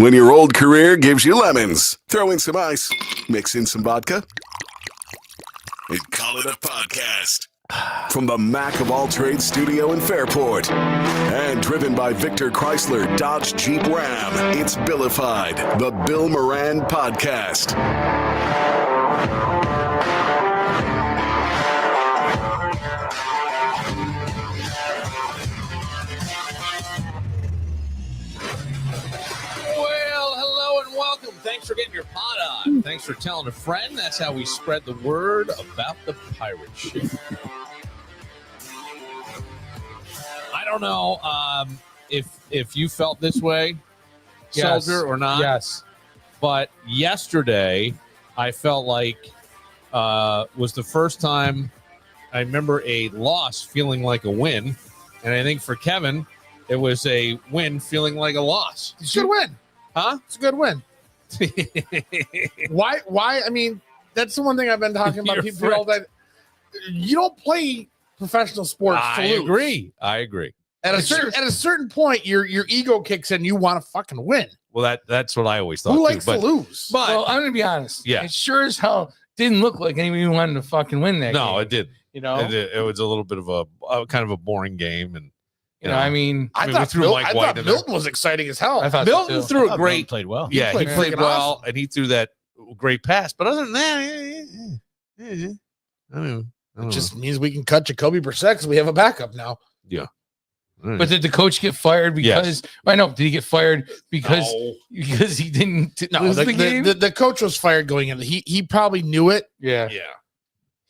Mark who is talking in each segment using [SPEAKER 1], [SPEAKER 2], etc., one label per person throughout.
[SPEAKER 1] When your old career gives you lemons, throw in some ice, mix in some vodka, and call it a podcast. From the Mac of All Trades studio in Fairport, and driven by Victor Chrysler Dodge Jeep Ram, it's Billified, the Bill Moran Podcast.
[SPEAKER 2] Thanks for getting your pot on. Thanks for telling a friend. That's how we spread the word about the pirate ship. I don't know if you felt this way,
[SPEAKER 3] Yes.
[SPEAKER 2] Soldier, or not.
[SPEAKER 3] Yes.
[SPEAKER 2] But yesterday, I felt like was the first time I remember a loss feeling like a win. And I think for Kevin, it was a win feeling like a loss.
[SPEAKER 3] It's a good win.
[SPEAKER 2] Huh?
[SPEAKER 3] It's a good win. Why? I mean, that's the one thing I've been talking about.
[SPEAKER 2] You're
[SPEAKER 3] People all that you don't play professional sports.
[SPEAKER 2] I
[SPEAKER 3] to lose.
[SPEAKER 2] agree.
[SPEAKER 3] At a certain point, your ego kicks in. You want to fucking win.
[SPEAKER 2] Well, that's what I always thought.
[SPEAKER 3] Who likes
[SPEAKER 2] too,
[SPEAKER 3] to lose?
[SPEAKER 2] But
[SPEAKER 4] Well, I'm gonna be honest.
[SPEAKER 2] Yeah.
[SPEAKER 4] It sure as hell didn't look like anybody wanted to fucking win that.
[SPEAKER 2] no,
[SPEAKER 4] game,
[SPEAKER 2] it didn't.
[SPEAKER 4] You know.
[SPEAKER 2] It was a little bit of a kind of a boring game, and
[SPEAKER 4] You know. I mean,
[SPEAKER 2] I mean, we threw Mike White in there.
[SPEAKER 3] Milton was exciting as hell.
[SPEAKER 4] I thought so,
[SPEAKER 2] Milton
[SPEAKER 4] too.
[SPEAKER 2] threw a great.
[SPEAKER 5] Played well.
[SPEAKER 2] Yeah, he
[SPEAKER 3] played
[SPEAKER 2] played
[SPEAKER 3] freaking
[SPEAKER 2] well,
[SPEAKER 3] awesome.
[SPEAKER 2] and he threw that great pass. But other than that, I don't know.
[SPEAKER 3] It just means we can cut Jacoby Brissett because we have a backup now.
[SPEAKER 4] But did the coach get fired because? I know. Did he get fired because he didn't lose the game?
[SPEAKER 3] The coach was fired going in. He probably knew it.
[SPEAKER 4] Yeah.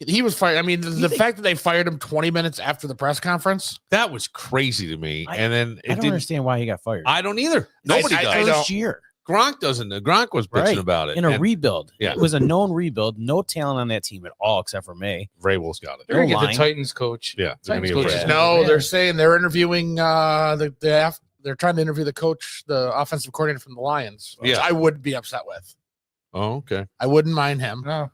[SPEAKER 3] He was fired. I mean, the fact that they fired him 20 minutes after the press conference.
[SPEAKER 2] that was crazy to me. And then
[SPEAKER 5] I don't understand why he got fired.
[SPEAKER 2] I don't either. Nobody
[SPEAKER 3] I
[SPEAKER 2] does.
[SPEAKER 3] don't.
[SPEAKER 5] First year
[SPEAKER 2] Gronk doesn't. Gronk was bitching
[SPEAKER 5] Right.
[SPEAKER 2] about it.
[SPEAKER 5] in a
[SPEAKER 2] and
[SPEAKER 5] rebuild.
[SPEAKER 2] Yeah.
[SPEAKER 5] It was a known rebuild. No talent on that team at all except for May.
[SPEAKER 2] Vrabel's got it.
[SPEAKER 4] They're gonna get
[SPEAKER 5] line.
[SPEAKER 4] the Titans coach.
[SPEAKER 2] Yeah, they're gonna
[SPEAKER 4] Titans
[SPEAKER 2] get
[SPEAKER 4] coach
[SPEAKER 2] Vrabel.
[SPEAKER 4] is
[SPEAKER 3] No,
[SPEAKER 4] Yeah.
[SPEAKER 3] they're saying they're interviewing they're trying to interview the coach, the offensive coordinator from the Lions. Which
[SPEAKER 2] Yeah.
[SPEAKER 3] I would be upset with.
[SPEAKER 2] Oh, okay.
[SPEAKER 3] I wouldn't mind him.
[SPEAKER 4] No.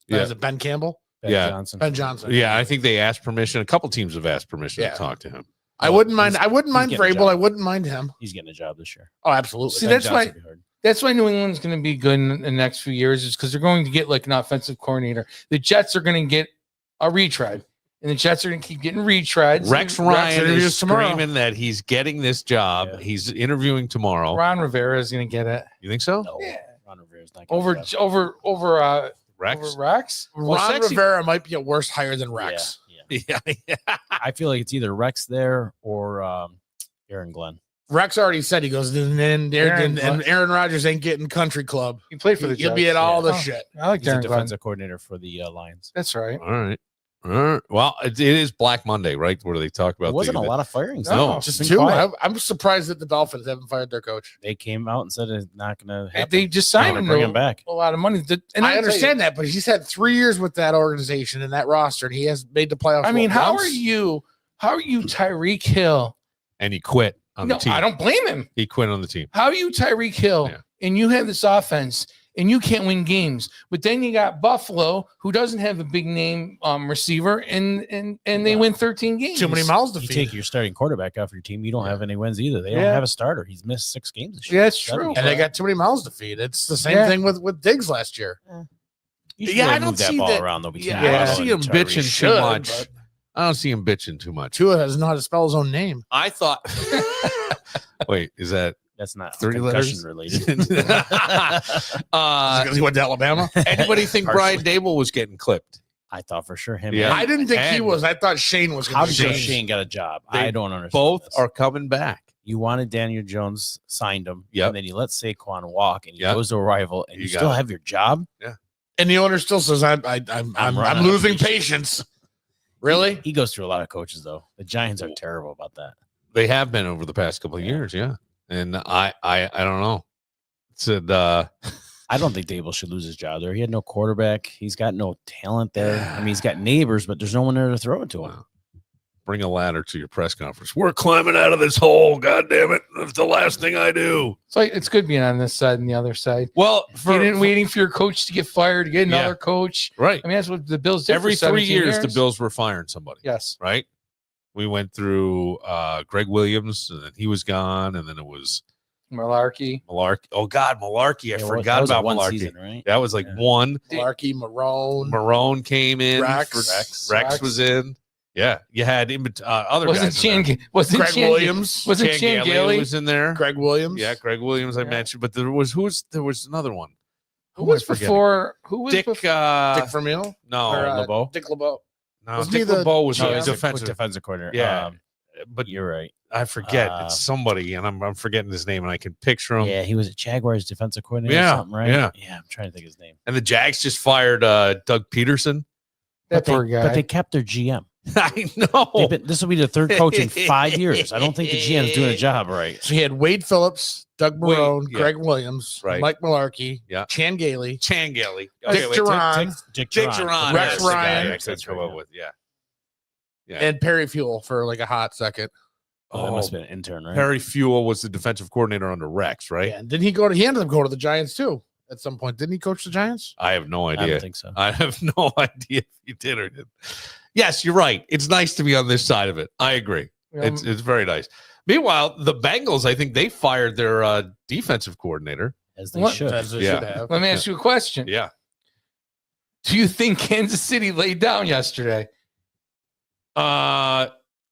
[SPEAKER 2] Yeah.
[SPEAKER 3] Is it Ben Campbell?
[SPEAKER 5] Ben
[SPEAKER 2] Yeah.
[SPEAKER 5] Johnson.
[SPEAKER 3] Ben Johnson.
[SPEAKER 2] Yeah, I think they asked permission. A couple teams have asked permission
[SPEAKER 3] Yeah.
[SPEAKER 2] to talk to him.
[SPEAKER 3] I wouldn't mind. I wouldn't
[SPEAKER 5] he's
[SPEAKER 3] mind
[SPEAKER 5] getting a
[SPEAKER 3] Vrabel.
[SPEAKER 5] job.
[SPEAKER 3] I wouldn't mind him.
[SPEAKER 5] He's getting a job this year.
[SPEAKER 3] Oh, absolutely.
[SPEAKER 4] See,
[SPEAKER 5] Ben
[SPEAKER 4] that's why-
[SPEAKER 5] Johnson will be hard.
[SPEAKER 4] That's why New England's going to be good in the next few years, is because they're going to get like an offensive coordinator. The Jets are going to get a retread, and the Jets are going to keep getting retreads.
[SPEAKER 2] Rex
[SPEAKER 4] And
[SPEAKER 2] Ryan
[SPEAKER 3] interviews
[SPEAKER 2] is
[SPEAKER 3] tomorrow.
[SPEAKER 2] screaming that he's getting this job.
[SPEAKER 5] Yeah.
[SPEAKER 2] He's interviewing tomorrow.
[SPEAKER 4] Ron Rivera is going to get it
[SPEAKER 2] You think so?
[SPEAKER 5] No,
[SPEAKER 4] Yeah.
[SPEAKER 5] Ron Rivera's not getting
[SPEAKER 4] over
[SPEAKER 5] a job.
[SPEAKER 4] over
[SPEAKER 2] Rex?
[SPEAKER 4] Rex.
[SPEAKER 2] Well,
[SPEAKER 3] Ron
[SPEAKER 2] sexy-
[SPEAKER 3] Rivera might be a worse hire than Rex.
[SPEAKER 5] Yeah.
[SPEAKER 2] Yeah.
[SPEAKER 5] I feel like it's either Rex there or Aaron Glenn.
[SPEAKER 3] Rex already said, he goes, and
[SPEAKER 4] Aaron
[SPEAKER 3] Aaron Rodgers ain't getting country club.
[SPEAKER 4] He played for the
[SPEAKER 3] He'll
[SPEAKER 4] Jets.
[SPEAKER 3] be at all the
[SPEAKER 4] Oh,
[SPEAKER 3] shit.
[SPEAKER 4] I like
[SPEAKER 5] He's a
[SPEAKER 4] Darren Glenn.
[SPEAKER 5] defensive coordinator for the Lions.
[SPEAKER 4] That's right.
[SPEAKER 2] All right. All right. Well, it is Black Monday, right? Where they talk about
[SPEAKER 5] There wasn't a lot of firings.
[SPEAKER 2] No,
[SPEAKER 5] though.
[SPEAKER 3] Just
[SPEAKER 5] It's been
[SPEAKER 3] two.
[SPEAKER 5] quiet.
[SPEAKER 3] I'm surprised that the Dolphins haven't fired their coach.
[SPEAKER 5] They came out and said it's not going to happen.
[SPEAKER 4] They just signed him.
[SPEAKER 5] Bring
[SPEAKER 4] to
[SPEAKER 5] him back.
[SPEAKER 4] a lot of money. And
[SPEAKER 3] I understand that, but he's had 3 years with that organization and that roster, and he has made the playoffs.
[SPEAKER 4] I mean, how
[SPEAKER 3] once?
[SPEAKER 4] are you Tyreek Hill?
[SPEAKER 2] And he quit on
[SPEAKER 4] No,
[SPEAKER 2] the team.
[SPEAKER 4] I don't blame him.
[SPEAKER 2] He quit on the team.
[SPEAKER 4] How are you Tyreek Hill?
[SPEAKER 2] Yeah.
[SPEAKER 4] And you have this offense and you can't win games. But then you got Buffalo, who doesn't have a big name receiver, and they win 13 games.
[SPEAKER 3] Too many mouths to
[SPEAKER 5] You
[SPEAKER 3] feed.
[SPEAKER 5] take your starting quarterback off your team, you don't have any wins either. They don't
[SPEAKER 4] Yeah.
[SPEAKER 5] have a starter. He's missed 6 games this year.
[SPEAKER 4] Yeah, that's
[SPEAKER 5] 7
[SPEAKER 4] true.
[SPEAKER 3] and they got too many mouths to feed. It's the same
[SPEAKER 4] Yeah.
[SPEAKER 3] thing with Diggs last year.
[SPEAKER 5] You should
[SPEAKER 2] Yeah,
[SPEAKER 5] really
[SPEAKER 2] I don't
[SPEAKER 5] move that
[SPEAKER 2] see
[SPEAKER 5] ball
[SPEAKER 2] that-
[SPEAKER 5] around though. between
[SPEAKER 2] Yeah,
[SPEAKER 4] Yeah.
[SPEAKER 2] I
[SPEAKER 5] Waddle
[SPEAKER 2] don't see him
[SPEAKER 5] and Tyreek.
[SPEAKER 2] bitching too
[SPEAKER 3] Should,
[SPEAKER 2] much.
[SPEAKER 3] but-
[SPEAKER 2] I don't see him bitching too much.
[SPEAKER 3] Tua doesn't know how to spell his own name.
[SPEAKER 2] I thought. Wait, is that
[SPEAKER 5] That's not
[SPEAKER 2] 30
[SPEAKER 5] concussion
[SPEAKER 2] letters?
[SPEAKER 5] related.
[SPEAKER 3] Because he went to Alabama.
[SPEAKER 2] Anybody think Brian
[SPEAKER 5] Partially.
[SPEAKER 2] Dable was getting clipped?
[SPEAKER 5] I thought for sure him.
[SPEAKER 2] Yeah.
[SPEAKER 3] I didn't think he
[SPEAKER 2] And-
[SPEAKER 3] was. I thought Shane was.
[SPEAKER 5] How
[SPEAKER 3] going
[SPEAKER 5] did
[SPEAKER 3] to
[SPEAKER 5] Shane get a job?
[SPEAKER 2] They
[SPEAKER 5] I don't understand.
[SPEAKER 2] Both
[SPEAKER 5] this.
[SPEAKER 2] are coming back.
[SPEAKER 5] You wanted Daniel Jones, signed him,
[SPEAKER 2] Yep.
[SPEAKER 5] and then you let Saquon walk, and he
[SPEAKER 2] Yep.
[SPEAKER 5] goes to a rival, and
[SPEAKER 2] You
[SPEAKER 5] you,
[SPEAKER 2] got
[SPEAKER 5] still
[SPEAKER 2] it.
[SPEAKER 5] have your job.
[SPEAKER 3] And the owner still says, I'm
[SPEAKER 5] running out of
[SPEAKER 3] losing
[SPEAKER 5] patience.
[SPEAKER 3] patience. Really?
[SPEAKER 5] He goes through a lot of coaches, though. The Giants are terrible about that.
[SPEAKER 2] They have been over the past couple of years, yeah. And I don't know. Said
[SPEAKER 5] I don't think Dable should lose his job there. He had no quarterback. He's got no talent there. I mean, he's got neighbors, but there's no one there to throw it to him.
[SPEAKER 2] Wow. Bring a ladder to your press conference. We're climbing out of this hole. God damn it. That's the last thing I do.
[SPEAKER 4] So it's good being on this side and the other side.
[SPEAKER 2] Well,
[SPEAKER 4] Waiting for your coach to get fired, to get another
[SPEAKER 2] Yeah.
[SPEAKER 4] coach.
[SPEAKER 2] right.
[SPEAKER 4] I mean, that's what the Bills did
[SPEAKER 2] Every
[SPEAKER 4] for
[SPEAKER 2] 3
[SPEAKER 4] 17
[SPEAKER 2] years, the Bills were firing somebody.
[SPEAKER 4] Yes.
[SPEAKER 2] Right. We went through Greg Williams, and then he was gone, and then it was
[SPEAKER 4] Malarkey.
[SPEAKER 2] Malarkey. Oh God, Malarkey. I
[SPEAKER 5] Yeah,
[SPEAKER 2] forgot
[SPEAKER 5] that was
[SPEAKER 2] about
[SPEAKER 5] one
[SPEAKER 2] Malarkey.
[SPEAKER 5] season, right?
[SPEAKER 2] That was like
[SPEAKER 5] Yeah.
[SPEAKER 2] one.
[SPEAKER 3] Larky, Marone.
[SPEAKER 2] Marone came in.
[SPEAKER 3] Rex.
[SPEAKER 2] Rex was in. Yeah, you had other
[SPEAKER 4] Wasn't
[SPEAKER 2] guys. in there.
[SPEAKER 4] Wasn't
[SPEAKER 3] Greg Williams.
[SPEAKER 4] Wasn't
[SPEAKER 2] Chan
[SPEAKER 4] Chan
[SPEAKER 2] Gailey
[SPEAKER 4] Gailey?
[SPEAKER 2] was in there.
[SPEAKER 3] Greg Williams.
[SPEAKER 2] Yeah, Greg Williams. I
[SPEAKER 4] Yeah.
[SPEAKER 2] mentioned, but there was another one.
[SPEAKER 4] Who
[SPEAKER 2] am I
[SPEAKER 4] was
[SPEAKER 2] forgetting?
[SPEAKER 4] before? Who was
[SPEAKER 2] Dick.
[SPEAKER 4] before?
[SPEAKER 3] Dick Vermeil.
[SPEAKER 2] No,
[SPEAKER 3] Or,
[SPEAKER 5] LeBeau?
[SPEAKER 3] Dick LeBeau.
[SPEAKER 2] no.
[SPEAKER 3] wasn't
[SPEAKER 2] Dick
[SPEAKER 3] he the
[SPEAKER 2] LeBeau was
[SPEAKER 3] GM?
[SPEAKER 2] a
[SPEAKER 5] was
[SPEAKER 2] defensive.
[SPEAKER 5] defensive coordinator.
[SPEAKER 2] Yeah, but
[SPEAKER 5] you're right.
[SPEAKER 2] I forget.
[SPEAKER 5] Uh,
[SPEAKER 2] It's somebody, and I'm forgetting his name, and I can picture him.
[SPEAKER 5] Yeah, he was at Jaguars defensive coordinator.
[SPEAKER 2] Yeah,
[SPEAKER 5] or something, right?
[SPEAKER 2] yeah.
[SPEAKER 5] I'm trying to think his name.
[SPEAKER 2] And the Jags just fired Doug Peterson.
[SPEAKER 4] That
[SPEAKER 5] But
[SPEAKER 4] poor
[SPEAKER 5] they,
[SPEAKER 4] guy.
[SPEAKER 5] but they kept their GM.
[SPEAKER 2] I know.
[SPEAKER 5] This will be the third coach in 5 years. I don't think the GM's doing a job right.
[SPEAKER 3] So he had Wade Phillips, Doug
[SPEAKER 2] Wade,
[SPEAKER 3] Marone,
[SPEAKER 2] yeah.
[SPEAKER 3] Greg Williams,
[SPEAKER 2] Right.
[SPEAKER 3] Mike Malarkey,
[SPEAKER 2] Yeah.
[SPEAKER 3] Chan Gailey,
[SPEAKER 2] Chan Gailey.
[SPEAKER 3] Dick Duran,
[SPEAKER 5] Dick
[SPEAKER 2] Dick
[SPEAKER 5] Duran.
[SPEAKER 2] Duran.
[SPEAKER 3] Rex
[SPEAKER 2] that's the guy
[SPEAKER 3] Ryan.
[SPEAKER 2] I could come up with. Yeah. Yeah.
[SPEAKER 3] and Perry Fuel for like a hot second.
[SPEAKER 5] Oh, that must have been an intern, right?
[SPEAKER 2] Perry Fuel was the defensive coordinator under Rex, right?
[SPEAKER 3] Yeah, and didn't he go to? He ended up going to the Giants too at some point. Didn't he coach the Giants?
[SPEAKER 2] I have no
[SPEAKER 5] I
[SPEAKER 2] idea.
[SPEAKER 5] don't think so.
[SPEAKER 2] I have no idea if he did or didn't. Yes, you're right. It's nice to be on this side of it. I agree. It's very nice. Meanwhile, the Bengals, I think they fired their defensive coordinator.
[SPEAKER 5] As they
[SPEAKER 4] What?
[SPEAKER 5] should.
[SPEAKER 3] As they
[SPEAKER 2] Yeah.
[SPEAKER 3] should have.
[SPEAKER 4] Let me ask you a question.
[SPEAKER 2] Yeah.
[SPEAKER 4] Do you think Kansas City laid down yesterday?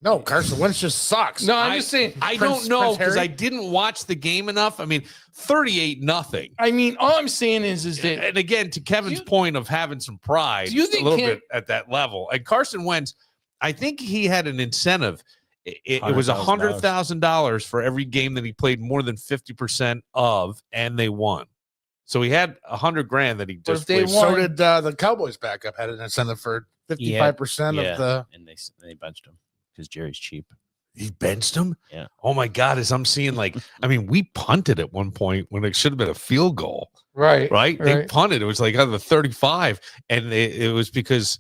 [SPEAKER 3] No, Carson Wentz just sucks.
[SPEAKER 4] No, I'm just saying.
[SPEAKER 2] I
[SPEAKER 3] Prince-
[SPEAKER 2] don't know
[SPEAKER 3] Prince
[SPEAKER 2] because
[SPEAKER 3] Harry?
[SPEAKER 2] I didn't watch the game enough. I mean, 38-0.
[SPEAKER 4] I mean, all I'm saying is that
[SPEAKER 2] And again, to Kevin's
[SPEAKER 4] you-
[SPEAKER 2] point of having some pride,
[SPEAKER 4] Do you think
[SPEAKER 2] a little
[SPEAKER 4] Ken-
[SPEAKER 2] bit at that level. And Carson Wentz, I think he had an incentive. It was
[SPEAKER 5] $100,000.
[SPEAKER 2] $100,000 for every game that he played more than 50% of, and they won. So he had $100,000 that he
[SPEAKER 4] But
[SPEAKER 2] just
[SPEAKER 4] if they
[SPEAKER 2] played.
[SPEAKER 4] won-
[SPEAKER 3] So did the Cowboys backup had an incentive for 55%
[SPEAKER 5] Yeah.
[SPEAKER 3] of the.
[SPEAKER 5] And they benched him because Jerry's cheap.
[SPEAKER 2] He benched him.
[SPEAKER 5] Yeah.
[SPEAKER 2] Oh my God! As I'm seeing, like, I mean, we punted at one point when it should have been a field goal.
[SPEAKER 4] right,
[SPEAKER 2] Right? They
[SPEAKER 4] right.
[SPEAKER 2] punted. It was like on the 35, and it was because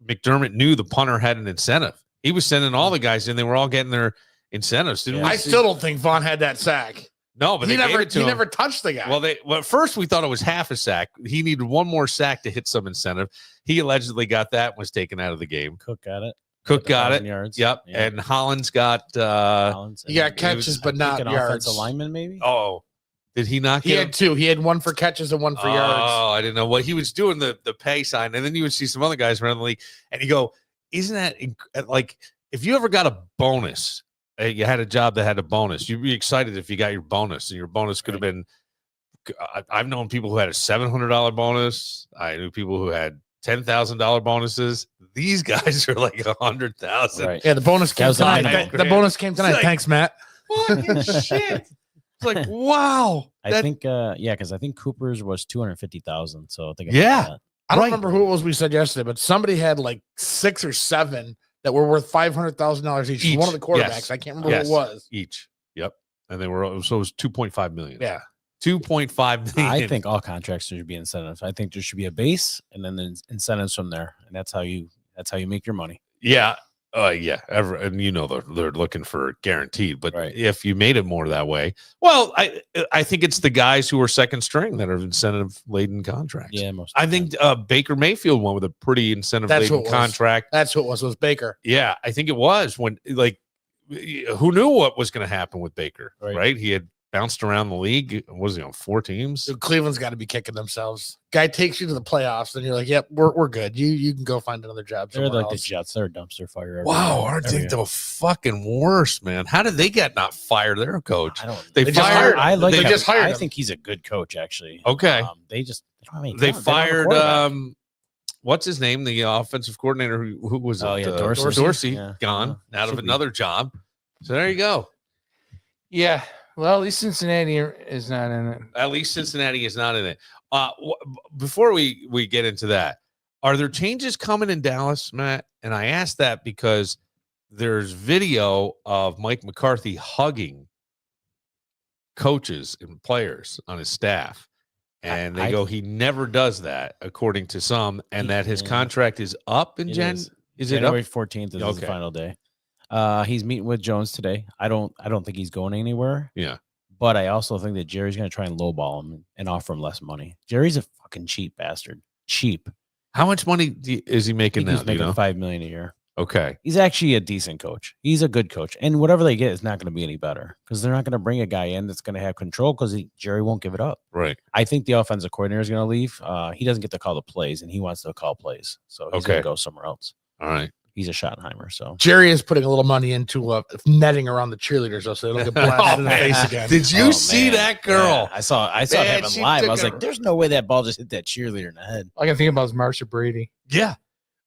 [SPEAKER 2] McDermott knew the punter had an incentive. He was sending all the guys in. They were all getting their incentives. Didn't
[SPEAKER 5] Yeah.
[SPEAKER 2] we
[SPEAKER 3] I
[SPEAKER 2] see-
[SPEAKER 3] still don't think Vaughn had that sack.
[SPEAKER 2] no, but
[SPEAKER 3] He
[SPEAKER 2] they gave
[SPEAKER 3] never.
[SPEAKER 2] it to
[SPEAKER 3] He
[SPEAKER 2] him.
[SPEAKER 3] never touched the guy.
[SPEAKER 2] Well, at first we thought it was half a sack. He needed one more sack to hit some incentive. He allegedly got that and was taken out of the game.
[SPEAKER 5] Cook got it.
[SPEAKER 2] Cook got
[SPEAKER 5] 1,000
[SPEAKER 2] it.
[SPEAKER 5] yards.
[SPEAKER 2] Yep.
[SPEAKER 5] Yeah.
[SPEAKER 2] And Hollins got
[SPEAKER 5] Collins
[SPEAKER 3] he got
[SPEAKER 5] and
[SPEAKER 3] catches, but
[SPEAKER 5] I
[SPEAKER 3] not
[SPEAKER 5] think an
[SPEAKER 3] yards.
[SPEAKER 5] offensive lineman, maybe.
[SPEAKER 2] oh, did he not
[SPEAKER 3] He
[SPEAKER 2] get
[SPEAKER 3] had two. He had one for catches and one for yards.
[SPEAKER 2] Oh, I didn't know what he was doing the pay sign, and then you would see some other guys around the league, and you go, "Isn't that like if you ever got a bonus? You had a job that had a bonus. You'd be excited if you got your bonus, and your bonus could have been. I've known people who had a $700 bonus. I knew people who had $10,000 bonuses. These guys are like 100,000.
[SPEAKER 5] Right.
[SPEAKER 3] Yeah, the bonus
[SPEAKER 5] That
[SPEAKER 3] came
[SPEAKER 5] was the
[SPEAKER 3] tonight.
[SPEAKER 5] minimum.
[SPEAKER 3] The bonus came tonight.
[SPEAKER 2] Like-
[SPEAKER 3] Thanks, Matt.
[SPEAKER 2] Fucking shit! It's like wow.
[SPEAKER 5] I think, because I think Cooper's was 250,000. So I think
[SPEAKER 2] Yeah.
[SPEAKER 5] that.
[SPEAKER 3] I don't
[SPEAKER 2] Right.
[SPEAKER 3] remember who it was we said yesterday, but somebody had like 6 or 7 that were worth $500,000 each.
[SPEAKER 2] Each,
[SPEAKER 3] One of the quarterbacks.
[SPEAKER 2] yes.
[SPEAKER 3] I can't remember
[SPEAKER 2] Yes.
[SPEAKER 3] who it was.
[SPEAKER 2] Each. Yep. And they were so it was 2.5 million.
[SPEAKER 3] Yeah.
[SPEAKER 2] 2.5 million.
[SPEAKER 5] I think all contracts should be incentives. I think there should be a base and then the incentives from there, and that's how you make your money.
[SPEAKER 2] Yeah. Yeah. And you know they're looking for guaranteed, but
[SPEAKER 5] Right.
[SPEAKER 2] if you made it more that way, well, I think it's the guys who are second string that are incentive laden contracts.
[SPEAKER 5] Yeah, most.
[SPEAKER 2] I think Baker Mayfield went with a pretty incentive
[SPEAKER 3] That's what
[SPEAKER 2] laden
[SPEAKER 3] it was.
[SPEAKER 2] contract.
[SPEAKER 3] That's who it was. It was Baker.
[SPEAKER 2] Yeah, I think it was when like who knew what was going to happen with Baker,
[SPEAKER 5] Right.
[SPEAKER 2] right? He had bounced around the league. Was he on 4 teams?
[SPEAKER 3] Dude, Cleveland's got to be kicking themselves. Guy takes you to the playoffs, and you're like, "Yep, we're good. You can go find another job
[SPEAKER 5] they're
[SPEAKER 3] somewhere
[SPEAKER 5] like the
[SPEAKER 3] else."
[SPEAKER 5] Jets. They're a dumpster fire. every
[SPEAKER 2] Wow,
[SPEAKER 5] year.
[SPEAKER 2] aren't
[SPEAKER 5] Every
[SPEAKER 2] they
[SPEAKER 5] year.
[SPEAKER 2] the fucking worst, man? How did they get not fire their coach?
[SPEAKER 5] I don't.
[SPEAKER 2] They
[SPEAKER 3] They just
[SPEAKER 2] fired.
[SPEAKER 3] hired him.
[SPEAKER 5] I like.
[SPEAKER 3] They
[SPEAKER 5] him.
[SPEAKER 3] just hired
[SPEAKER 5] I
[SPEAKER 3] him.
[SPEAKER 5] think he's a good coach, actually.
[SPEAKER 2] Okay.
[SPEAKER 5] They just they don't have any
[SPEAKER 2] They
[SPEAKER 5] talent. don't have a
[SPEAKER 2] fired
[SPEAKER 5] quarterback.
[SPEAKER 2] what's his name, the offensive coordinator who was
[SPEAKER 5] Oh,
[SPEAKER 2] it?
[SPEAKER 5] yeah, Dorsey.
[SPEAKER 2] Dorsey
[SPEAKER 5] Yeah.
[SPEAKER 2] gone out of
[SPEAKER 5] Should be.
[SPEAKER 2] another job. So there you go.
[SPEAKER 4] Yeah. Well, at least Cincinnati is not in it.
[SPEAKER 2] At least Cincinnati is not in it. Before we get into that, are there changes coming in Dallas, Matt? And I ask that because there's video of Mike McCarthy hugging coaches and players on his staff. And they
[SPEAKER 5] I-
[SPEAKER 2] go, he never does that, according to some, and that his
[SPEAKER 5] Yeah.
[SPEAKER 2] contract is up in
[SPEAKER 5] It
[SPEAKER 2] Jan.
[SPEAKER 5] is.
[SPEAKER 2] Is it up?
[SPEAKER 5] January 14th is
[SPEAKER 2] Okay.
[SPEAKER 5] the final day. He's meeting with Jones today. I don't think he's going anywhere.
[SPEAKER 2] Yeah.
[SPEAKER 5] But I also think that Jerry's going to try and lowball him and offer him less money. Jerry's a fucking cheap bastard. Cheap.
[SPEAKER 2] How much money is he
[SPEAKER 5] I
[SPEAKER 2] making
[SPEAKER 5] think
[SPEAKER 2] now?
[SPEAKER 5] he's
[SPEAKER 2] do you
[SPEAKER 5] making
[SPEAKER 2] know?
[SPEAKER 5] $5 million a year.
[SPEAKER 2] Okay.
[SPEAKER 5] He's actually a decent coach. He's a good coach. And whatever they get is not going to be any better because they're not going to bring a guy in that's going to have control because Jerry won't give it up.
[SPEAKER 2] Right.
[SPEAKER 5] I think the offensive coordinator is going to leave. He doesn't get to call the plays, and he wants to call plays. So he's going
[SPEAKER 2] Okay.
[SPEAKER 5] to go somewhere else.
[SPEAKER 2] All right.
[SPEAKER 5] He's a Schottenheimer. So
[SPEAKER 3] Jerry is putting a little money into netting around the cheerleaders, though, so they don't get blasted in the
[SPEAKER 2] man.
[SPEAKER 3] face again.
[SPEAKER 2] Did you
[SPEAKER 5] Oh,
[SPEAKER 2] see
[SPEAKER 5] man.
[SPEAKER 2] that girl?
[SPEAKER 5] Yeah, I saw
[SPEAKER 2] Man,
[SPEAKER 5] it happen
[SPEAKER 2] she
[SPEAKER 5] live. I
[SPEAKER 2] took
[SPEAKER 5] was
[SPEAKER 2] a-
[SPEAKER 5] like, there's no way that ball just hit that cheerleader in the head.
[SPEAKER 4] All I can think about is Marsha Brady.
[SPEAKER 2] Yeah.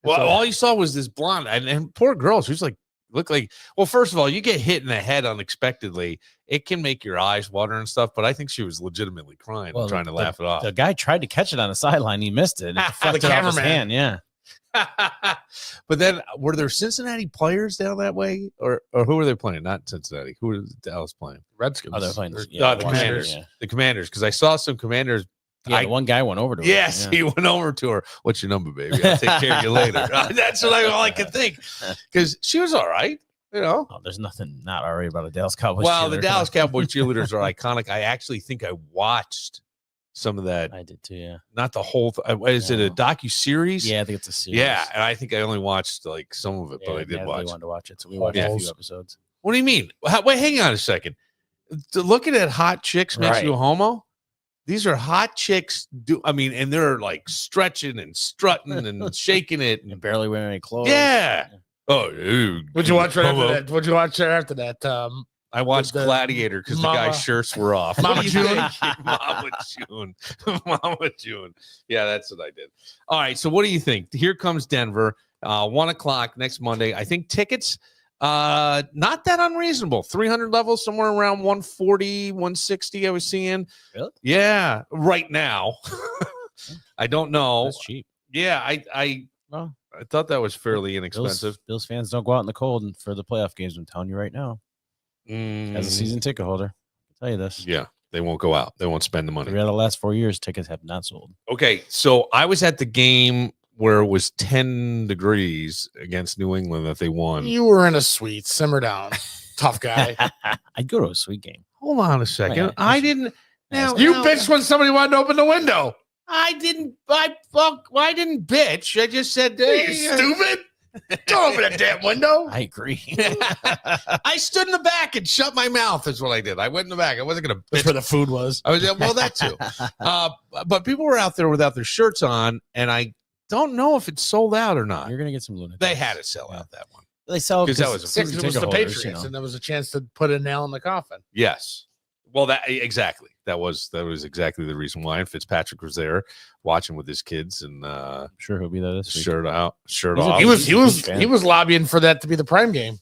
[SPEAKER 2] Well,
[SPEAKER 4] So-
[SPEAKER 2] all you saw was this blonde and poor girl. She was like, looked like, well, first of all, you get hit in the head unexpectedly. It can make your eyes water and stuff, but I think she was legitimately crying and trying to laugh it off.
[SPEAKER 5] The guy tried to catch it on the sideline. He missed it. And it
[SPEAKER 2] The
[SPEAKER 5] deflected off his
[SPEAKER 3] cameraman.
[SPEAKER 5] hand. Yeah.
[SPEAKER 2] But then were there Cincinnati players down that way? Or who were they playing? Not Cincinnati. Who was Dallas playing?
[SPEAKER 3] Redskins.
[SPEAKER 5] Oh, they're playing.
[SPEAKER 3] Or-
[SPEAKER 2] the
[SPEAKER 5] Washington,
[SPEAKER 2] Commanders.
[SPEAKER 5] Yeah.
[SPEAKER 2] The Commanders. Because I saw some Commanders.
[SPEAKER 5] Yeah, the one guy went over to her.
[SPEAKER 2] Yes,
[SPEAKER 5] Yeah.
[SPEAKER 2] he went over to her. What's your number, baby? I'll take care of you later. That's all I could think. Because she was all right, you know.
[SPEAKER 5] Oh, there's nothing not all right about a Dallas Cowboys.
[SPEAKER 2] Well, the
[SPEAKER 5] cheerleader.
[SPEAKER 2] Dallas Cowboys cheerleaders are iconic. I actually think I watched some of that.
[SPEAKER 5] I did too. Yeah.
[SPEAKER 2] Not the whole. Is it a docu-series?
[SPEAKER 5] Yeah, I think it's a series.
[SPEAKER 2] Yeah, and I think I only watched like some of it, but I did
[SPEAKER 5] Natalie
[SPEAKER 2] watch.
[SPEAKER 5] wanted to watch it, so we watched a few episodes.
[SPEAKER 2] What do you mean? Wait, hang on a second. Looking at hot chicks makes you a homo? These are hot chicks. And they're like stretching and strutting and shaking it.
[SPEAKER 5] And barely wearing any clothes.
[SPEAKER 2] Yeah. Oh, dude.
[SPEAKER 3] What'd you watch right
[SPEAKER 2] Homo.
[SPEAKER 3] after that? What'd you watch right after that?
[SPEAKER 2] I watched
[SPEAKER 3] The
[SPEAKER 2] Gladiator because the
[SPEAKER 3] Mama-
[SPEAKER 2] guy's shirts were off.
[SPEAKER 3] Mama
[SPEAKER 2] What do you
[SPEAKER 3] June?
[SPEAKER 2] think? Mama June. Mama June. Yeah, that's what I did. All right. So what do you think? Here comes Denver. 1:00 next Monday. I think tickets, not that unreasonable. 300 levels, somewhere around 140, 160. I was seeing.
[SPEAKER 5] Really?
[SPEAKER 2] Yeah. Right now. I don't know.
[SPEAKER 5] That's cheap.
[SPEAKER 2] Yeah. I
[SPEAKER 5] Well,
[SPEAKER 2] thought that was fairly inexpensive.
[SPEAKER 5] Bills fans don't go out in the cold and for the playoff games. I'm telling you right now, as a season ticket holder, I'll tell you this.
[SPEAKER 2] Yeah. They won't go out. They won't spend the money.
[SPEAKER 5] 3 out of the last 4 years, tickets have not sold.
[SPEAKER 2] Okay, so I was at the game where it was 10 degrees against New England that they won.
[SPEAKER 3] You were in a suite. Simmer down. Tough guy.
[SPEAKER 5] I'd go to a sweet game.
[SPEAKER 2] Hold on a second.
[SPEAKER 5] Yeah,
[SPEAKER 2] I didn't. Now,
[SPEAKER 3] You
[SPEAKER 2] now,
[SPEAKER 3] bitched when somebody wanted to open the window.
[SPEAKER 2] I didn't. I didn't bitch. I just said,
[SPEAKER 3] You stupid. Don't open that damn window.
[SPEAKER 5] I agree.
[SPEAKER 2] I stood in the back and shut my mouth. Is what I did. I went in the back. I wasn't going to
[SPEAKER 3] That's
[SPEAKER 2] bitch.
[SPEAKER 3] where the food was.
[SPEAKER 2] I was well, that too. But people were out there without their shirts on, and I don't know if it's sold out or not.
[SPEAKER 5] You're gonna get some lunatics.
[SPEAKER 2] They had to sell out that one.
[SPEAKER 5] They sell
[SPEAKER 2] 'Cause that was a
[SPEAKER 5] season
[SPEAKER 3] It was
[SPEAKER 5] ticket
[SPEAKER 3] the
[SPEAKER 5] holders,
[SPEAKER 3] Patriots,
[SPEAKER 5] you know.
[SPEAKER 3] and there was a chance to put a nail in the coffin.
[SPEAKER 2] Yes. Well, that exactly. That was exactly the reason why. And Fitzpatrick was there watching with his kids and
[SPEAKER 5] I'm sure he'll be there this week.
[SPEAKER 2] shirt
[SPEAKER 5] He's a-
[SPEAKER 2] off.
[SPEAKER 3] He was lobbying for that to be the prime game.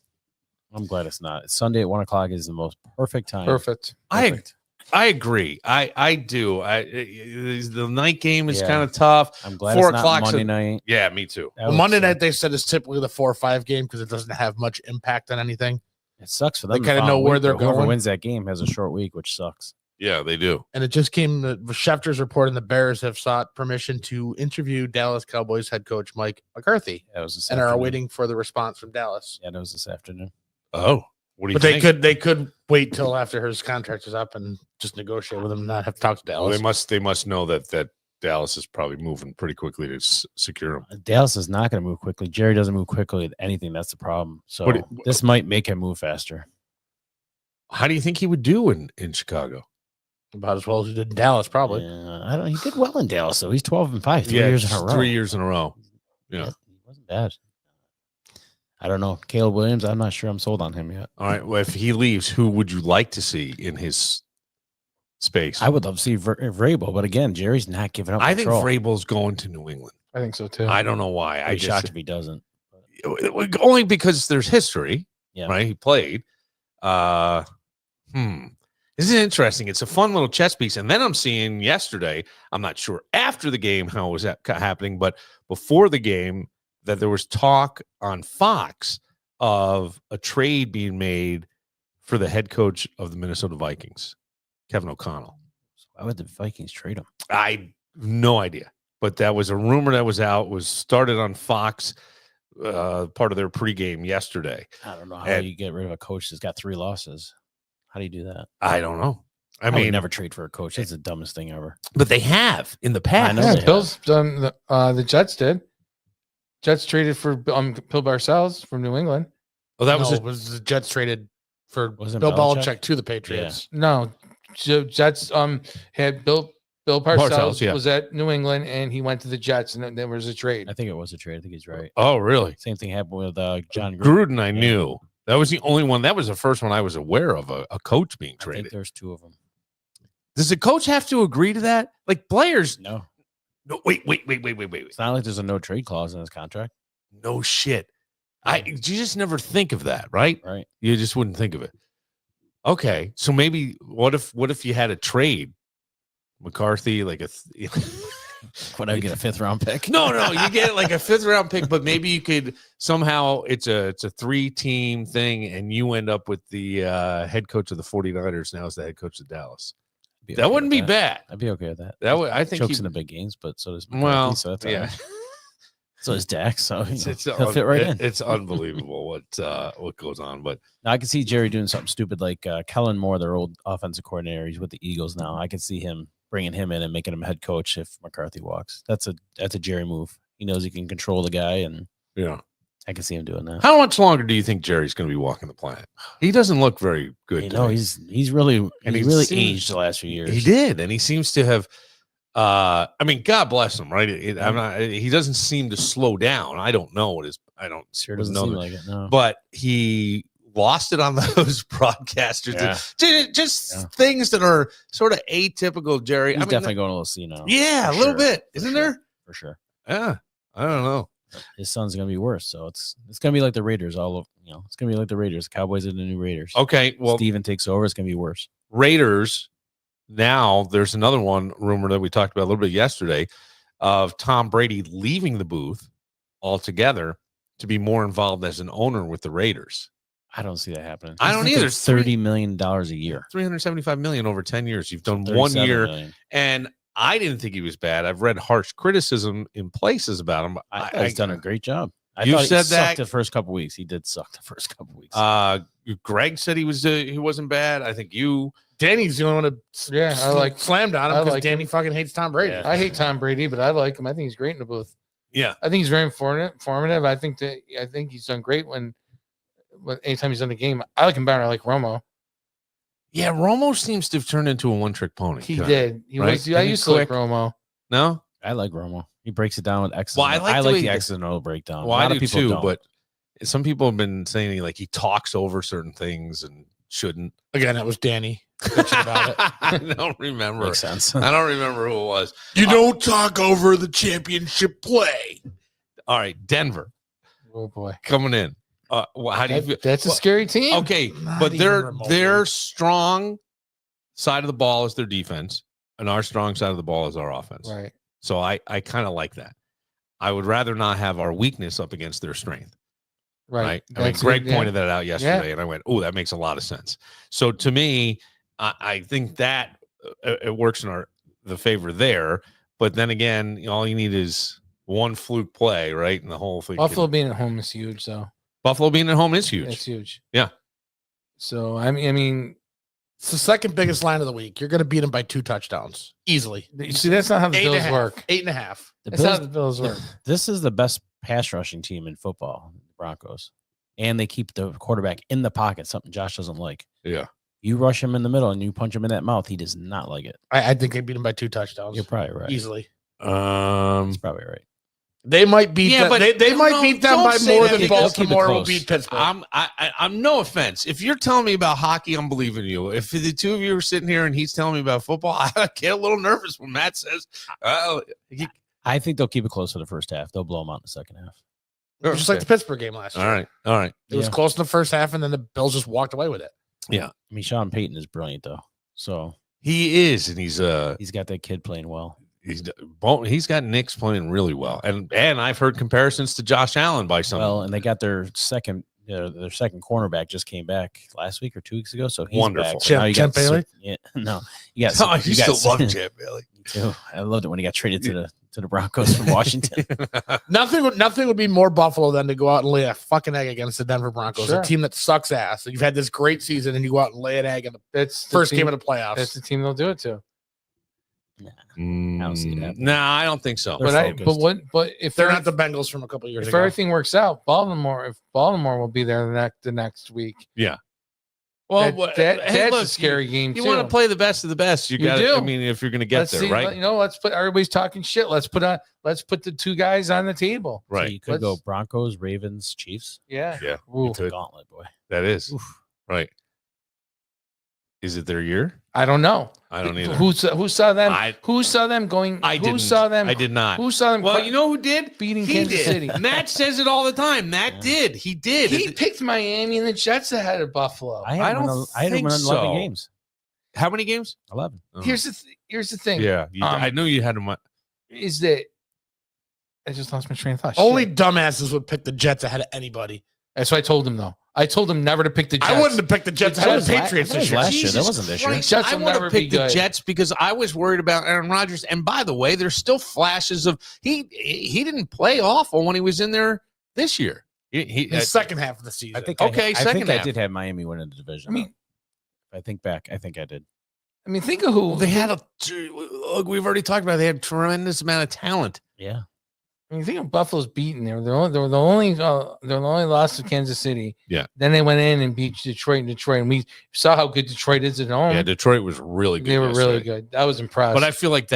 [SPEAKER 5] I'm glad it's not. It's Sunday at 1:00 is the most perfect time.
[SPEAKER 4] Perfect.
[SPEAKER 5] Perfect.
[SPEAKER 2] I agree. I do. The night game is
[SPEAKER 5] Yeah.
[SPEAKER 2] kind of tough.
[SPEAKER 5] I'm glad
[SPEAKER 2] 4
[SPEAKER 5] it's not
[SPEAKER 2] o'clock's
[SPEAKER 5] Monday
[SPEAKER 2] a-
[SPEAKER 5] night.
[SPEAKER 2] Yeah, me too.
[SPEAKER 5] That
[SPEAKER 3] Well,
[SPEAKER 5] would
[SPEAKER 3] Monday
[SPEAKER 5] suck.
[SPEAKER 3] night they said is typically the 4 or 5 game because it doesn't have much impact on anything,
[SPEAKER 5] It sucks for them.
[SPEAKER 3] They kinda know where they're
[SPEAKER 5] Whoever
[SPEAKER 3] going.
[SPEAKER 5] wins that game has a short week, which sucks.
[SPEAKER 2] Yeah, they do.
[SPEAKER 3] and it just came. The Schefter's reporting the Bears have sought permission to interview Dallas Cowboys head coach Mike McCarthy
[SPEAKER 5] That was this
[SPEAKER 3] and are
[SPEAKER 5] afternoon.
[SPEAKER 3] awaiting for the response from Dallas.
[SPEAKER 5] Yeah, that was this afternoon.
[SPEAKER 2] Oh, what do you
[SPEAKER 3] But
[SPEAKER 2] think?
[SPEAKER 3] they could wait till after his contract is up and just negotiate with him, and not have to talk to
[SPEAKER 2] Well,
[SPEAKER 3] Dallas.
[SPEAKER 2] they must know that Dallas is probably moving pretty quickly to secure him.
[SPEAKER 5] Dallas is not going to move quickly. Jerry doesn't move quickly with anything. That's the problem. So
[SPEAKER 2] What-
[SPEAKER 5] this might make him move faster.
[SPEAKER 2] How do you think he would do in Chicago?
[SPEAKER 3] About as well as he did in Dallas, probably.
[SPEAKER 5] Yeah, I don't. He did well in Dallas, though. He's 12-5, 3 years in a row.
[SPEAKER 2] 3 years in a row. Yeah.
[SPEAKER 5] He wasn't bad. I don't know. Caleb Williams, I'm not sure I'm sold on him yet.
[SPEAKER 2] All right. Well, if he leaves, who would you like to see in his space?
[SPEAKER 5] I would love to see Vrabel, but again, Jerry's not giving up
[SPEAKER 2] I think
[SPEAKER 5] control.
[SPEAKER 2] Vrabel's going to New England.
[SPEAKER 4] I think so too.
[SPEAKER 2] I don't know why.
[SPEAKER 5] I'd
[SPEAKER 2] I
[SPEAKER 5] be shocked
[SPEAKER 2] just
[SPEAKER 5] if he doesn't.
[SPEAKER 2] only because there's history.
[SPEAKER 5] Yeah.
[SPEAKER 2] Right. He played. This is interesting. It's a fun little chess piece. And then I'm seeing yesterday, I'm not sure after the game how it was happening, but before the game, that there was talk on Fox of a trade being made for the head coach of the Minnesota Vikings, Kevin O'Connell.
[SPEAKER 5] Why would the Vikings trade him?
[SPEAKER 2] I have no idea, but that was a rumor that was out, was started on Fox, part of their pregame yesterday.
[SPEAKER 5] I don't know how
[SPEAKER 2] And-
[SPEAKER 5] you get rid of a coach that's got 3 losses. How do you do that?
[SPEAKER 2] I don't know. I
[SPEAKER 5] would
[SPEAKER 2] mean,
[SPEAKER 5] never trade for a coach. That's the dumbest thing ever.
[SPEAKER 2] but they have in the past.
[SPEAKER 5] know
[SPEAKER 4] yeah,
[SPEAKER 5] they
[SPEAKER 4] Bills done. The Jets did. Jets traded for Bill Parcells from New England.
[SPEAKER 2] Oh, that was
[SPEAKER 3] No, it was the Jets traded for
[SPEAKER 5] Wasn't
[SPEAKER 3] Bill
[SPEAKER 5] Belichick?
[SPEAKER 3] Belichick to the Patriots.
[SPEAKER 4] No, Jets had Bill Parcells
[SPEAKER 2] Parcells, yeah.
[SPEAKER 4] was at New England and he went to the Jets and then there was a trade.
[SPEAKER 5] I think it was a trade. I think he's right.
[SPEAKER 2] Oh, really?
[SPEAKER 5] Same thing happened with John Gruden.
[SPEAKER 2] Gruden, I knew. That was the only one. That was the first one I was aware of, a coach being
[SPEAKER 5] I think
[SPEAKER 2] traded.
[SPEAKER 5] there's two of them.
[SPEAKER 2] Does the coach have to agree to that? Like players?
[SPEAKER 5] No,
[SPEAKER 2] No, wait.
[SPEAKER 5] it's not like there's a no trade clause in his contract.
[SPEAKER 2] No shit. You just never think of that, right?
[SPEAKER 5] Right.
[SPEAKER 2] You just wouldn't think of it. Okay, so maybe what if you had a trade, McCarthy, like
[SPEAKER 5] Would I get a 5th round pick?
[SPEAKER 2] no, you get like a 5th round pick, but maybe you could somehow it's a 3-team thing, and you end up with the head coach of the 49ers now as the head coach of Dallas.
[SPEAKER 5] Be
[SPEAKER 2] That
[SPEAKER 5] okay
[SPEAKER 2] wouldn't
[SPEAKER 5] with
[SPEAKER 2] be bad.
[SPEAKER 5] I'd be okay with that.
[SPEAKER 2] That would I think
[SPEAKER 5] Chokes
[SPEAKER 2] he,
[SPEAKER 5] in the big games, but so does McCarthy,
[SPEAKER 2] well,
[SPEAKER 5] so that's
[SPEAKER 2] yeah.
[SPEAKER 5] all right. So is Dak. So you know,
[SPEAKER 2] It's
[SPEAKER 5] he'll fit right in.
[SPEAKER 2] It's unbelievable what goes on, but
[SPEAKER 5] Now, I can see Jerry doing something stupid like Kellen Moore, their old offensive coordinator. He's with the Eagles now. I can see him bringing him in and making him head coach if McCarthy walks. That's a Jerry move. He knows he can control the guy, and
[SPEAKER 2] yeah.
[SPEAKER 5] I can see him doing that.
[SPEAKER 2] How much longer do you think Jerry's going to be walking the planet? He doesn't look very good.
[SPEAKER 5] You
[SPEAKER 2] to
[SPEAKER 5] know,
[SPEAKER 2] me.
[SPEAKER 5] he's really
[SPEAKER 2] And
[SPEAKER 5] he's
[SPEAKER 2] he
[SPEAKER 5] really
[SPEAKER 2] seems-
[SPEAKER 5] aged the last few years.
[SPEAKER 2] He did, and he seems to have. I mean, God bless him, right? I'm not. He doesn't seem to slow down. I don't know what his. I don't
[SPEAKER 5] Sure doesn't
[SPEAKER 2] know,
[SPEAKER 5] seem like it. No.
[SPEAKER 2] but he lost it on those broadcasters.
[SPEAKER 5] Yeah.
[SPEAKER 2] Just things that are sort of atypical, Jerry.
[SPEAKER 5] He's
[SPEAKER 2] I mean,
[SPEAKER 5] definitely going a little senile.
[SPEAKER 2] yeah,
[SPEAKER 5] for
[SPEAKER 2] a little
[SPEAKER 5] sure.
[SPEAKER 2] bit,
[SPEAKER 5] For
[SPEAKER 2] isn't
[SPEAKER 5] sure.
[SPEAKER 2] there?
[SPEAKER 5] For sure.
[SPEAKER 2] Yeah, I don't know.
[SPEAKER 5] His son's gonna be worse. So it's gonna be like the Raiders. It's gonna be like the Raiders. Cowboys are the new Raiders.
[SPEAKER 2] Okay, well,
[SPEAKER 5] Steven takes over. It's gonna be worse.
[SPEAKER 2] Raiders. Now there's another one rumor that we talked about a little bit yesterday of Tom Brady leaving the booth altogether to be more involved as an owner with the Raiders.
[SPEAKER 5] I don't see that happening.
[SPEAKER 2] I don't
[SPEAKER 5] He's
[SPEAKER 2] either.
[SPEAKER 5] like $30 million a year.
[SPEAKER 2] 375 million over 10 years. You've done 1
[SPEAKER 5] 37
[SPEAKER 2] year,
[SPEAKER 5] million.
[SPEAKER 2] and I didn't think he was bad. I've read harsh criticism in places about him. But
[SPEAKER 5] I thought he's done a great job. I
[SPEAKER 2] You
[SPEAKER 5] thought he
[SPEAKER 2] said
[SPEAKER 5] sucked
[SPEAKER 2] that-
[SPEAKER 5] the first couple weeks. He did suck the first couple weeks.
[SPEAKER 2] Greg said he wasn't bad. I think you.
[SPEAKER 3] Danny's the only one to
[SPEAKER 4] Yeah, I like
[SPEAKER 3] slammed on him
[SPEAKER 4] I
[SPEAKER 3] because
[SPEAKER 4] like
[SPEAKER 3] Danny
[SPEAKER 4] him.
[SPEAKER 3] fucking hates Tom Brady.
[SPEAKER 5] Yeah.
[SPEAKER 4] I hate Tom Brady, but I like him. I think he's great in the booth.
[SPEAKER 2] Yeah.
[SPEAKER 4] I think he's very informative. I think he's done great when anytime he's in the game. I like him better. I like Romo.
[SPEAKER 2] Yeah, Romo seems to have turned into a one-trick pony.
[SPEAKER 4] He
[SPEAKER 2] kinda.
[SPEAKER 4] did. He
[SPEAKER 2] right?
[SPEAKER 4] was. I
[SPEAKER 2] Isn't he
[SPEAKER 4] used to like
[SPEAKER 2] quick?
[SPEAKER 4] Romo.
[SPEAKER 2] No?
[SPEAKER 5] I like Romo. He breaks it down with X's.
[SPEAKER 2] Well,
[SPEAKER 5] and
[SPEAKER 2] I like
[SPEAKER 5] I
[SPEAKER 2] the
[SPEAKER 5] like
[SPEAKER 2] way
[SPEAKER 5] the
[SPEAKER 2] he-
[SPEAKER 5] X's and O breakdown.
[SPEAKER 2] Well,
[SPEAKER 5] A lot
[SPEAKER 2] I
[SPEAKER 5] of
[SPEAKER 2] do
[SPEAKER 5] people
[SPEAKER 2] too,
[SPEAKER 5] don't.
[SPEAKER 2] but some people have been saying he talks over certain things and shouldn't.
[SPEAKER 3] Again, that was Danny bitching about it.
[SPEAKER 2] I don't remember.
[SPEAKER 5] makes sense.
[SPEAKER 2] I don't remember who it was.
[SPEAKER 3] You don't talk over the championship play.
[SPEAKER 2] All right, Denver
[SPEAKER 4] Oh boy,
[SPEAKER 2] coming in. How do you feel?
[SPEAKER 4] that's a
[SPEAKER 2] Well,
[SPEAKER 4] scary team.
[SPEAKER 2] Okay,
[SPEAKER 3] Not
[SPEAKER 2] but
[SPEAKER 3] even
[SPEAKER 2] their
[SPEAKER 3] remotely.
[SPEAKER 2] strong side of the ball is their defense, and our strong side of the ball is our offense.
[SPEAKER 4] Right.
[SPEAKER 2] So I kind of like that. I would rather not have our weakness up against their strength.
[SPEAKER 4] Right.
[SPEAKER 2] Right. I mean,
[SPEAKER 4] That's
[SPEAKER 2] Greg
[SPEAKER 4] it, yeah.
[SPEAKER 2] pointed that out yesterday, and I went, "Oh, that makes a lot of sense." So to me, I think that it works in the favor there. But then again, all you need is one fluke play, right, and the whole thing.
[SPEAKER 4] Buffalo being at home is huge, though.
[SPEAKER 2] Buffalo being at home is huge.
[SPEAKER 4] It's huge.
[SPEAKER 2] Yeah.
[SPEAKER 4] So I mean,
[SPEAKER 3] It's the second biggest line of the week. You're going to beat them by 2 touchdowns easily.
[SPEAKER 4] you see, that's not how the
[SPEAKER 3] 8.5.
[SPEAKER 4] Bills work.
[SPEAKER 3] 8.5.
[SPEAKER 5] The
[SPEAKER 4] That's not how
[SPEAKER 5] Bills,
[SPEAKER 4] the Bills work.
[SPEAKER 5] this is the best pass rushing team in football, the Broncos. And they keep the quarterback in the pocket, something Josh doesn't like.
[SPEAKER 2] Yeah.
[SPEAKER 5] You rush him in the middle and you punch him in that mouth, he does not like it.
[SPEAKER 3] I think they beat them by 2 touchdowns.
[SPEAKER 5] You're probably right.
[SPEAKER 3] Easily.
[SPEAKER 5] That's probably right.
[SPEAKER 3] They might beat
[SPEAKER 2] Yeah,
[SPEAKER 3] them.
[SPEAKER 2] but
[SPEAKER 3] They might
[SPEAKER 2] no,
[SPEAKER 3] beat them
[SPEAKER 2] don't
[SPEAKER 3] by
[SPEAKER 2] say
[SPEAKER 3] more
[SPEAKER 2] that
[SPEAKER 3] than
[SPEAKER 2] because-
[SPEAKER 5] keep it
[SPEAKER 3] Baltimore will
[SPEAKER 5] close.
[SPEAKER 3] beat Pittsburgh.
[SPEAKER 2] I'm no offense. If you're telling me about hockey, I'm believing you. If the two of you are sitting here and he's telling me about football, I get a little nervous when Matt says,
[SPEAKER 5] I think they'll keep it close for the first half. They'll blow them out in the second half.
[SPEAKER 3] Just like the Pittsburgh game last year.
[SPEAKER 2] All right.
[SPEAKER 3] It was
[SPEAKER 5] Yeah.
[SPEAKER 3] close in the first half, and then the Bills just walked away with it.
[SPEAKER 5] I mean, Sean Payton is brilliant, though. So
[SPEAKER 2] He is, and he's
[SPEAKER 5] got that kid playing well.
[SPEAKER 2] he's got Knicks playing really well, and I've heard comparisons to Josh Allen by some.
[SPEAKER 5] Well, and they got their second cornerback just came back last week or 2 weeks ago. So he's
[SPEAKER 2] Wonderful.
[SPEAKER 5] back. So now you
[SPEAKER 3] Champ
[SPEAKER 5] got
[SPEAKER 3] Bailey?
[SPEAKER 5] Yeah, no, you got.
[SPEAKER 2] Oh, I
[SPEAKER 5] you
[SPEAKER 2] used
[SPEAKER 5] got
[SPEAKER 2] to love Champ Bailey.
[SPEAKER 5] Me too. I loved it when he got traded to the Broncos from Washington.
[SPEAKER 3] Nothing would be more Buffalo than to go out and lay a fucking egg against the Denver Broncos,
[SPEAKER 4] Sure.
[SPEAKER 3] a team that sucks ass. You've had this great season, and you go out and lay an egg in the
[SPEAKER 4] That's the
[SPEAKER 3] first
[SPEAKER 4] team,
[SPEAKER 3] game of the playoffs.
[SPEAKER 4] That's the team they'll do it to.
[SPEAKER 5] don't see that.
[SPEAKER 2] Nah, I don't think so.
[SPEAKER 5] They're
[SPEAKER 4] But if
[SPEAKER 3] They're not the Bengals from a couple years
[SPEAKER 4] if
[SPEAKER 3] ago.
[SPEAKER 4] everything works out, Baltimore will be there the next week.
[SPEAKER 2] Well,
[SPEAKER 4] That's
[SPEAKER 2] look,
[SPEAKER 4] a scary game.
[SPEAKER 2] You
[SPEAKER 4] too.
[SPEAKER 2] want to play the best of the best. You got
[SPEAKER 4] do.
[SPEAKER 2] I mean, if you're going to get
[SPEAKER 4] Let's
[SPEAKER 2] there,
[SPEAKER 4] see,
[SPEAKER 2] right?
[SPEAKER 4] Let's put everybody's talking shit. Let's put the two guys on the table.
[SPEAKER 5] So
[SPEAKER 2] Right.
[SPEAKER 5] you could go Broncos, Ravens, Chiefs.
[SPEAKER 4] Yeah.
[SPEAKER 2] Yeah.
[SPEAKER 4] Ooh.
[SPEAKER 5] It's a gauntlet, boy.
[SPEAKER 2] That is
[SPEAKER 5] Oof.
[SPEAKER 2] right. Is it their year?
[SPEAKER 4] I don't know.
[SPEAKER 2] I don't either.
[SPEAKER 4] Who saw them?
[SPEAKER 2] I-
[SPEAKER 4] Who saw them going?
[SPEAKER 2] I
[SPEAKER 4] who
[SPEAKER 2] didn't.
[SPEAKER 4] saw them?
[SPEAKER 2] I did not.
[SPEAKER 4] Who saw them?
[SPEAKER 2] Well, you know who did?
[SPEAKER 4] beating
[SPEAKER 2] He
[SPEAKER 4] Kansas
[SPEAKER 2] did.
[SPEAKER 4] City.
[SPEAKER 2] Matt says it all the time. Matt
[SPEAKER 5] Yeah.
[SPEAKER 2] did. He did.
[SPEAKER 4] He picked Miami and the Jets ahead of Buffalo.
[SPEAKER 5] I
[SPEAKER 2] don't
[SPEAKER 5] had
[SPEAKER 2] think
[SPEAKER 5] him in 11
[SPEAKER 2] so.
[SPEAKER 5] games.
[SPEAKER 2] How many games?
[SPEAKER 5] 11.
[SPEAKER 4] Here's the thing.
[SPEAKER 2] Yeah,
[SPEAKER 4] Um,
[SPEAKER 2] I knew you had him.
[SPEAKER 4] Is that I just lost my train of thought.
[SPEAKER 3] Only
[SPEAKER 4] Shit.
[SPEAKER 3] dumbasses would pick the Jets ahead of anybody.
[SPEAKER 4] That's what I told him though. I told him never to pick the Jets.
[SPEAKER 3] I wouldn't have picked the Jets ahead of the
[SPEAKER 5] Jets-
[SPEAKER 3] Patriots
[SPEAKER 5] that was
[SPEAKER 3] this year.
[SPEAKER 5] last year. That
[SPEAKER 2] Jesus
[SPEAKER 5] wasn't this year.
[SPEAKER 2] Christ,
[SPEAKER 4] Jets
[SPEAKER 2] I
[SPEAKER 4] will
[SPEAKER 2] want
[SPEAKER 4] never
[SPEAKER 2] to
[SPEAKER 4] be
[SPEAKER 2] pick the
[SPEAKER 4] good.
[SPEAKER 2] Jets because I was worried about Aaron Rodgers. And by the way, there's still flashes of he didn't play awful when he was in there this year. He
[SPEAKER 3] The second half of the season.
[SPEAKER 5] I think
[SPEAKER 2] Okay,
[SPEAKER 5] I
[SPEAKER 2] second
[SPEAKER 5] think I
[SPEAKER 2] half.
[SPEAKER 5] did have Miami winning the division.
[SPEAKER 4] I mean,
[SPEAKER 5] if I think back, I think I did.
[SPEAKER 4] think of who
[SPEAKER 2] they had look. We've already talked about. They had tremendous amount of talent.
[SPEAKER 5] Yeah.
[SPEAKER 4] think of Buffalo's beaten there. They're the only lost to Kansas City.
[SPEAKER 2] Yeah.
[SPEAKER 4] Then they went in and beat Detroit, and we saw how good Detroit is at home.
[SPEAKER 2] Yeah, Detroit was really good.
[SPEAKER 4] They were really
[SPEAKER 2] yesterday.
[SPEAKER 4] good. I was impressed.
[SPEAKER 2] But I feel like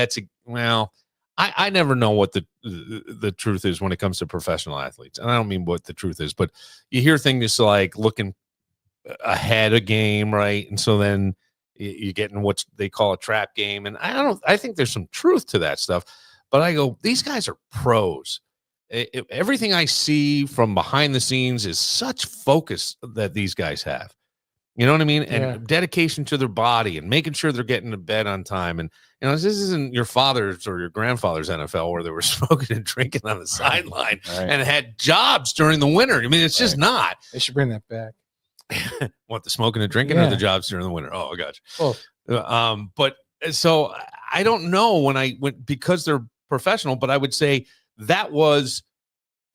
[SPEAKER 2] I never know what the truth is when it comes to professional athletes. And I don't mean what the truth is, but you hear things like looking ahead a game, right? And so then you get in what they call a trap game. And I think there's some truth to that stuff. But I go, these guys are pros. Everything I see from behind the scenes is such focus that these guys have. You know what I mean? And dedication to their body and making sure they're getting to bed on time. And, this isn't your father's or your grandfather's NFL where they were smoking and drinking on the sideline and had jobs during the winter. I mean, it's just not.
[SPEAKER 4] They should bring that back.
[SPEAKER 2] What, the smoking and drinking or the jobs during the winter? Oh, I got you.
[SPEAKER 4] Oh.
[SPEAKER 2] But so I don't know when I went because they're professional, but I would say that was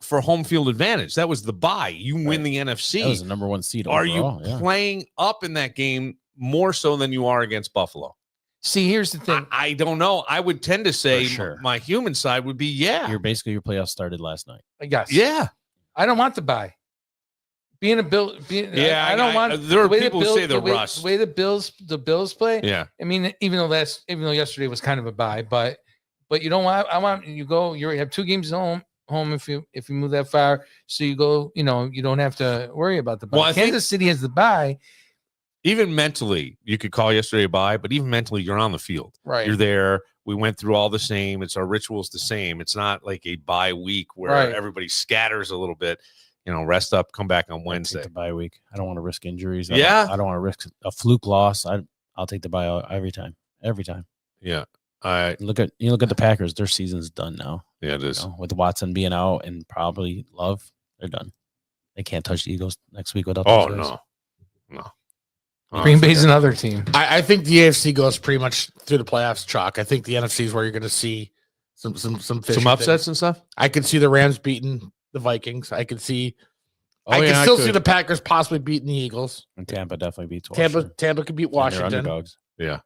[SPEAKER 2] for home field advantage. That was the bye. You win the NFC.
[SPEAKER 5] That was the number one seed.
[SPEAKER 2] Are
[SPEAKER 5] overall,
[SPEAKER 2] you playing up in that game more so than you are against Buffalo?
[SPEAKER 4] See, here's the thing.
[SPEAKER 2] I don't know. I would tend to say
[SPEAKER 5] sure.
[SPEAKER 2] my human side would be
[SPEAKER 5] Your playoffs started last night.
[SPEAKER 4] Yes.
[SPEAKER 2] Yeah.
[SPEAKER 4] I don't want the bye. Being a Bill, I don't want.
[SPEAKER 2] There are
[SPEAKER 4] the way
[SPEAKER 2] people
[SPEAKER 4] the
[SPEAKER 2] who
[SPEAKER 4] Bills,
[SPEAKER 2] say they're
[SPEAKER 4] the way,
[SPEAKER 2] rust.
[SPEAKER 4] the way the Bills play.
[SPEAKER 2] Yeah.
[SPEAKER 4] I mean, even though yesterday was kind of a bye, but you don't want. I want you go. You have 2 games at home if you move that far, so you go. You don't have to worry about the bye.
[SPEAKER 2] Well, I think-
[SPEAKER 4] Kansas City has the bye.
[SPEAKER 2] Even mentally, you could call yesterday a bye, but even mentally, you're on the field.
[SPEAKER 4] Right.
[SPEAKER 2] You're there. We went through all the same. It's our rituals the same. It's not like a bye week where
[SPEAKER 4] Right.
[SPEAKER 2] everybody scatters a little bit. Rest up, come back on
[SPEAKER 5] I'll
[SPEAKER 2] Wednesday.
[SPEAKER 5] take the bye week. I don't want to risk injuries.
[SPEAKER 2] Yeah.
[SPEAKER 5] I don't want to risk a fluke loss. I'll take the bye every time. Every time.
[SPEAKER 2] Yeah.
[SPEAKER 5] Look at the Packers. Their season's done now.
[SPEAKER 2] Yeah, it is.
[SPEAKER 5] With Watson being out and probably Love, they're done. They can't touch the Eagles next week without.
[SPEAKER 2] Oh,
[SPEAKER 5] those guys.
[SPEAKER 2] no.
[SPEAKER 4] Green Bay's another team.
[SPEAKER 3] I think the AFC goes pretty much through the playoffs chalk. I think the NFC is where you're going to see some
[SPEAKER 2] Some upsets and stuff.
[SPEAKER 3] I could see the Rams beating the Vikings. I could see.
[SPEAKER 2] Oh,
[SPEAKER 3] I
[SPEAKER 2] yeah,
[SPEAKER 3] can
[SPEAKER 2] I
[SPEAKER 3] still
[SPEAKER 2] could.
[SPEAKER 3] see the Packers possibly beating the Eagles.
[SPEAKER 5] And Tampa definitely beats
[SPEAKER 3] Tampa
[SPEAKER 5] Washington.
[SPEAKER 3] could beat
[SPEAKER 5] And they're
[SPEAKER 3] Washington.
[SPEAKER 5] underdogs.
[SPEAKER 2] Yeah.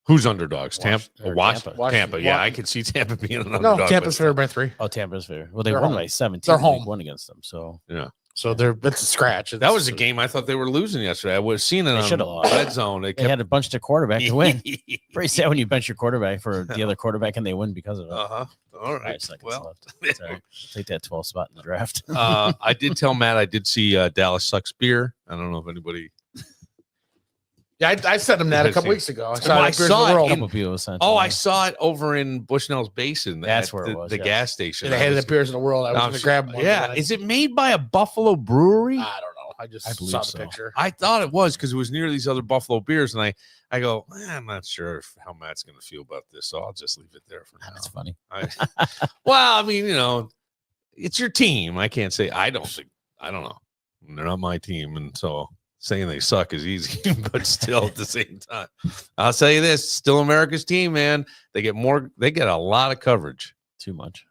[SPEAKER 2] Who's underdogs? Tampa.
[SPEAKER 5] Tampa.
[SPEAKER 2] Tampa. Yeah, I could see Tampa being an underdog.
[SPEAKER 3] No, Tampa's
[SPEAKER 2] but-
[SPEAKER 3] favored by 3.
[SPEAKER 5] Oh, Tampa's fair. Well, they
[SPEAKER 3] They're
[SPEAKER 5] won
[SPEAKER 3] home.
[SPEAKER 5] by 17.
[SPEAKER 3] They're
[SPEAKER 5] Week
[SPEAKER 3] home.
[SPEAKER 5] 1 against them. So
[SPEAKER 3] So it's a scratch.
[SPEAKER 2] That was a game I thought they were losing yesterday. I was seeing it
[SPEAKER 5] They
[SPEAKER 2] on
[SPEAKER 5] should've lost.
[SPEAKER 2] Red Zone.
[SPEAKER 5] they had to bunch their quarterback to win. Pretty sad when you bench your quarterback for the other quarterback and they win because of it.
[SPEAKER 2] Uh-huh. All
[SPEAKER 5] 5
[SPEAKER 2] right.
[SPEAKER 5] seconds
[SPEAKER 2] Well,
[SPEAKER 5] left. It's all right. Take that 12th spot in the draft.
[SPEAKER 2] I did tell Matt I did see Dallas Sucks Beer. I don't know if anybody.
[SPEAKER 3] Yeah, I sent him that a
[SPEAKER 2] I
[SPEAKER 3] couple
[SPEAKER 2] see.
[SPEAKER 3] weeks ago. I
[SPEAKER 2] Well,
[SPEAKER 3] saw
[SPEAKER 2] I
[SPEAKER 3] it. Beers
[SPEAKER 2] saw
[SPEAKER 3] of the
[SPEAKER 2] it
[SPEAKER 3] World.
[SPEAKER 5] A couple people sent
[SPEAKER 2] Oh,
[SPEAKER 5] to
[SPEAKER 2] I
[SPEAKER 5] me.
[SPEAKER 2] saw it over in Bushnell's Basin.
[SPEAKER 5] That's
[SPEAKER 2] at
[SPEAKER 5] where it was,
[SPEAKER 2] The
[SPEAKER 5] yes.
[SPEAKER 2] gas station.
[SPEAKER 3] And they
[SPEAKER 2] I
[SPEAKER 3] had
[SPEAKER 2] was-
[SPEAKER 3] the Beers of the World. I was going to grab one.
[SPEAKER 2] Yeah.
[SPEAKER 3] but
[SPEAKER 2] Is it made by a Buffalo brewery?
[SPEAKER 3] I don't know. I just
[SPEAKER 5] I believe
[SPEAKER 3] saw the
[SPEAKER 5] so.
[SPEAKER 3] picture.
[SPEAKER 2] I thought it was because it was near these other Buffalo beers, and I go, I'm not sure how Matt's going to feel about this, so I'll just leave it there for now.
[SPEAKER 5] That's funny.
[SPEAKER 2] Well, I mean, it's your team. I can't say I don't know. They're not my team, and so saying they suck is easy, but still at the same time, I'll tell you this: still America's team, man. They get a lot of coverage
[SPEAKER 5] Too much.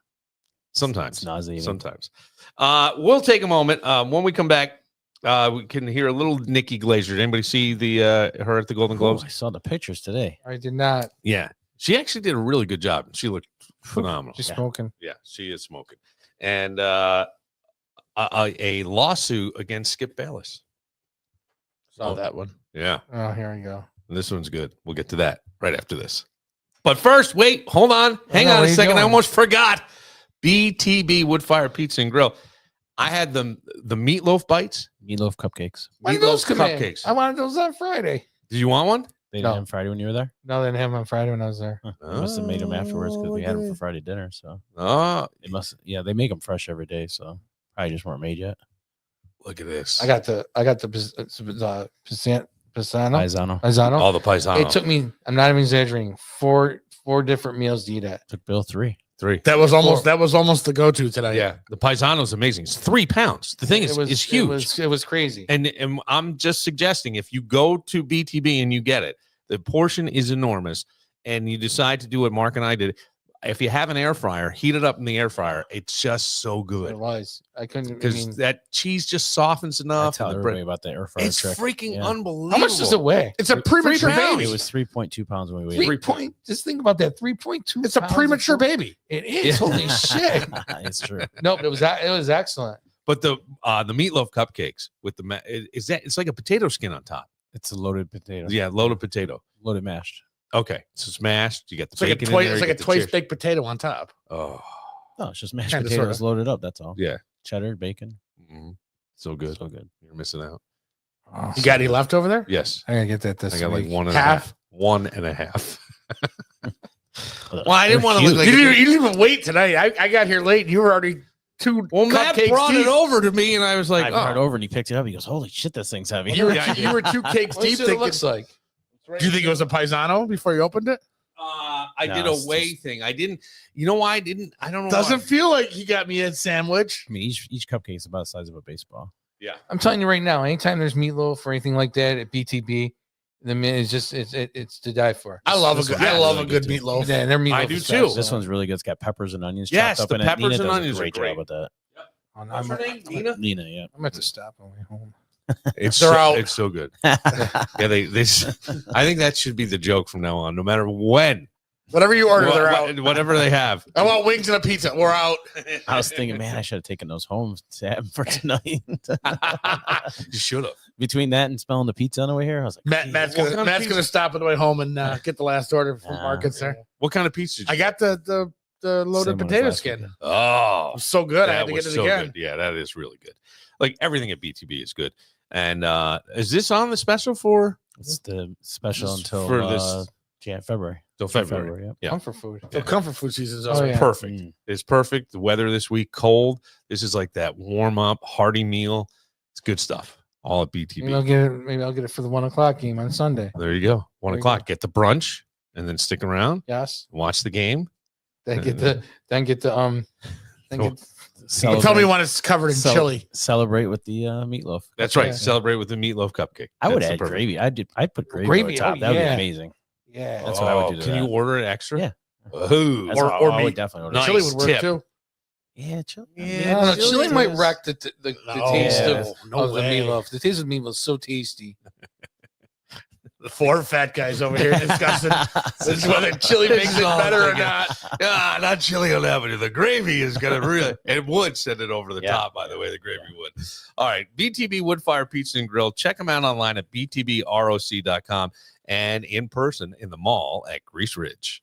[SPEAKER 2] sometimes.
[SPEAKER 5] It's nauseating.
[SPEAKER 2] Sometimes. We'll take a moment. When we come back, we can hear a little Nikki Glazer. Did anybody see her at the Golden Globes?
[SPEAKER 5] Oh, I saw the pictures today.
[SPEAKER 4] I did not.
[SPEAKER 2] Yeah. She actually did a really good job. She looked phenomenal.
[SPEAKER 4] She's smoking.
[SPEAKER 2] Yeah, she is smoking. And a lawsuit against Skip Bayless.
[SPEAKER 3] Saw that one.
[SPEAKER 2] Yeah,
[SPEAKER 4] Oh, here we go.
[SPEAKER 2] and this one's good. We'll get to that right after this. But first, wait, hold on. Hang
[SPEAKER 4] no,
[SPEAKER 2] on
[SPEAKER 4] what
[SPEAKER 2] a
[SPEAKER 4] are you
[SPEAKER 2] second. I
[SPEAKER 4] doing?
[SPEAKER 2] almost forgot. BTB Woodfire Pizza and Grill. I had the meatloaf bites.
[SPEAKER 5] Meatloaf cupcakes.
[SPEAKER 4] When did
[SPEAKER 2] Meatloaf
[SPEAKER 4] those come in?
[SPEAKER 2] cupcakes.
[SPEAKER 4] I wanted those on Friday.
[SPEAKER 2] Did you want one?
[SPEAKER 5] They didn't
[SPEAKER 4] No.
[SPEAKER 5] have them Friday when you were there.
[SPEAKER 4] No, they didn't have them on Friday when I was there.
[SPEAKER 5] Huh. They must have made them afterwards because we had them
[SPEAKER 2] Oh,
[SPEAKER 5] for Friday dinner. So
[SPEAKER 2] Oh,
[SPEAKER 5] they must. Yeah, they make them fresh every day. So probably just weren't made yet.
[SPEAKER 2] look at this.
[SPEAKER 4] I got the Pisano.
[SPEAKER 5] Paisano
[SPEAKER 2] all the paisano.
[SPEAKER 4] It took me. I'm not even exaggerating. Four different meals to eat at.
[SPEAKER 5] took Bill 3.
[SPEAKER 2] 3.
[SPEAKER 3] That was almost the go-to tonight.
[SPEAKER 2] Yeah, the paisano is amazing. It's 3 pounds. The thing is huge.
[SPEAKER 4] It was crazy.
[SPEAKER 2] And I'm just suggesting if you go to BTB and you get it, the portion is enormous, and you decide to do what Mark and I did. If you have an air fryer, heat it up in the air fryer. It's just so
[SPEAKER 4] It
[SPEAKER 2] good
[SPEAKER 4] was. I couldn't. I
[SPEAKER 2] because
[SPEAKER 4] mean,
[SPEAKER 2] that cheese just softens
[SPEAKER 5] I
[SPEAKER 2] enough.
[SPEAKER 5] tell
[SPEAKER 2] and the
[SPEAKER 5] everybody
[SPEAKER 2] bread-
[SPEAKER 5] about the air fryer
[SPEAKER 2] it's
[SPEAKER 5] trick.
[SPEAKER 2] freaking
[SPEAKER 5] Yeah.
[SPEAKER 2] unbelievable.
[SPEAKER 4] how much does it weigh?
[SPEAKER 3] It's a premature
[SPEAKER 2] pounds.
[SPEAKER 3] baby.
[SPEAKER 5] It was 3.2 pounds when we
[SPEAKER 4] Three
[SPEAKER 5] weighed.
[SPEAKER 4] point. Just think about that. 3.2.
[SPEAKER 3] It's a
[SPEAKER 4] pounds of
[SPEAKER 3] premature
[SPEAKER 4] food.
[SPEAKER 3] baby.
[SPEAKER 4] It is. Holy shit.
[SPEAKER 5] It's true.
[SPEAKER 4] No, but it was excellent.
[SPEAKER 2] But the meatloaf cupcakes with the is that it's like a potato skin on top.
[SPEAKER 5] It's a loaded potato.
[SPEAKER 2] Yeah, loaded potato.
[SPEAKER 5] Loaded mashed.
[SPEAKER 2] Okay, so it's mashed. You got the
[SPEAKER 3] It's like a
[SPEAKER 2] bacon.
[SPEAKER 3] twice.
[SPEAKER 2] in there,
[SPEAKER 3] It's
[SPEAKER 2] you
[SPEAKER 3] like a
[SPEAKER 2] get the
[SPEAKER 3] twice
[SPEAKER 2] chips.
[SPEAKER 3] baked potato on top.
[SPEAKER 2] Oh,
[SPEAKER 5] No, it's just mashed
[SPEAKER 3] Kinda,
[SPEAKER 5] potatoes
[SPEAKER 3] sorta.
[SPEAKER 5] loaded up. That's all.
[SPEAKER 2] yeah,
[SPEAKER 5] Cheddar, bacon.
[SPEAKER 2] mhm. So good.
[SPEAKER 5] So good.
[SPEAKER 2] You're missing out.
[SPEAKER 4] Oh,
[SPEAKER 3] You got any left over there?
[SPEAKER 2] Yes,
[SPEAKER 4] I gotta get that this
[SPEAKER 2] I got like
[SPEAKER 4] week.
[SPEAKER 2] 1.5.
[SPEAKER 3] Half?
[SPEAKER 2] 1.5.
[SPEAKER 5] Well,
[SPEAKER 2] I didn't wanna look like
[SPEAKER 3] You didn't even wait tonight. I got here late. And you were already 2
[SPEAKER 2] Well, Matt
[SPEAKER 3] cupcakes
[SPEAKER 2] brought
[SPEAKER 3] deep.
[SPEAKER 2] it over to me, and I was like,
[SPEAKER 5] I brought it
[SPEAKER 2] oh.
[SPEAKER 5] over and he picked it up. He goes, "Holy shit, this thing's heavy."
[SPEAKER 3] You were 2 cakes
[SPEAKER 4] Let me
[SPEAKER 3] deep.
[SPEAKER 4] see what it
[SPEAKER 3] Thinking,
[SPEAKER 4] looks like.
[SPEAKER 3] do you think it was a paisano before you opened it?
[SPEAKER 2] I
[SPEAKER 5] No,
[SPEAKER 2] did a
[SPEAKER 5] it's
[SPEAKER 2] way
[SPEAKER 5] just-
[SPEAKER 2] thing. I didn't. You know why I didn't? I don't know.
[SPEAKER 3] Doesn't
[SPEAKER 2] why.
[SPEAKER 3] feel like he got me a sandwich.
[SPEAKER 5] I mean, each cupcake is about the size of a baseball.
[SPEAKER 2] Yeah.
[SPEAKER 4] I'm telling you right now. Anytime there's meatloaf or anything like that at BTB, the man is just it's to die for.
[SPEAKER 3] I love
[SPEAKER 5] This
[SPEAKER 3] a good.
[SPEAKER 5] one's
[SPEAKER 3] I love
[SPEAKER 5] really
[SPEAKER 3] a good
[SPEAKER 5] good, too.
[SPEAKER 3] meloaf.
[SPEAKER 4] Yeah, their meatloaf
[SPEAKER 2] I do
[SPEAKER 4] is
[SPEAKER 2] too.
[SPEAKER 4] excellent.
[SPEAKER 5] This one's really good. It's got peppers and onions.
[SPEAKER 2] Yes,
[SPEAKER 5] chopped
[SPEAKER 2] the
[SPEAKER 5] up in it.
[SPEAKER 2] peppers
[SPEAKER 5] Nina
[SPEAKER 2] and
[SPEAKER 5] does
[SPEAKER 2] onions
[SPEAKER 5] a
[SPEAKER 2] are
[SPEAKER 5] great
[SPEAKER 2] great.
[SPEAKER 5] job with that.
[SPEAKER 4] Oh, no,
[SPEAKER 2] What's her name? Nina.
[SPEAKER 5] Nina, yeah.
[SPEAKER 4] I'm at to stop on the way home.
[SPEAKER 2] It's
[SPEAKER 3] They're
[SPEAKER 2] so,
[SPEAKER 3] out.
[SPEAKER 2] It's so good. Yeah, they. I think that should be the joke from now on. No matter when,
[SPEAKER 3] Whatever you order, they're out.
[SPEAKER 2] whatever they have.
[SPEAKER 3] I want wings and a pizza. We're out.
[SPEAKER 5] I was thinking, man, I should have taken those home to have for tonight.
[SPEAKER 2] You should have.
[SPEAKER 5] Between that and smelling the pizza on the way here, I was like,
[SPEAKER 3] Matt's
[SPEAKER 2] What kind of
[SPEAKER 3] gonna
[SPEAKER 2] pizza?
[SPEAKER 3] stop on the way home and get the last order from
[SPEAKER 5] Nah.
[SPEAKER 3] Markets there.
[SPEAKER 2] What kind of pizza? Did you
[SPEAKER 3] I got the loaded
[SPEAKER 5] Same one as
[SPEAKER 3] potato
[SPEAKER 5] last
[SPEAKER 3] skin.
[SPEAKER 5] weekend.
[SPEAKER 2] Oh,
[SPEAKER 3] It was so good. I
[SPEAKER 2] that
[SPEAKER 3] had to
[SPEAKER 2] was
[SPEAKER 3] get it
[SPEAKER 2] so
[SPEAKER 3] again.
[SPEAKER 2] good. Yeah, that is really good. Like everything at BTB is good. And is this on the special for
[SPEAKER 5] it's the special
[SPEAKER 2] This-
[SPEAKER 5] until
[SPEAKER 2] for this-
[SPEAKER 5] February.
[SPEAKER 2] till February?
[SPEAKER 5] Yep.
[SPEAKER 2] Yeah.
[SPEAKER 4] Comfort food.
[SPEAKER 3] So comfort food season's
[SPEAKER 4] Oh,
[SPEAKER 3] over.
[SPEAKER 4] yeah.
[SPEAKER 2] Perfect.
[SPEAKER 5] Mm.
[SPEAKER 2] It's perfect. The weather this week cold. This is like that warm up hearty meal. It's good stuff. All at BTB.
[SPEAKER 4] Maybe I'll get it for the 1:00 game on Sunday.
[SPEAKER 2] There you go. 1
[SPEAKER 4] There you
[SPEAKER 2] o'clock. Get the brunch and then stick around.
[SPEAKER 4] Yes.
[SPEAKER 2] Watch the game.
[SPEAKER 4] Then get the then get
[SPEAKER 2] Cool.
[SPEAKER 3] Tell me when it's covered in
[SPEAKER 5] Cel-
[SPEAKER 3] chili.
[SPEAKER 5] Celebrate with the meatloaf.
[SPEAKER 2] That's right.
[SPEAKER 4] Yeah.
[SPEAKER 2] Celebrate with the meatloaf cupcake.
[SPEAKER 5] I would
[SPEAKER 2] That's the
[SPEAKER 5] add
[SPEAKER 2] perfect-
[SPEAKER 5] gravy. I'd put gravy,
[SPEAKER 4] Gravy,
[SPEAKER 5] on top.
[SPEAKER 4] oh,
[SPEAKER 5] That would
[SPEAKER 4] yeah.
[SPEAKER 5] be amazing.
[SPEAKER 4] Yeah.
[SPEAKER 5] That's what I would do to
[SPEAKER 2] Can
[SPEAKER 5] that.
[SPEAKER 2] you order it extra?
[SPEAKER 5] Yeah.
[SPEAKER 2] Oh,
[SPEAKER 5] That's
[SPEAKER 3] Or-
[SPEAKER 5] what
[SPEAKER 3] or
[SPEAKER 5] I
[SPEAKER 3] meat.
[SPEAKER 5] would definitely order.
[SPEAKER 2] Nice
[SPEAKER 3] Chili would work
[SPEAKER 2] tip.
[SPEAKER 3] too.
[SPEAKER 5] Yeah, chili.
[SPEAKER 2] Yeah,
[SPEAKER 4] I don't know,
[SPEAKER 2] chili
[SPEAKER 4] chili might
[SPEAKER 2] is-
[SPEAKER 4] wreck the
[SPEAKER 3] No,
[SPEAKER 4] taste of,
[SPEAKER 3] no
[SPEAKER 4] of the
[SPEAKER 3] way.
[SPEAKER 4] meatloaf. The taste of meatloaf is so tasty.
[SPEAKER 3] The 4 fat guys over here discussing this is whether chili makes it better or not.
[SPEAKER 2] Ah, not chili on that, but the gravy is gonna really it would send it over the
[SPEAKER 5] Yeah.
[SPEAKER 2] top, by the way. The gravy would. All right. BTB Woodfire Pizza and Grill. Check them out online at btbroc.com and in person in the mall at Grease Ridge.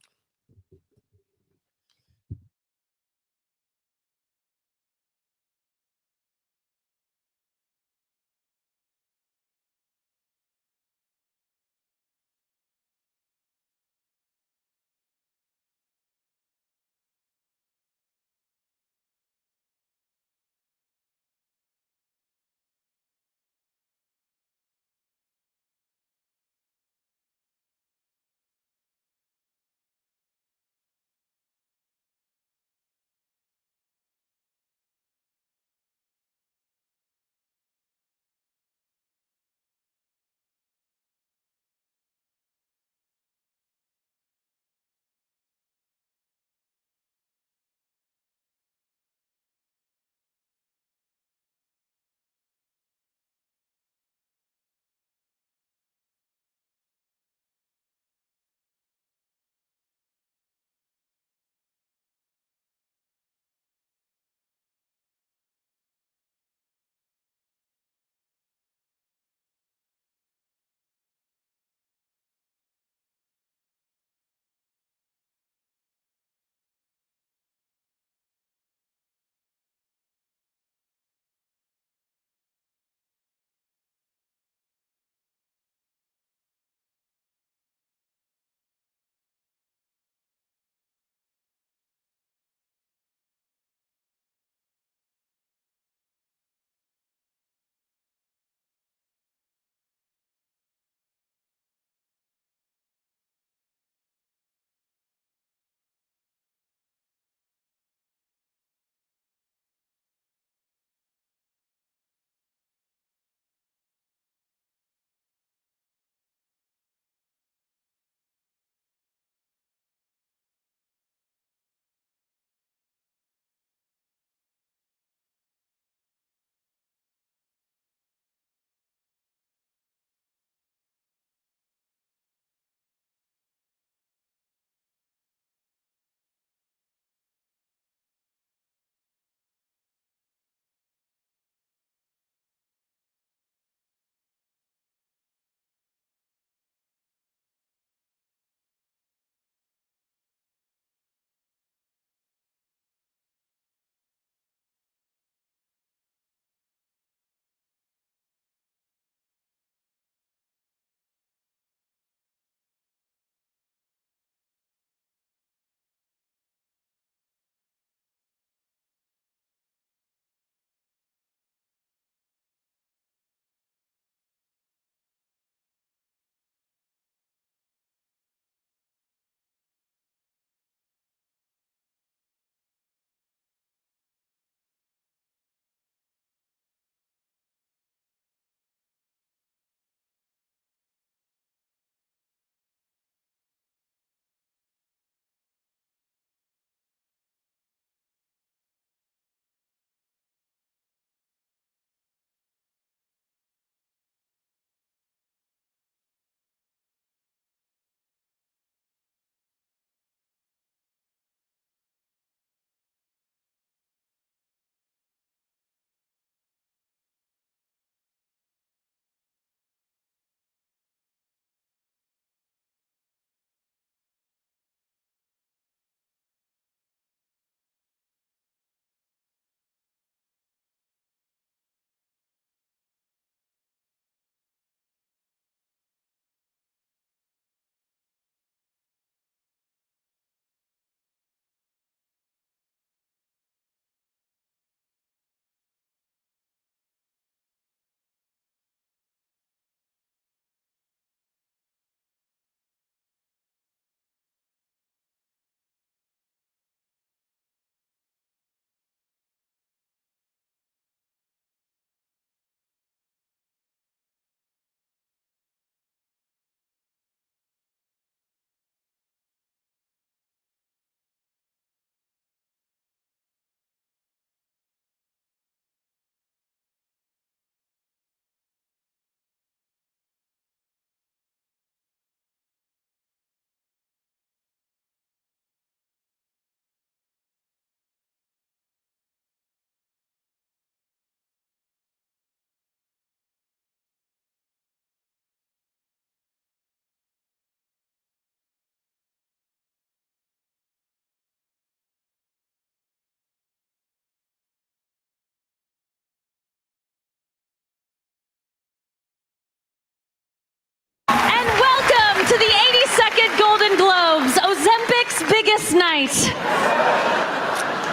[SPEAKER 6] biggest night.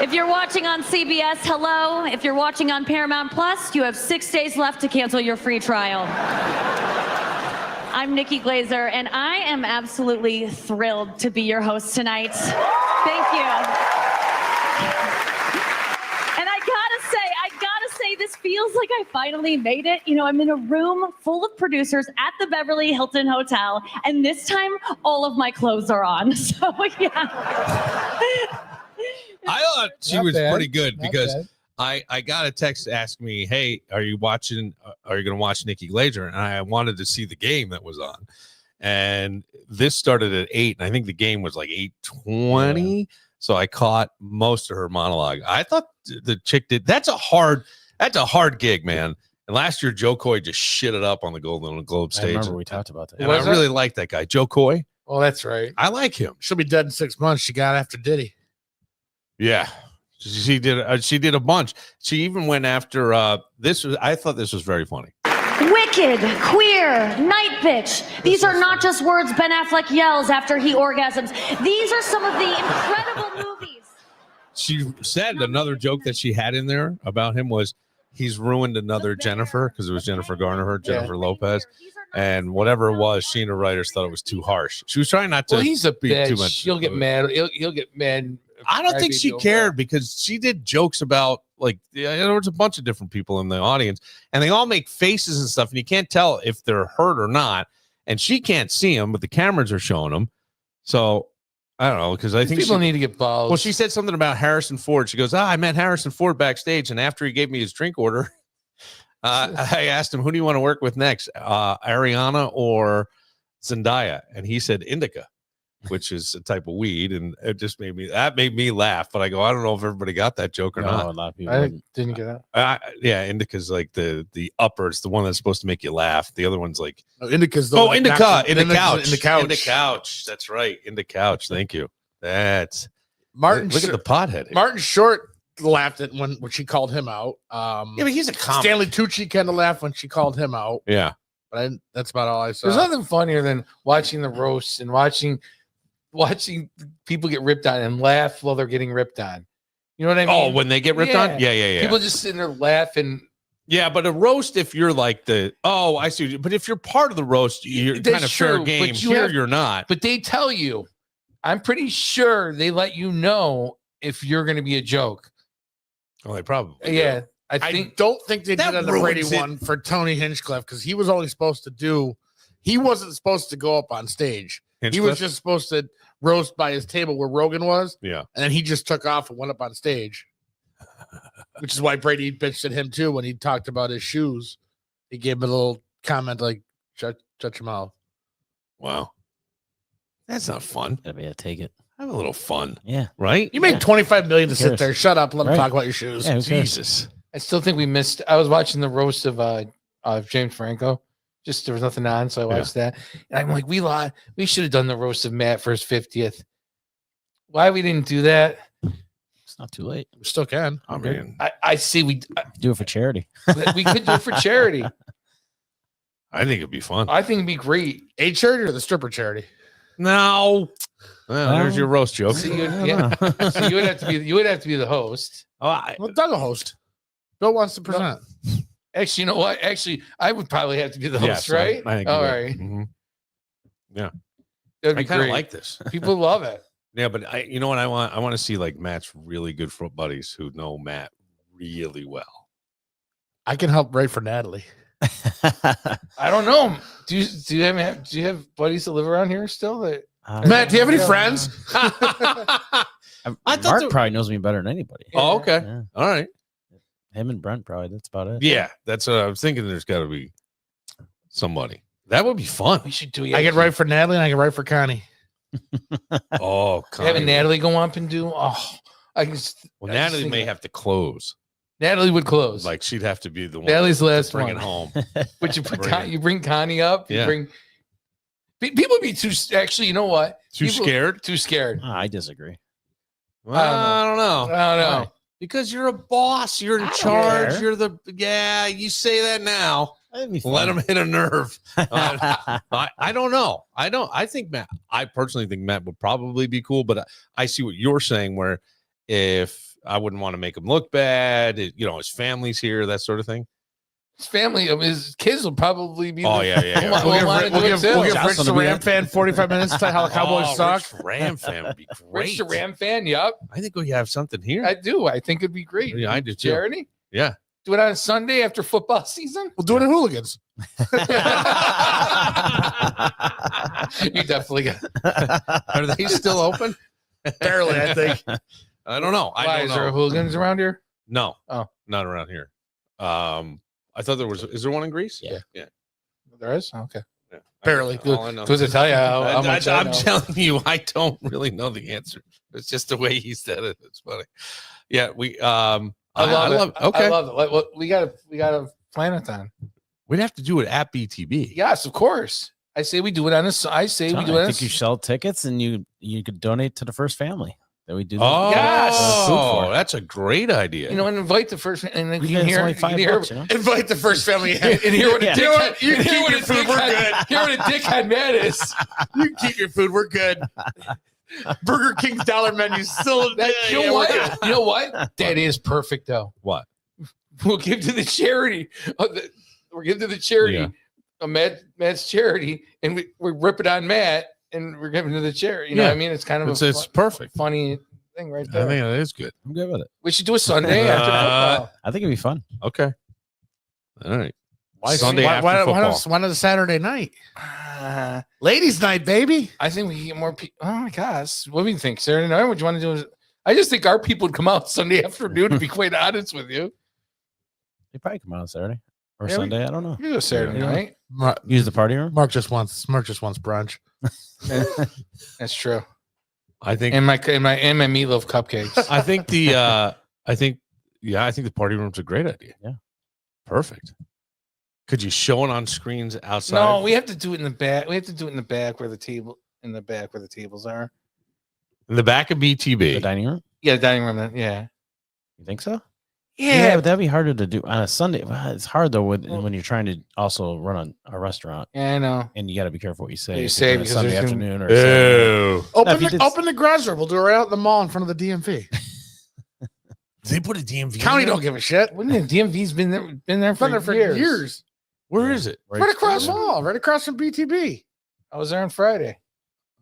[SPEAKER 6] If you're watching on CBS, hello. If you're watching on Paramount Plus, you have 6 days left to cancel your free trial. I'm Nikki Glazer, and I am absolutely thrilled to be your host tonight. Thank you. And I gotta say, this feels like I finally made it. You know, I'm in a room full of producers at the Beverly Hilton Hotel, and this time all of my clothes are on. So, yeah.
[SPEAKER 2] I thought she
[SPEAKER 4] Not
[SPEAKER 2] was
[SPEAKER 4] bad.
[SPEAKER 2] pretty good
[SPEAKER 4] Not
[SPEAKER 2] because
[SPEAKER 4] bad.
[SPEAKER 2] I got a text asking me, "Hey, are you going to watch Nikki Glazer?" And I wanted to see the game that was on. And this started at 8, and I think the game was like 8:20. So I caught most of her monologue. I thought the chick did. That's a hard gig, man. And last year, Joe Coy just shit it up on the Golden Globe
[SPEAKER 5] I
[SPEAKER 2] stage.
[SPEAKER 5] remember we talked about that.
[SPEAKER 2] And
[SPEAKER 4] Was
[SPEAKER 2] I
[SPEAKER 4] it?
[SPEAKER 2] really like that guy, Joe Coy.
[SPEAKER 4] Oh, that's right.
[SPEAKER 2] I like him.
[SPEAKER 3] She'll be dead in 6 months. She got after Diddy.
[SPEAKER 2] Yeah, she did. She did a bunch. She even went after this. I thought this was very funny.
[SPEAKER 6] Wicked, queer, night bitch. These are not just words Ben Affleck yells after he orgasms. These are some of the incredible movies.
[SPEAKER 2] She said another joke that she had in there about him was he's ruined another Jennifer because it was Jennifer Garner, Jennifer Lopez, and whatever it was, she and the writers thought it was too harsh. She was trying not to.
[SPEAKER 4] Well, he's a
[SPEAKER 2] be
[SPEAKER 4] bitch.
[SPEAKER 2] too much.
[SPEAKER 4] He'll get mad. He'll get mad.
[SPEAKER 2] I don't think she
[SPEAKER 4] Crybaby over
[SPEAKER 2] cared because she did jokes about like there was a bunch of different people in the audience and they all make faces and stuff and you can't tell if they're hurt or not and she can't see them but the cameras are showing them. So I don't know because I think
[SPEAKER 4] people
[SPEAKER 2] she,
[SPEAKER 4] need to get balls.
[SPEAKER 2] well she said something about Harrison Ford. She goes, I met Harrison Ford backstage and after he gave me his drink order I asked him, who do you want to work with next, Ariana or Zendaya? And he said Indica, which is a type of weed, and it just made me laugh. But I go, I don't know if everybody got that joke or
[SPEAKER 5] No,
[SPEAKER 2] not.
[SPEAKER 5] a lot of people.
[SPEAKER 4] I
[SPEAKER 5] wouldn't.
[SPEAKER 4] didn't get that.
[SPEAKER 2] Yeah, Indica's like the upper. It's the one that's supposed to make you laugh. The other one's like
[SPEAKER 3] Indica's the
[SPEAKER 2] oh,
[SPEAKER 3] one that
[SPEAKER 2] Indica,
[SPEAKER 3] knocks
[SPEAKER 2] in
[SPEAKER 3] you-
[SPEAKER 2] the couch,
[SPEAKER 3] In the couch.
[SPEAKER 2] in the couch. That's right, in the couch. Thank you. That's
[SPEAKER 3] Martin,
[SPEAKER 2] look at the pothead.
[SPEAKER 3] Martin Short laughed at when she called him out.
[SPEAKER 2] Yeah, but he's a comic.
[SPEAKER 3] Stanley Tucci kind of laughed when she called him out.
[SPEAKER 2] Yeah,
[SPEAKER 3] But that's about all I saw.
[SPEAKER 4] There's nothing funnier than watching the roasts and watching people get ripped on and laugh while they're getting ripped on. You know what I mean?
[SPEAKER 2] Oh, when they get ripped on? Yeah.
[SPEAKER 4] People just sitting there laughing.
[SPEAKER 2] Yeah, but a roast, if you're like I see. But if you're part of the roast, you're
[SPEAKER 4] That's
[SPEAKER 2] kind of fair
[SPEAKER 4] true,
[SPEAKER 2] game.
[SPEAKER 4] but you
[SPEAKER 2] Here,
[SPEAKER 4] have-
[SPEAKER 2] you're not.
[SPEAKER 4] But they tell you, I'm pretty sure they let you know if you're going to be a joke.
[SPEAKER 2] Oh, they probably. do.
[SPEAKER 4] Yeah, I
[SPEAKER 3] I
[SPEAKER 4] think
[SPEAKER 3] don't think they
[SPEAKER 2] That
[SPEAKER 3] did on the Brady
[SPEAKER 2] ruins it.
[SPEAKER 3] one for Tony Hinchcliffe because he was only supposed to do. He wasn't supposed to go up on stage. He was
[SPEAKER 2] Hinchcliffe?
[SPEAKER 3] just supposed to roast by his table where Rogan was,
[SPEAKER 2] Yeah.
[SPEAKER 3] and then he just took off and went up on stage. Which is why Brady bitched at him too when he talked about his shoes. He gave him a little comment like, "Shut your mouth."
[SPEAKER 2] Wow. That's not fun.
[SPEAKER 5] Gotta be able to take it.
[SPEAKER 2] Have a little fun,
[SPEAKER 5] Yeah.
[SPEAKER 2] right?
[SPEAKER 3] You made $25 million to sit
[SPEAKER 5] cares?
[SPEAKER 3] there. Shut up. Let him
[SPEAKER 5] Right.
[SPEAKER 3] talk about your shoes.
[SPEAKER 5] Yeah, who cares?
[SPEAKER 2] Jesus.
[SPEAKER 4] I still think we missed. I was watching the roast of James Franco. Just there was nothing on, so I watched that. And I'm like, we should have done the roast of Matt for his 50th. Why we didn't do that?
[SPEAKER 5] It's not too late.
[SPEAKER 3] We still can.
[SPEAKER 2] I mean,
[SPEAKER 4] I see we
[SPEAKER 5] Do it for charity.
[SPEAKER 4] could do it for charity.
[SPEAKER 2] I think it'd be fun.
[SPEAKER 4] I think it'd be great.
[SPEAKER 3] A charity or the stripper charity?
[SPEAKER 2] No. Well, there's your roast joke.
[SPEAKER 4] So you,
[SPEAKER 5] I don't
[SPEAKER 4] yeah.
[SPEAKER 5] know.
[SPEAKER 4] So you would have to be the host.
[SPEAKER 3] Well, Doug will host. Bill wants to present.
[SPEAKER 4] Actually, you know what? Actually, I would probably have to be the host,
[SPEAKER 2] Yes,
[SPEAKER 4] right?
[SPEAKER 2] I think
[SPEAKER 4] All
[SPEAKER 2] you would.
[SPEAKER 4] right.
[SPEAKER 2] Mhm.
[SPEAKER 4] That'd
[SPEAKER 2] I
[SPEAKER 4] be
[SPEAKER 2] kind of
[SPEAKER 4] great.
[SPEAKER 2] like this.
[SPEAKER 4] People love it.
[SPEAKER 2] Yeah, but you know what I want? I want to see like Matt's really good foot buddies who know Matt really well.
[SPEAKER 3] I can help write for Natalie.
[SPEAKER 4] I don't know. Do you have buddies that live around here still? That
[SPEAKER 3] Matt, do you have any
[SPEAKER 4] Yeah.
[SPEAKER 3] friends?
[SPEAKER 2] I thought
[SPEAKER 5] Mark
[SPEAKER 2] there-
[SPEAKER 5] probably knows me better than anybody.
[SPEAKER 2] Oh, okay.
[SPEAKER 5] Yeah.
[SPEAKER 2] All right.
[SPEAKER 5] Him and Brent probably. That's about it.
[SPEAKER 2] Yeah, that's what I was thinking. There's got to be somebody. That would be fun.
[SPEAKER 4] we should do.
[SPEAKER 3] I can write for Natalie and I can write for Connie.
[SPEAKER 2] Oh,
[SPEAKER 4] having
[SPEAKER 2] Connie.
[SPEAKER 4] Natalie go up and do. Oh, I can.
[SPEAKER 2] Well,
[SPEAKER 4] I just
[SPEAKER 2] Natalie
[SPEAKER 4] think
[SPEAKER 2] may
[SPEAKER 4] that-
[SPEAKER 2] have to close.
[SPEAKER 4] Natalie would close.
[SPEAKER 2] Like she'd have to be the one.
[SPEAKER 4] Natalie's the
[SPEAKER 2] to
[SPEAKER 4] last
[SPEAKER 2] bring
[SPEAKER 4] one.
[SPEAKER 2] it home.
[SPEAKER 4] But you put
[SPEAKER 2] Bring it.
[SPEAKER 4] you bring Connie up. You
[SPEAKER 2] Yeah.
[SPEAKER 4] bring. People be too. Actually, you know what?
[SPEAKER 2] Too
[SPEAKER 4] People-
[SPEAKER 2] scared?
[SPEAKER 4] Too scared.
[SPEAKER 5] I disagree.
[SPEAKER 2] Well, I don't know.
[SPEAKER 4] I don't know.
[SPEAKER 5] Why?
[SPEAKER 2] Because you're a boss. You're in
[SPEAKER 4] I don't
[SPEAKER 2] charge.
[SPEAKER 4] care.
[SPEAKER 2] You're the you say that now.
[SPEAKER 5] That'd be
[SPEAKER 2] Let him
[SPEAKER 5] fun.
[SPEAKER 2] hit a nerve. I don't know. I think Matt. I personally think Matt would probably be cool, but I see what you're saying. Where if I wouldn't want to make him look bad, his family's here, that sort of thing.
[SPEAKER 4] His family, his kids will probably be.
[SPEAKER 2] Oh yeah.
[SPEAKER 3] We'll give,
[SPEAKER 4] wanna
[SPEAKER 3] we'll
[SPEAKER 4] do it
[SPEAKER 3] give,
[SPEAKER 4] too.
[SPEAKER 3] we'll give
[SPEAKER 5] Johnson
[SPEAKER 3] Rich
[SPEAKER 5] will
[SPEAKER 3] the
[SPEAKER 5] be
[SPEAKER 3] Ram
[SPEAKER 5] there.
[SPEAKER 3] fan 45 minutes to tell how the Cowboys suck.
[SPEAKER 2] Rich Ram fan would be great.
[SPEAKER 4] Rich the Ram fan. Yup,
[SPEAKER 2] I think we have something here.
[SPEAKER 4] I do. I think it'd be great.
[SPEAKER 2] Yeah, I do too.
[SPEAKER 4] Charity.
[SPEAKER 2] Yeah.
[SPEAKER 4] Do it on Sunday after football season.
[SPEAKER 3] We'll do it in Hooligans.
[SPEAKER 4] You definitely got.
[SPEAKER 2] Are they still open?
[SPEAKER 3] Barely, I think.
[SPEAKER 2] I don't know. I
[SPEAKER 4] Why
[SPEAKER 2] don't
[SPEAKER 4] is there
[SPEAKER 2] know.
[SPEAKER 4] hooligans around here?
[SPEAKER 2] No.
[SPEAKER 4] Oh.
[SPEAKER 2] Not around here. I thought there was. Is there one in Greece?
[SPEAKER 5] Yeah.
[SPEAKER 2] Yeah.
[SPEAKER 4] There is. Okay.
[SPEAKER 2] Yeah.
[SPEAKER 3] Barely.
[SPEAKER 2] All I know.
[SPEAKER 4] Does it tell you how much I
[SPEAKER 2] I'm
[SPEAKER 4] know?
[SPEAKER 2] telling you, I don't really know the answer. It's just the way he said it. It's funny. Yeah, we.
[SPEAKER 4] I love it.
[SPEAKER 2] Okay,
[SPEAKER 4] I love it. Well, we gotta plan it on.
[SPEAKER 2] we'd have to do it at BTB.
[SPEAKER 4] Yes, of course. I say we do it on this. I say we do it
[SPEAKER 5] I
[SPEAKER 4] on
[SPEAKER 5] think you sell tickets and you could donate to the first family that we do.
[SPEAKER 2] Oh,
[SPEAKER 4] Yes.
[SPEAKER 5] food for.
[SPEAKER 2] that's a great idea.
[SPEAKER 4] You know, and invite the first, and then you
[SPEAKER 5] Yeah,
[SPEAKER 4] can
[SPEAKER 5] it's
[SPEAKER 4] hear,
[SPEAKER 5] only
[SPEAKER 4] you can
[SPEAKER 5] $5,
[SPEAKER 4] hear,
[SPEAKER 5] you know?
[SPEAKER 3] Invite the first family.
[SPEAKER 4] and hear what a
[SPEAKER 5] Yeah.
[SPEAKER 4] dickhead,
[SPEAKER 3] You
[SPEAKER 4] and hear
[SPEAKER 3] keep
[SPEAKER 4] what
[SPEAKER 3] your
[SPEAKER 4] a
[SPEAKER 3] food, we're
[SPEAKER 4] dickhead, hear what a dickhead man is.
[SPEAKER 3] You can keep your food. We're good. Burger King's dollar menu still.
[SPEAKER 4] That, you
[SPEAKER 3] yeah,
[SPEAKER 4] know
[SPEAKER 3] we're
[SPEAKER 4] what?
[SPEAKER 3] good.
[SPEAKER 4] You know what? That is perfect, though.
[SPEAKER 2] What?
[SPEAKER 4] We'll give to the charity. We'll give to the charity.
[SPEAKER 2] Yeah.
[SPEAKER 4] Matt's charity, and we rip it on Matt, and we're giving to the charity. You know
[SPEAKER 2] Yeah.
[SPEAKER 4] what I mean? It's kind of
[SPEAKER 2] It's perfect.
[SPEAKER 4] funny thing right
[SPEAKER 2] I
[SPEAKER 4] there.
[SPEAKER 2] think that is good.
[SPEAKER 5] I'm good with it.
[SPEAKER 4] We should do a Sunday after football.
[SPEAKER 5] I think it'd be fun.
[SPEAKER 2] Okay. All right.
[SPEAKER 3] Why
[SPEAKER 2] Sunday after football?
[SPEAKER 3] Why not a Saturday night? Ladies' night, baby.
[SPEAKER 4] I think we can get more people. Oh my gosh, what do you think, Saturday night? What do you want to do? I just think our people would come out Sunday afternoon. To be quite honest with you,
[SPEAKER 5] They probably come out on Saturday or
[SPEAKER 4] Yeah, we-
[SPEAKER 5] Sunday. I don't know.
[SPEAKER 4] you do a Saturday
[SPEAKER 5] Yeah.
[SPEAKER 4] night.
[SPEAKER 5] Use the party room.
[SPEAKER 3] Mark just wants brunch.
[SPEAKER 4] That's true.
[SPEAKER 2] I think.
[SPEAKER 4] And my meatloaf cupcakes.
[SPEAKER 2] I think I think the party room's a great idea.
[SPEAKER 5] Yeah.
[SPEAKER 2] Perfect. Could you show it on screens outside?
[SPEAKER 4] No, we have to do it in the back. We have to do it in the back where the tables are.
[SPEAKER 2] in the back of
[SPEAKER 5] The
[SPEAKER 2] BTB.
[SPEAKER 5] dining room.
[SPEAKER 4] Yeah, dining room. Yeah.
[SPEAKER 5] You think so?
[SPEAKER 4] Yeah.
[SPEAKER 5] but that'd be harder to do on a Sunday. Well, it's hard though when you're trying to also run a restaurant,
[SPEAKER 4] Yeah, I know.
[SPEAKER 5] and you got to be careful what you say.
[SPEAKER 4] What you
[SPEAKER 5] if
[SPEAKER 4] say,
[SPEAKER 5] you're doing a
[SPEAKER 4] because
[SPEAKER 5] Sunday
[SPEAKER 4] there's gonna-
[SPEAKER 5] afternoon or Saturday.
[SPEAKER 2] Ew.
[SPEAKER 3] Open
[SPEAKER 5] if you
[SPEAKER 3] the,
[SPEAKER 5] did-
[SPEAKER 3] open the garage door. We'll do it right out in the mall in front of the DMV.
[SPEAKER 2] They put a DMV.
[SPEAKER 3] County
[SPEAKER 2] in there?
[SPEAKER 3] don't give a shit.
[SPEAKER 4] Wouldn't the DMV's been there
[SPEAKER 3] Been there for years.
[SPEAKER 2] Where is it?
[SPEAKER 3] Right across the mall, right across from BTB.
[SPEAKER 4] I was there on Friday.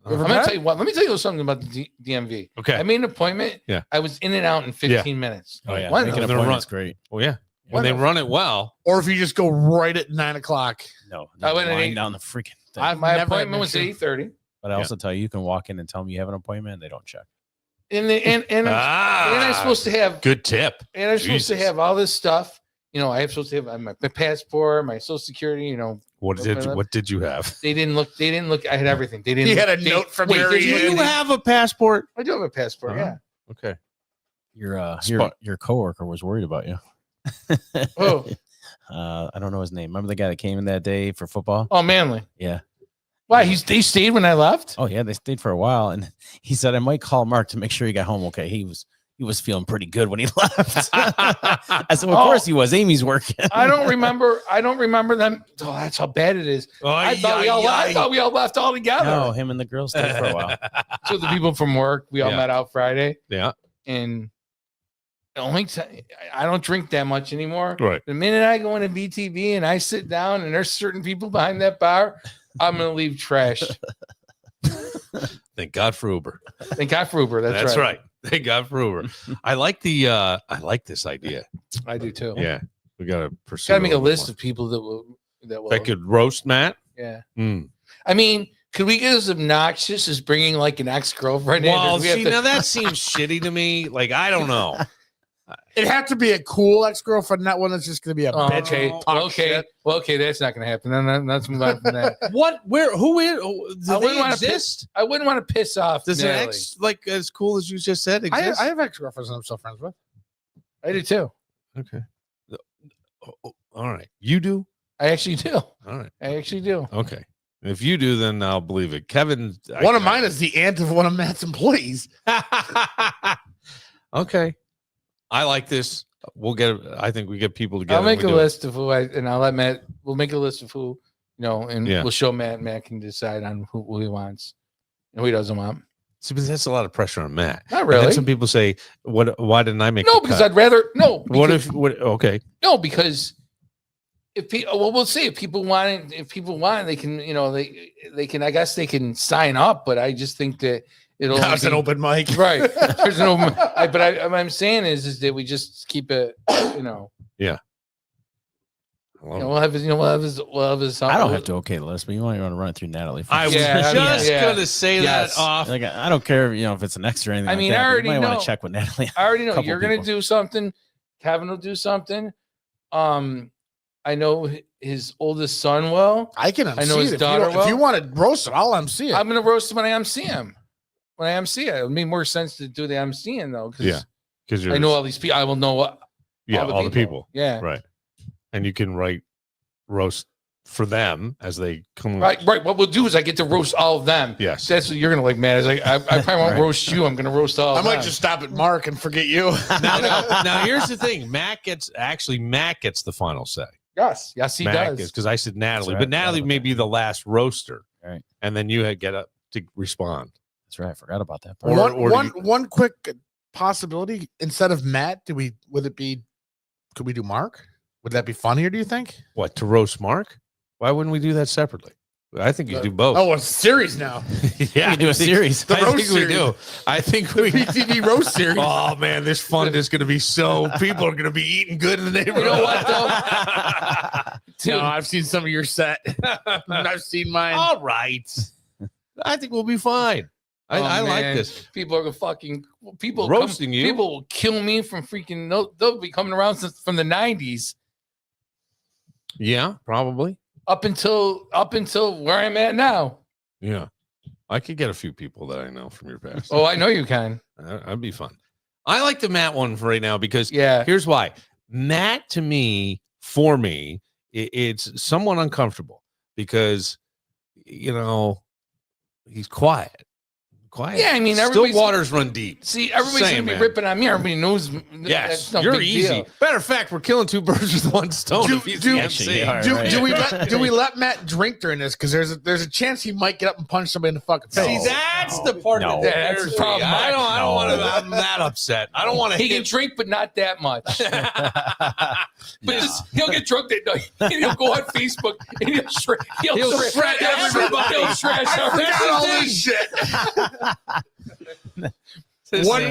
[SPEAKER 3] You ever
[SPEAKER 4] I'm gonna
[SPEAKER 3] met?
[SPEAKER 4] tell you what. Let me tell you something about the DMV.
[SPEAKER 2] Okay.
[SPEAKER 4] I made an appointment.
[SPEAKER 2] Yeah.
[SPEAKER 4] I was in and out in 15 minutes.
[SPEAKER 5] Oh yeah,
[SPEAKER 4] Why
[SPEAKER 5] making
[SPEAKER 4] not?
[SPEAKER 2] They're
[SPEAKER 5] appointments great.
[SPEAKER 2] Well, yeah.
[SPEAKER 4] Why
[SPEAKER 2] When they
[SPEAKER 4] not?
[SPEAKER 2] run it well,
[SPEAKER 3] Or if you just go right at 9:00.
[SPEAKER 5] No,
[SPEAKER 4] I went at
[SPEAKER 5] lying
[SPEAKER 4] 8.
[SPEAKER 5] down the freaking thing.
[SPEAKER 3] never
[SPEAKER 4] My
[SPEAKER 3] had
[SPEAKER 4] appointment
[SPEAKER 3] an
[SPEAKER 4] was
[SPEAKER 3] issue.
[SPEAKER 4] 8:30.
[SPEAKER 5] But I also tell you, you can walk in and tell them you have an appointment, and they don't check.
[SPEAKER 4] And I'm supposed to have
[SPEAKER 2] good tip.
[SPEAKER 4] and I'm supposed to
[SPEAKER 2] Jesus.
[SPEAKER 4] have all this stuff. You know, I'm supposed to have my passport, my social security. You know,
[SPEAKER 2] What did you have?
[SPEAKER 4] they didn't look. I had everything. They didn't.
[SPEAKER 3] He had a
[SPEAKER 4] they-
[SPEAKER 3] note from
[SPEAKER 4] wait,
[SPEAKER 3] Mary
[SPEAKER 4] they-
[SPEAKER 3] Ann.
[SPEAKER 2] You have a passport?
[SPEAKER 4] I do have a passport.
[SPEAKER 2] Uh-huh.
[SPEAKER 4] Yeah.
[SPEAKER 2] Okay.
[SPEAKER 5] Your coworker was worried about you.
[SPEAKER 4] Oh,
[SPEAKER 5] I don't know his name. Remember the guy that came in that day for football?
[SPEAKER 4] oh, Manly.
[SPEAKER 5] Yeah.
[SPEAKER 4] Why? They stayed when I left.
[SPEAKER 5] Oh yeah, they stayed for a while, and he said I might call Mark to make sure he got home okay. He was feeling pretty good when he left. I said, well, of
[SPEAKER 4] Oh.
[SPEAKER 5] course he was. Amy's working.
[SPEAKER 4] I don't remember them. Oh, that's how bad it is. I thought we all left all together.
[SPEAKER 5] No, him and the girls stayed for a while.
[SPEAKER 4] So the people from work, we all
[SPEAKER 2] Yeah.
[SPEAKER 4] met out Friday,
[SPEAKER 2] Yeah.
[SPEAKER 4] and the only I don't drink that much anymore.
[SPEAKER 2] Right.
[SPEAKER 4] The minute I go into BTB and I sit down and there's certain people behind that bar, I'm gonna leave trashed.
[SPEAKER 2] Thank God for Uber.
[SPEAKER 4] Thank God for Uber. That's
[SPEAKER 2] right. Thank God for Uber. I like this idea.
[SPEAKER 4] I do too.
[SPEAKER 2] Yeah. We gotta pursue.
[SPEAKER 4] Gotta make a
[SPEAKER 2] little
[SPEAKER 4] list
[SPEAKER 2] more.
[SPEAKER 4] of people that will.
[SPEAKER 2] that could roast Matt.
[SPEAKER 4] Yeah.
[SPEAKER 2] Mm.
[SPEAKER 4] I mean, could we get as obnoxious as bringing like an ex-girlfriend in?
[SPEAKER 2] Well,
[SPEAKER 4] Or do we have
[SPEAKER 2] see,
[SPEAKER 4] to-
[SPEAKER 2] now that seems shitty to me. Like, I don't know.
[SPEAKER 3] It had to be a cool ex-girlfriend, not one that's just going to be a
[SPEAKER 4] Oh,
[SPEAKER 3] bitch.
[SPEAKER 4] okay.
[SPEAKER 3] talk
[SPEAKER 4] Okay.
[SPEAKER 3] shit.
[SPEAKER 4] Well, okay. That's not going to happen. Then let's move on from that.
[SPEAKER 2] What? Where? Who is? Do
[SPEAKER 4] I wouldn't
[SPEAKER 2] they
[SPEAKER 4] wanna piss-
[SPEAKER 2] exist?
[SPEAKER 4] I wouldn't want to piss off.
[SPEAKER 2] Does an
[SPEAKER 4] Natalie.
[SPEAKER 2] ex like as cool as you just said
[SPEAKER 3] I
[SPEAKER 2] exist?
[SPEAKER 3] have ex-girlfriends I'm still friends with.
[SPEAKER 4] I do too.
[SPEAKER 2] Okay. All right. You do.
[SPEAKER 4] I actually do.
[SPEAKER 2] All right.
[SPEAKER 4] I actually do.
[SPEAKER 2] Okay. If you do, then I'll believe it. Kevin.
[SPEAKER 3] One of mine is the aunt of one of Matt's employees.
[SPEAKER 2] Okay. I like this. I think we get people together.
[SPEAKER 4] I'll make
[SPEAKER 2] and
[SPEAKER 4] a
[SPEAKER 2] we do it.
[SPEAKER 4] list of and I'll let Matt. We'll make a list of who and
[SPEAKER 2] Yeah.
[SPEAKER 4] we'll show Matt. Matt can decide on who he wants and who he doesn't want.
[SPEAKER 2] See, but that's a lot of pressure on Matt.
[SPEAKER 4] Not
[SPEAKER 2] And
[SPEAKER 4] really.
[SPEAKER 2] then some people say, why didn't I make
[SPEAKER 4] No,
[SPEAKER 2] the
[SPEAKER 4] because
[SPEAKER 2] cut?
[SPEAKER 4] I'd rather no.
[SPEAKER 2] Okay.
[SPEAKER 4] No, because if we'll see if people want it. If people want it, they can. They can. I guess they can sign up. But I just think that it'll.
[SPEAKER 3] That was an
[SPEAKER 4] be-
[SPEAKER 3] open mic.
[SPEAKER 4] Right. There's an open. What I'm saying is that we just keep it. We'll have his. We'll have his.
[SPEAKER 5] I don't have to okay the list, but you want to run it through Natalie.
[SPEAKER 2] I was
[SPEAKER 4] Yeah,
[SPEAKER 2] just
[SPEAKER 4] yeah.
[SPEAKER 2] going to say
[SPEAKER 4] Yes.
[SPEAKER 2] that off.
[SPEAKER 5] Like, I don't care, if it's an extra or anything.
[SPEAKER 4] I
[SPEAKER 5] like
[SPEAKER 4] mean,
[SPEAKER 5] that,
[SPEAKER 4] I
[SPEAKER 5] but
[SPEAKER 4] already
[SPEAKER 5] you might want
[SPEAKER 4] know.
[SPEAKER 5] to check with Natalie.
[SPEAKER 4] I already know
[SPEAKER 5] Couple
[SPEAKER 4] you're gonna
[SPEAKER 5] people.
[SPEAKER 4] do something. Kevin will do something. I know his oldest son will.
[SPEAKER 3] I can MC
[SPEAKER 4] I know his
[SPEAKER 3] it.
[SPEAKER 4] daughter
[SPEAKER 3] If you
[SPEAKER 4] will.
[SPEAKER 3] want to roast it, I'll MC it.
[SPEAKER 4] I'm gonna roast him when I MC him. When I MC it, it would make more sense to do the MCing though, because
[SPEAKER 2] Yeah. Because
[SPEAKER 4] I know all these people. I will know what.
[SPEAKER 2] all the people.
[SPEAKER 4] Yeah.
[SPEAKER 2] Right. And you can write roast for them as they come.
[SPEAKER 4] Right. What we'll do is I get to roast all of them.
[SPEAKER 2] Yes.
[SPEAKER 4] That's what you're gonna like, man. Is like I probably won't
[SPEAKER 5] Right.
[SPEAKER 4] roast you. I'm gonna roast all.
[SPEAKER 3] I
[SPEAKER 4] of
[SPEAKER 3] might
[SPEAKER 4] them.
[SPEAKER 3] just stop at Mark and forget you.
[SPEAKER 2] Now, here's the thing. Matt gets the final say.
[SPEAKER 4] yes, he does.
[SPEAKER 2] Because I said Natalie,
[SPEAKER 5] right.
[SPEAKER 2] but Natalie may be the last roaster.
[SPEAKER 5] Right.
[SPEAKER 2] And then you get up to respond.
[SPEAKER 5] That's right. I forgot about that part.
[SPEAKER 2] Or do
[SPEAKER 3] One quick possibility. Instead of Matt, could we do Mark? Would that be funnier, do you think?
[SPEAKER 2] What, to roast Mark? Why wouldn't we do that separately? I think you do both.
[SPEAKER 3] Oh, it's a series now.
[SPEAKER 2] yeah.
[SPEAKER 5] We can do a series.
[SPEAKER 3] The
[SPEAKER 2] I think
[SPEAKER 3] roast
[SPEAKER 2] we
[SPEAKER 3] series.
[SPEAKER 2] do. I think we
[SPEAKER 3] PTV roast series.
[SPEAKER 2] Oh man, this fund is going to be so. People are going to be eating good in the neighborhood.
[SPEAKER 4] You know what, though?
[SPEAKER 3] No, I've seen some of your set. I've seen mine.
[SPEAKER 2] All right. I think we'll be fine. I
[SPEAKER 4] Oh,
[SPEAKER 2] like
[SPEAKER 4] man.
[SPEAKER 2] this.
[SPEAKER 4] People are fucking people
[SPEAKER 2] Roasting you?
[SPEAKER 4] People will kill me from freaking. They'll be coming around from the '90s
[SPEAKER 2] Yeah, probably.
[SPEAKER 4] up until where I'm at now.
[SPEAKER 2] Yeah, I could get a few people that I know from your past.
[SPEAKER 4] Oh, I know you can.
[SPEAKER 2] That'd be fun. I like the Matt one for right now because
[SPEAKER 4] Yeah.
[SPEAKER 2] here's why. Matt, to me, for me, it's somewhat uncomfortable because he's quiet.
[SPEAKER 4] Yeah, I mean,
[SPEAKER 2] still
[SPEAKER 4] everybody's-
[SPEAKER 2] waters run deep.
[SPEAKER 4] See, everybody's
[SPEAKER 2] Saying,
[SPEAKER 4] gonna be
[SPEAKER 2] man.
[SPEAKER 4] ripping on me. Everybody knows.
[SPEAKER 2] Yes,
[SPEAKER 4] that's no
[SPEAKER 2] you're
[SPEAKER 4] big
[SPEAKER 2] easy.
[SPEAKER 4] deal.
[SPEAKER 2] Matter of fact, we're killing two birds with one stone.
[SPEAKER 3] Do-
[SPEAKER 2] if he's
[SPEAKER 3] do-
[SPEAKER 2] the
[SPEAKER 5] Actually,
[SPEAKER 2] MC.
[SPEAKER 5] yeah,
[SPEAKER 3] Do,
[SPEAKER 5] right.
[SPEAKER 3] do we let Matt drink during this? Because there's a chance he might get up and punch somebody in the fucking face.
[SPEAKER 2] See, that's the part
[SPEAKER 5] No.
[SPEAKER 2] of
[SPEAKER 4] Yeah, that's the problem.
[SPEAKER 2] I don't
[SPEAKER 5] No.
[SPEAKER 2] want to. I'm that upset. I don't want to.
[SPEAKER 4] He can drink, but not that much. But he'll get drunk that night. And he'll go on Facebook and he'll shred
[SPEAKER 2] everybody.
[SPEAKER 4] He'll trash
[SPEAKER 3] I forgot all this shit.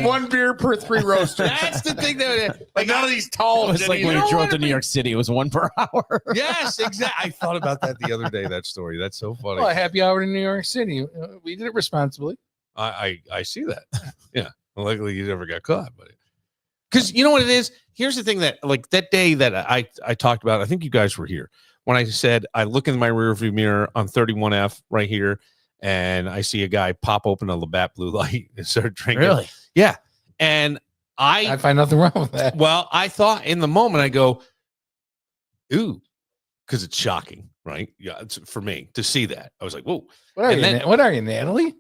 [SPEAKER 3] One beer per 3 roasters.
[SPEAKER 2] That's the thing that.
[SPEAKER 3] Like none of these tall.
[SPEAKER 5] It was like when
[SPEAKER 2] know
[SPEAKER 5] you drove
[SPEAKER 2] what
[SPEAKER 5] to
[SPEAKER 2] I
[SPEAKER 5] New York City. It was 1 per hour.
[SPEAKER 2] Yes, exactly. I thought about that the other day. That story. That's so funny.
[SPEAKER 4] Well, a happy hour in New York City. We did it responsibly.
[SPEAKER 2] I see that. Yeah. Well, luckily you never got caught, but because you know what it is. Here's the thing that like that day that I talked about. I think you guys were here when I said I look in my rearview mirror on 31F right here, and I see a guy pop open a Labatt Blue Light and start drinking.
[SPEAKER 5] Really?
[SPEAKER 2] Yeah. And
[SPEAKER 4] I find nothing wrong with that.
[SPEAKER 2] well, I thought in the moment I go, ooh, because it's shocking, right? Yeah, it's for me to see that. I was like, whoa.
[SPEAKER 4] What are
[SPEAKER 2] And
[SPEAKER 4] you?
[SPEAKER 2] then-
[SPEAKER 4] What are you, Natalie?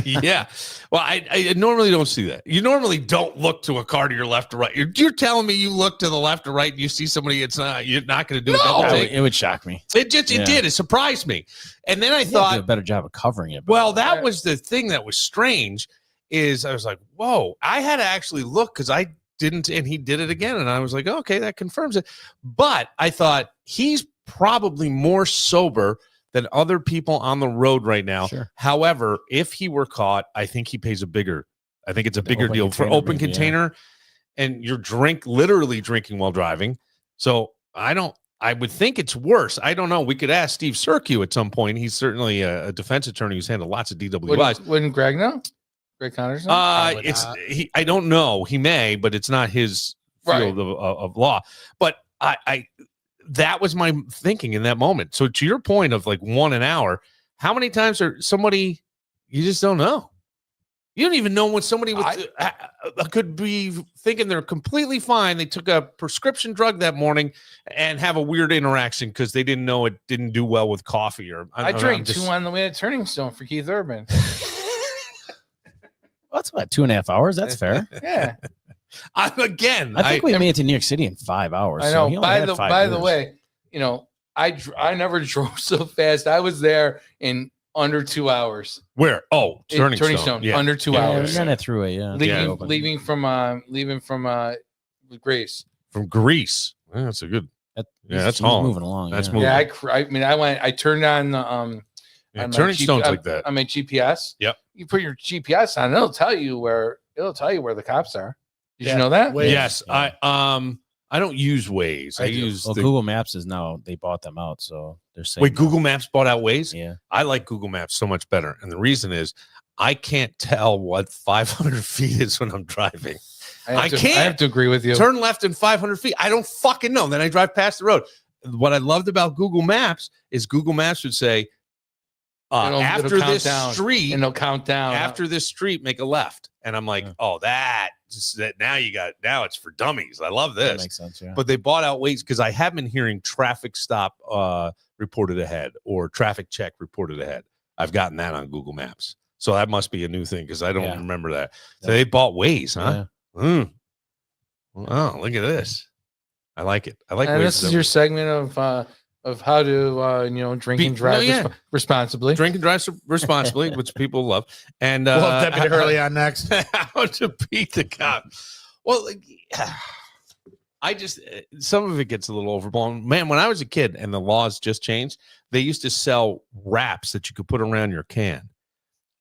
[SPEAKER 2] Yeah. Well, I normally don't see that. You normally don't look to a car to your left or right. You're telling me you look to the left or right and you see somebody. You're not going to do a double
[SPEAKER 5] That
[SPEAKER 2] take.
[SPEAKER 5] would- it would shock me.
[SPEAKER 2] It
[SPEAKER 5] Yeah.
[SPEAKER 2] did. It surprised me. And then I
[SPEAKER 5] You have to
[SPEAKER 2] thought,
[SPEAKER 5] do a better job of covering it. but-
[SPEAKER 2] well, that was the thing that was strange. Is I was like, whoa! I had to actually look because I didn't, and he did it again, and I was like, okay, that confirms it. But I thought he's probably more sober than other people on the road right now.
[SPEAKER 5] Sure.
[SPEAKER 2] However, if he were caught, I think he pays a bigger. I think it's a
[SPEAKER 5] The
[SPEAKER 2] bigger
[SPEAKER 5] open
[SPEAKER 2] deal for
[SPEAKER 5] container,
[SPEAKER 2] open
[SPEAKER 5] maybe, yeah.
[SPEAKER 2] container, and you're literally drinking while driving. So I would think it's worse. I don't know. We could ask Steve Serkiu at some point. He's certainly a defense attorney who's handled lots of DWIs.
[SPEAKER 4] Wouldn't Greg know? Greg Connors know?
[SPEAKER 3] Probably
[SPEAKER 2] It's
[SPEAKER 3] not.
[SPEAKER 2] I don't know. He may, but it's not his field of law. But I that was my thinking in that moment. So to your point of like 1 an hour, how many times are somebody you just don't know? You don't even know when somebody could be thinking they're completely fine. They took a prescription drug that morning and have a weird interaction because they didn't know it didn't do well with coffee. Or
[SPEAKER 4] I drank 2 on the way to Turning Stone for Keith Urban.
[SPEAKER 5] That's what 2.5 hours. That's fair.
[SPEAKER 4] Yeah.
[SPEAKER 2] I
[SPEAKER 5] think we made it to New York City in 5 hours.
[SPEAKER 4] I
[SPEAKER 5] so
[SPEAKER 4] know.
[SPEAKER 5] he only had 5
[SPEAKER 4] By the
[SPEAKER 5] years.
[SPEAKER 4] way, I never drove so fast. I was there in under 2 hours.
[SPEAKER 2] where? Oh, Turning Stone. Yeah.
[SPEAKER 4] Under 2
[SPEAKER 5] Yeah,
[SPEAKER 4] hours.
[SPEAKER 5] we ran it through it. Yeah,
[SPEAKER 4] Leaving from Grace.
[SPEAKER 2] From Greece. Yeah, that's a good. That's
[SPEAKER 5] he's
[SPEAKER 2] home.
[SPEAKER 5] moving along.
[SPEAKER 2] That's
[SPEAKER 5] yeah.
[SPEAKER 2] moving.
[SPEAKER 4] Yeah, I turned on the
[SPEAKER 2] Yeah,
[SPEAKER 4] on my
[SPEAKER 2] Turning Stone's like that.
[SPEAKER 4] on my GPS.
[SPEAKER 2] Yep.
[SPEAKER 4] You put your GPS on, it'll tell you where the cops are. Did
[SPEAKER 3] Yeah.
[SPEAKER 4] you know that?
[SPEAKER 3] Waze.
[SPEAKER 2] Yes,
[SPEAKER 5] Yeah.
[SPEAKER 2] I don't use Waze. I
[SPEAKER 3] I do.
[SPEAKER 2] use
[SPEAKER 5] Well, Google Maps is now they bought them out, so they're saying.
[SPEAKER 2] Wait, Google Maps bought out Waze?
[SPEAKER 5] Yeah.
[SPEAKER 2] I like Google Maps so much better. And the reason is I can't tell what 500 feet is when I'm driving. I can't.
[SPEAKER 4] I have to agree with you.
[SPEAKER 2] Turn left in 500 feet. I don't fucking know. Then I drive past the road. What I loved about Google Maps is Google Maps would say,
[SPEAKER 4] It'll
[SPEAKER 2] after
[SPEAKER 4] count
[SPEAKER 2] this
[SPEAKER 4] down,
[SPEAKER 2] street,
[SPEAKER 4] and they'll count down.
[SPEAKER 2] after this street, make a left. And I'm like,
[SPEAKER 5] Yeah.
[SPEAKER 2] oh, that now it's for dummies. I love
[SPEAKER 5] That
[SPEAKER 2] this.
[SPEAKER 5] makes sense. Yeah.
[SPEAKER 2] But they bought out Waze because I have been hearing traffic stop reported ahead or traffic check reported ahead. I've gotten that on Google Maps. So that must be a new thing because I don't
[SPEAKER 5] Yeah.
[SPEAKER 2] remember that. So
[SPEAKER 5] Yeah.
[SPEAKER 2] they bought Waze, huh?
[SPEAKER 5] Yeah.
[SPEAKER 2] Oh, look at this. I like it. I like
[SPEAKER 4] and
[SPEAKER 2] Waze.
[SPEAKER 4] this is your segment of how to drink and drive responsibly.
[SPEAKER 2] Drink and drive responsibly, which people love. And
[SPEAKER 3] We'll have Deputy Hurley on next.
[SPEAKER 2] how to beat the cop. Well, I just some of it gets a little overblown. Man, when I was a kid and the laws just changed, they used to sell wraps that you could put around your can.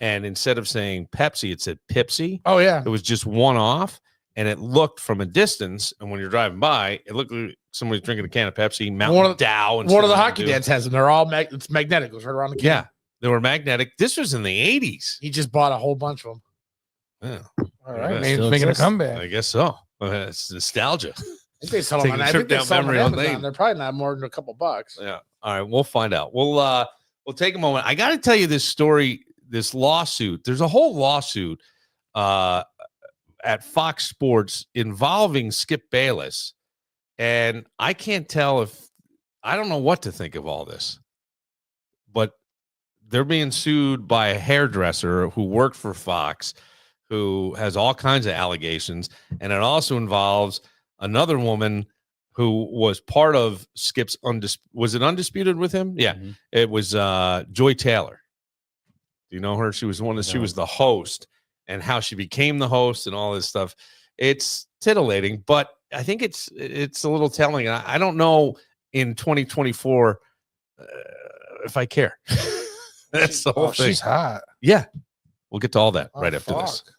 [SPEAKER 2] And instead of saying Pepsi, it said Pipsy.
[SPEAKER 3] Oh yeah.
[SPEAKER 2] It was just one off, and it looked from a distance. And when you're driving by, it looked like somebody's drinking a can of Pepsi, Mountain
[SPEAKER 3] One of-
[SPEAKER 2] Dow. And
[SPEAKER 3] One of the
[SPEAKER 2] Mountain
[SPEAKER 3] hockey
[SPEAKER 2] Dew.
[SPEAKER 3] dads has them. They're all it's magnetic. It goes right around the can.
[SPEAKER 2] Yeah, they were magnetic. This was in the 80s.
[SPEAKER 3] He just bought a whole bunch of them.
[SPEAKER 2] Yeah,
[SPEAKER 4] All right,
[SPEAKER 2] Yeah,
[SPEAKER 4] maybe
[SPEAKER 5] still
[SPEAKER 4] it's making a
[SPEAKER 5] exists.
[SPEAKER 4] comeback.
[SPEAKER 2] I guess so. It's nostalgia.
[SPEAKER 3] I think they sell
[SPEAKER 2] Take
[SPEAKER 3] them
[SPEAKER 2] a
[SPEAKER 3] on. I
[SPEAKER 2] trip
[SPEAKER 3] think they
[SPEAKER 2] down
[SPEAKER 3] sell them on
[SPEAKER 2] memory
[SPEAKER 3] Amazon.
[SPEAKER 2] lane.
[SPEAKER 3] They're probably not more than a couple bucks.
[SPEAKER 2] Yeah. All right, we'll find out. We'll take a moment. I got to tell you this story, this lawsuit. There's a whole lawsuit at Fox Sports involving Skip Bayless, and I can't tell I don't know what to think of all this. But they're being sued by a hairdresser who worked for Fox, who has all kinds of allegations, and it also involves another woman who was part of Skip's was it Undisputed with him? Yeah,
[SPEAKER 5] Mhm.
[SPEAKER 2] it was Joy Taylor. Do you know her? She was she
[SPEAKER 5] No.
[SPEAKER 2] was the host, and how she became the host and all this stuff. It's titillating, but I think it's a little telling. I don't know in 2024 if I care. That's the whole thing.
[SPEAKER 4] She's hot.
[SPEAKER 2] Yeah, we'll get to all that
[SPEAKER 3] Oh,
[SPEAKER 2] right after this.
[SPEAKER 3] fuck.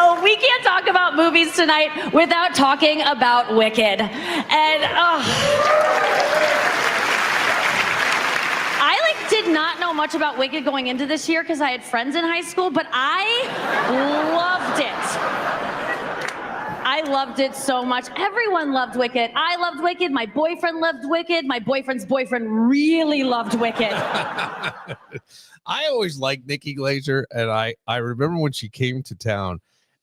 [SPEAKER 6] Oh, we can't talk about movies tonight without talking about Wicked. And I did not know much about Wicked going into this year because I had friends in high school, but I loved it. I loved it so much. Everyone loved Wicked. I loved Wicked. My boyfriend loved Wicked. My boyfriend's boyfriend really loved Wicked.
[SPEAKER 2] I always liked Nikki Glazer, and I remember when she came to town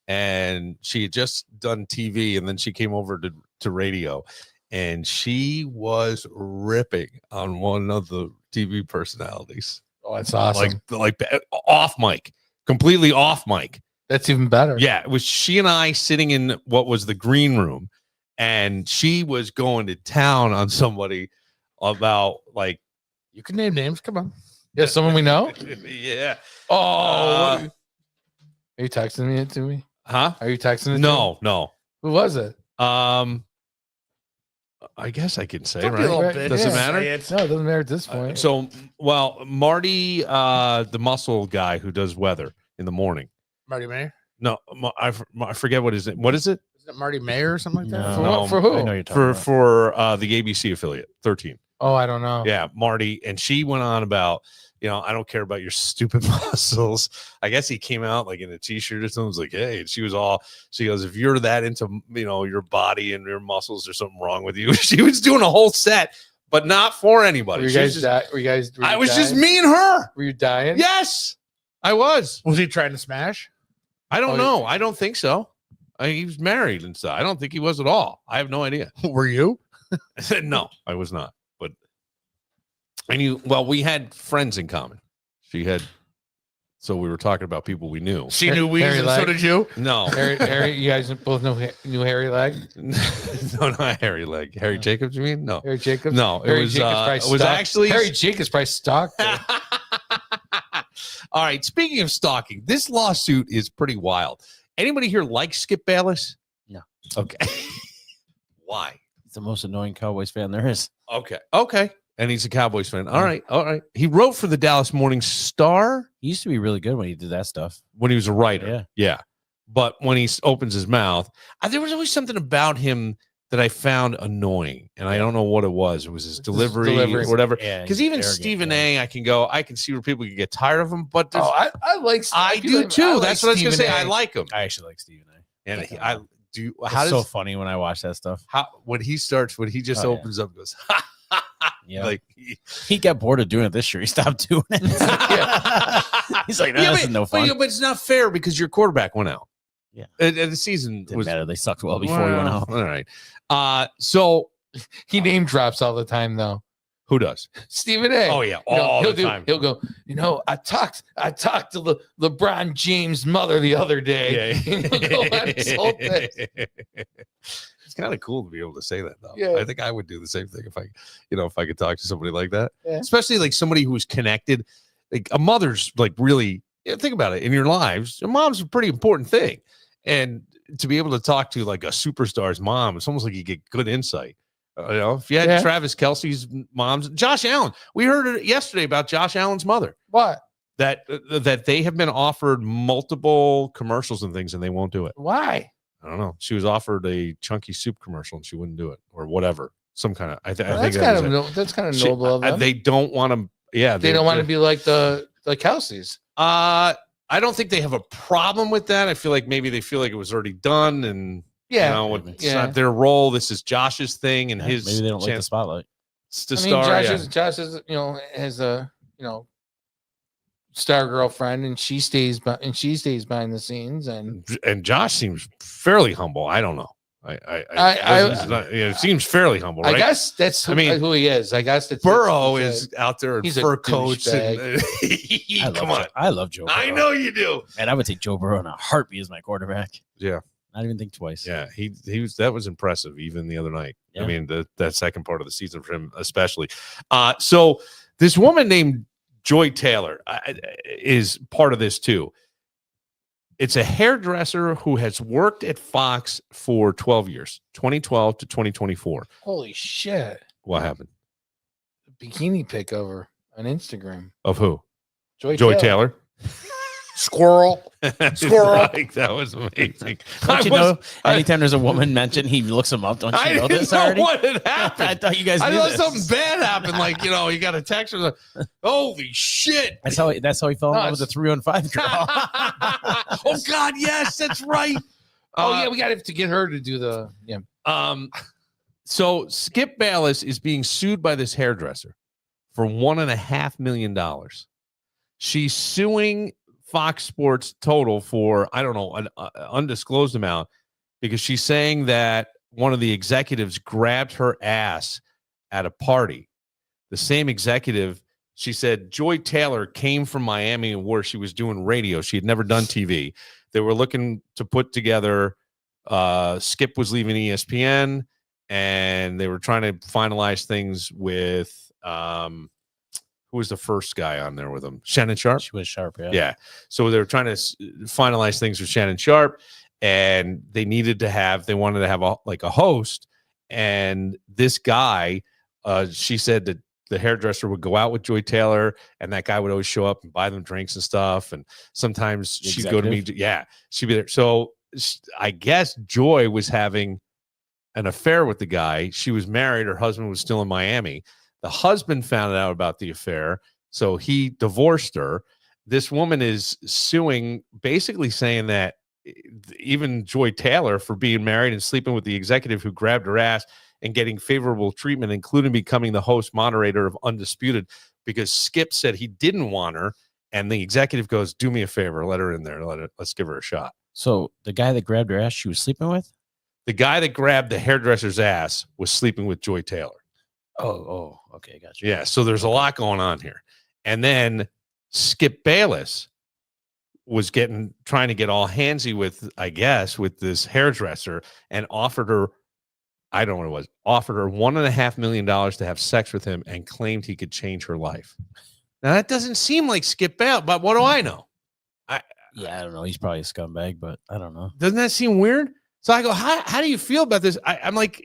[SPEAKER 2] and she had just done TV, and then she came over to radio, and she was ripping on one of the TV personalities.
[SPEAKER 3] Oh, that's awesome.
[SPEAKER 2] Like off mic, completely off mic.
[SPEAKER 3] That's even better.
[SPEAKER 2] Yeah, it was she and I sitting in what was the green room, and she was going to town on somebody about like
[SPEAKER 3] You can name names. Come on. Yeah, someone we know.
[SPEAKER 2] yeah.
[SPEAKER 3] Oh,
[SPEAKER 4] Are you texting it to me?
[SPEAKER 2] Huh?
[SPEAKER 4] Are you texting it? To me?
[SPEAKER 2] No.
[SPEAKER 4] Who was it?
[SPEAKER 2] I guess I can say,
[SPEAKER 3] Don't be a
[SPEAKER 2] right?
[SPEAKER 3] little
[SPEAKER 4] Right.
[SPEAKER 3] bitch.
[SPEAKER 2] Does it
[SPEAKER 3] Say
[SPEAKER 2] matter?
[SPEAKER 3] it.
[SPEAKER 4] No, it doesn't matter at this point.
[SPEAKER 2] So, well, Marty, the muscle guy who does weather in the morning.
[SPEAKER 3] Marty Mayer.
[SPEAKER 2] No, I forget what is it. What is it?
[SPEAKER 3] Isn't it Marty Mayer or something like that?
[SPEAKER 4] For
[SPEAKER 2] No,
[SPEAKER 4] what? For who?
[SPEAKER 5] I know you're talking
[SPEAKER 2] For
[SPEAKER 5] about.
[SPEAKER 2] the ABC affiliate 13.
[SPEAKER 4] Oh, I don't know.
[SPEAKER 2] Yeah, Marty, and she went on about, I don't care about your stupid muscles. I guess he came out like in a t-shirt or something. Was like, hey, and she goes, if you're that into, your body and your muscles, there's something wrong with you. She was doing a whole set, but not for anybody.
[SPEAKER 4] Were you
[SPEAKER 2] She was
[SPEAKER 4] guys?
[SPEAKER 2] just-
[SPEAKER 4] Were you guys? Were you
[SPEAKER 2] I was just
[SPEAKER 4] dying?
[SPEAKER 2] me and her.
[SPEAKER 4] Were you dying?
[SPEAKER 2] Yes, I was.
[SPEAKER 3] Was he trying to smash?
[SPEAKER 2] I don't
[SPEAKER 4] Oh,
[SPEAKER 2] know. I don't think so. He was married and stuff. I don't think he was at all. I have no idea.
[SPEAKER 3] Were you?
[SPEAKER 2] No, I was not. But we had friends in common. She had, so we were talking about people we knew.
[SPEAKER 3] She knew we,
[SPEAKER 4] Harry
[SPEAKER 3] and so
[SPEAKER 4] Leg?
[SPEAKER 3] did you.
[SPEAKER 2] No,
[SPEAKER 4] Harry, you guys both knew Harry Leg?
[SPEAKER 2] no, not Harry Leg. Harry Jacobs, you mean? No,
[SPEAKER 4] Harry Jacobs?
[SPEAKER 2] no. It
[SPEAKER 4] Harry
[SPEAKER 2] was.
[SPEAKER 4] Jacobs probably
[SPEAKER 2] It was
[SPEAKER 4] stalked-
[SPEAKER 2] actually.
[SPEAKER 4] Harry Jacobs probably stalked her.
[SPEAKER 2] All right. Speaking of stalking, this lawsuit is pretty wild. Anybody here like Skip Bayless?
[SPEAKER 5] No.
[SPEAKER 2] Okay. Why?
[SPEAKER 5] He's the most annoying Cowboys fan there is.
[SPEAKER 2] Okay. And he's a Cowboys fan. All right. He wrote for the Dallas Morning Star
[SPEAKER 5] He used to be really good when he did that stuff.
[SPEAKER 2] when he was a writer.
[SPEAKER 5] Yeah.
[SPEAKER 2] Yeah. But when he opens his mouth, there was always something about him that I found annoying. And I don't know what it was. It was his delivery or whatever.
[SPEAKER 5] Yeah,
[SPEAKER 2] Because
[SPEAKER 5] he's
[SPEAKER 2] even
[SPEAKER 5] arrogant,
[SPEAKER 2] Stephen
[SPEAKER 5] yeah.
[SPEAKER 2] A, I can see where people can get tired of him. But there's,
[SPEAKER 4] I like.
[SPEAKER 2] I
[SPEAKER 4] feel
[SPEAKER 2] do
[SPEAKER 4] like-
[SPEAKER 2] too.
[SPEAKER 4] I like
[SPEAKER 2] That's what I was going to say.
[SPEAKER 4] Stephen
[SPEAKER 2] I
[SPEAKER 4] A.
[SPEAKER 2] like him.
[SPEAKER 5] I actually like Stephen A.
[SPEAKER 2] And I do.
[SPEAKER 5] It's
[SPEAKER 2] How
[SPEAKER 5] so
[SPEAKER 2] does
[SPEAKER 5] funny when I watch that stuff.
[SPEAKER 2] when he just
[SPEAKER 5] Oh, yeah.
[SPEAKER 2] opens up and goes,
[SPEAKER 5] Yeah.
[SPEAKER 2] like,
[SPEAKER 5] He got bored of doing it this year. He stopped doing it. He's like,
[SPEAKER 2] Yeah,
[SPEAKER 5] this is no fun.
[SPEAKER 2] but it's not fair because your quarterback went out.
[SPEAKER 5] Yeah.
[SPEAKER 2] And the season
[SPEAKER 5] Didn't
[SPEAKER 2] was
[SPEAKER 5] matter. They sucked well before he went
[SPEAKER 2] Well,
[SPEAKER 5] out.
[SPEAKER 2] All right. So
[SPEAKER 4] He name drops all the time though.
[SPEAKER 2] who does?
[SPEAKER 4] Stephen A.
[SPEAKER 2] Oh yeah,
[SPEAKER 4] You know,
[SPEAKER 2] all
[SPEAKER 4] he'll
[SPEAKER 2] the time.
[SPEAKER 4] He'll go. I talked to LeBron James' mother the other day.
[SPEAKER 2] Yeah.
[SPEAKER 4] He'll go on his whole thing.
[SPEAKER 2] It's kind of cool to be able to say that though.
[SPEAKER 4] Yeah.
[SPEAKER 2] I think I would do the same thing if I could talk to somebody like that.
[SPEAKER 4] Yeah.
[SPEAKER 2] Especially like somebody who's connected. Like a mother's like really think about it in your lives. Your mom's a pretty important thing. And to be able to talk to like a superstar's mom, it's almost like you get good insight. If you had
[SPEAKER 4] Yeah.
[SPEAKER 2] Travis Kelce's mom's, Josh Allen, we heard it yesterday about Josh Allen's mother.
[SPEAKER 4] What?
[SPEAKER 2] That they have been offered multiple commercials and things and they won't do it.
[SPEAKER 4] Why?
[SPEAKER 2] I don't know. She was offered a chunky soup commercial and she wouldn't do it or whatever. Some kind of. I think
[SPEAKER 4] That's
[SPEAKER 2] that
[SPEAKER 4] kind
[SPEAKER 2] was
[SPEAKER 4] of
[SPEAKER 2] it.
[SPEAKER 4] that's kind of
[SPEAKER 2] She-
[SPEAKER 4] noble of them.
[SPEAKER 2] They don't want to. Yeah,
[SPEAKER 4] They don't want to be like the Kelce's.
[SPEAKER 2] I don't think they have a problem with that. I feel like maybe they feel like it was already done and
[SPEAKER 4] Yeah.
[SPEAKER 2] it's
[SPEAKER 4] Yeah.
[SPEAKER 2] not their role. This is Josh's thing and
[SPEAKER 5] Yeah,
[SPEAKER 2] his
[SPEAKER 5] maybe they don't like the
[SPEAKER 2] chance
[SPEAKER 5] spotlight.
[SPEAKER 2] to
[SPEAKER 4] I mean,
[SPEAKER 2] star.
[SPEAKER 4] Josh is has a star girlfriend, and she stays behind the scenes, and
[SPEAKER 2] And Josh seems fairly humble. I don't know. It seems fairly humble, right?
[SPEAKER 4] I guess that's
[SPEAKER 2] I mean,
[SPEAKER 4] who he is. I guess that's
[SPEAKER 2] Burrow is out there in
[SPEAKER 4] he's a
[SPEAKER 2] fur coats. And,
[SPEAKER 5] I
[SPEAKER 2] come
[SPEAKER 5] love
[SPEAKER 2] on.
[SPEAKER 5] I love Joe Burrow.
[SPEAKER 2] I know you do.
[SPEAKER 5] And I would take Joe Burrow in a heartbeat as my quarterback.
[SPEAKER 2] Yeah.
[SPEAKER 5] Not even think twice.
[SPEAKER 2] Yeah, he was that was impressive even the other night. I
[SPEAKER 5] Yeah.
[SPEAKER 2] mean, that second part of the season for him, especially. So this woman named Joy Taylor is part of this too. It's a hairdresser who has worked at Fox for 12 years, 2012 to 2024.
[SPEAKER 4] holy shit.
[SPEAKER 2] What happened?
[SPEAKER 4] Bikini pic over on Instagram.
[SPEAKER 2] Of who?
[SPEAKER 4] Joy
[SPEAKER 2] Joy Taylor.
[SPEAKER 3] Squirrel. Squirrel.
[SPEAKER 2] Like, that was amazing.
[SPEAKER 5] Don't you know? Anytime there's a woman mentioned, he looks them up. Don't you
[SPEAKER 2] I
[SPEAKER 5] know
[SPEAKER 2] didn't
[SPEAKER 5] this
[SPEAKER 2] know
[SPEAKER 5] already?
[SPEAKER 2] what had
[SPEAKER 5] I
[SPEAKER 2] happened.
[SPEAKER 5] thought you guys
[SPEAKER 2] I
[SPEAKER 5] knew
[SPEAKER 2] thought
[SPEAKER 5] this.
[SPEAKER 2] something bad happened. Like, you got a text from the, holy shit.
[SPEAKER 5] That's how he fell in love with the 315 girl.
[SPEAKER 2] Oh God, yes, that's right.
[SPEAKER 4] We got to get her to do the
[SPEAKER 2] So Skip Bayless is being sued by this hairdresser for $1.5 million. She's suing Fox Sports Total for, I don't know, an undisclosed amount, because she's saying that one of the executives grabbed her ass at a party. The same executive, she said, Joy Taylor came from Miami where she was doing radio. She had never done TV. They were looking to put together, Skip was leaving ESPN, and they were trying to finalize things with, who was the first guy on there with him? Shannon Sharp?
[SPEAKER 5] She was Sharp, yeah.
[SPEAKER 2] Yeah. So they were trying to finalize things with Shannon Sharp, and they wanted to have a host. And this guy, she said that the hairdresser would go out with Joy Taylor, and that guy would always show up and buy them drinks and stuff. And sometimes she'd go to me. Yeah, she'd be there. So I guess Joy was having an affair with the guy. She was married. Her husband was still in Miami. The husband found out about the affair, so he divorced her. This woman is suing, basically saying that even Joy Taylor, for being married and sleeping with the executive who grabbed her ass and getting favorable treatment, including becoming the host moderator of Undisputed, because Skip said he didn't want her, and the executive goes, do me a favor, let her in there, let's give her a shot.
[SPEAKER 5] So the guy that grabbed her ass, she was sleeping with?
[SPEAKER 2] The guy that grabbed the hairdresser's ass was sleeping with Joy Taylor.
[SPEAKER 5] Oh, okay, gotcha.
[SPEAKER 2] Yeah, so there's a lot going on here. And then Skip Bayless was trying to get all handsy with, I guess, with this hairdresser, and offered her, I don't know what it was, offered her $1.5 million to have sex with him, and claimed he could change her life. Now that doesn't seem like Skip Bayless, but what do I know?
[SPEAKER 5] I don't know. He's probably a scumbag, but I don't know.
[SPEAKER 2] Doesn't that seem weird? So I go, how do you feel about this? I'm like,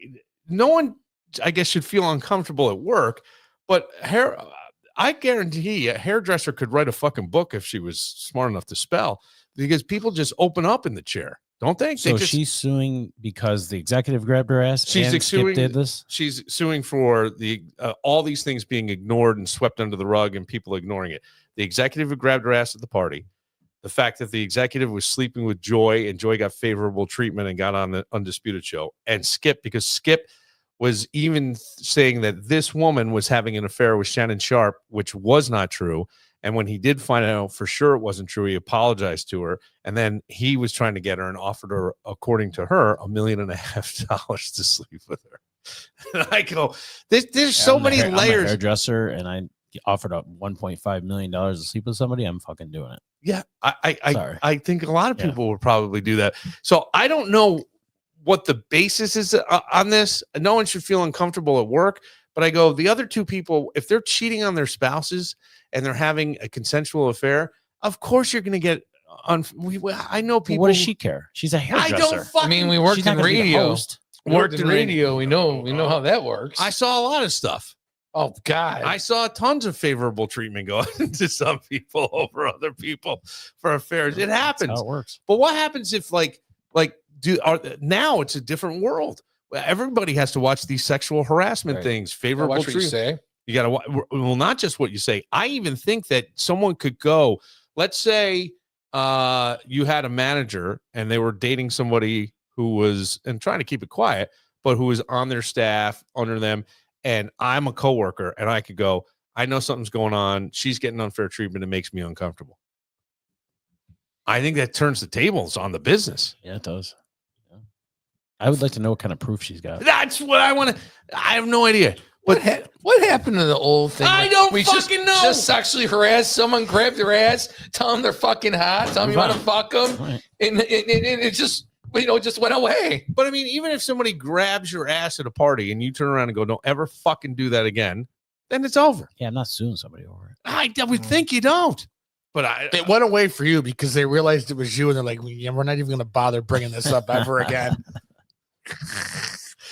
[SPEAKER 2] no one, I guess, should feel uncomfortable at work, but I guarantee a hairdresser could write a fucking book if she was smart enough to spell, because people just open up in the chair, don't they?
[SPEAKER 5] So she's suing because the executive grabbed her ass.
[SPEAKER 2] She's
[SPEAKER 5] and
[SPEAKER 2] suing.
[SPEAKER 5] Skip did this.
[SPEAKER 2] She's suing for the all these things being ignored and swept under the rug, and people ignoring it. The executive who grabbed her ass at the party. The fact that the executive was sleeping with Joy, and Joy got favorable treatment and got on the Undisputed show. And Skip, because Skip was even saying that this woman was having an affair with Shannon Sharp, which was not true. And when he did find out for sure it wasn't true, he apologized to her. And then he was trying to get her and offered her, according to her, $1.5 million to sleep with her. And I go, there's so many layers.
[SPEAKER 5] I'm a hairdresser, and I offered up $1.5 million to sleep with somebody. I'm fucking doing it.
[SPEAKER 2] Yeah, I think a lot of people would probably do that. So I don't know what the basis is on this. No one should feel uncomfortable at work. But I go, the other two people, if they're cheating on their spouses and they're having a consensual affair, of course you're going to get I know people.
[SPEAKER 5] What does she care? She's a hairdresser.
[SPEAKER 2] I don't fucking.
[SPEAKER 4] we worked in radio.
[SPEAKER 2] Worked in
[SPEAKER 4] radio. We know how that works.
[SPEAKER 2] I saw a lot of stuff.
[SPEAKER 4] Oh God!
[SPEAKER 2] I saw tons of favorable treatment going to some people over other people for affairs. It happens.
[SPEAKER 5] That's how it works.
[SPEAKER 2] But what happens if now it's a different world? Everybody has to watch these sexual harassment things. Favorable
[SPEAKER 4] watch what you
[SPEAKER 2] treatment.
[SPEAKER 4] say.
[SPEAKER 2] You got to not just what you say. I even think that someone could go. Let's say you had a manager and they were dating somebody who was, and trying to keep it quiet, but who was on their staff under them. And I'm a coworker, and I could go, I know something's going on. She's getting unfair treatment. It makes me uncomfortable. I think that turns the tables on the business.
[SPEAKER 5] Yeah, it does. Yeah. I would like to know what kind of proof she's got.
[SPEAKER 2] That's what I want to. I have no idea.
[SPEAKER 4] What happened to the old thing?
[SPEAKER 2] I don't fucking know.
[SPEAKER 4] Just sexually harass someone, grab their ass, tell them they're fucking hot, tell them you want to fuck them,
[SPEAKER 5] Right.
[SPEAKER 4] and it just just went away.
[SPEAKER 2] But I mean, even if somebody grabs your ass at a party and you turn around and go, don't ever fucking do that again, then it's over.
[SPEAKER 5] Yeah, I'm not suing somebody over it.
[SPEAKER 2] I would think you don't. But
[SPEAKER 3] It went away for you because they realized it was you, and they're like, yeah, we're not even going to bother bringing this up ever again.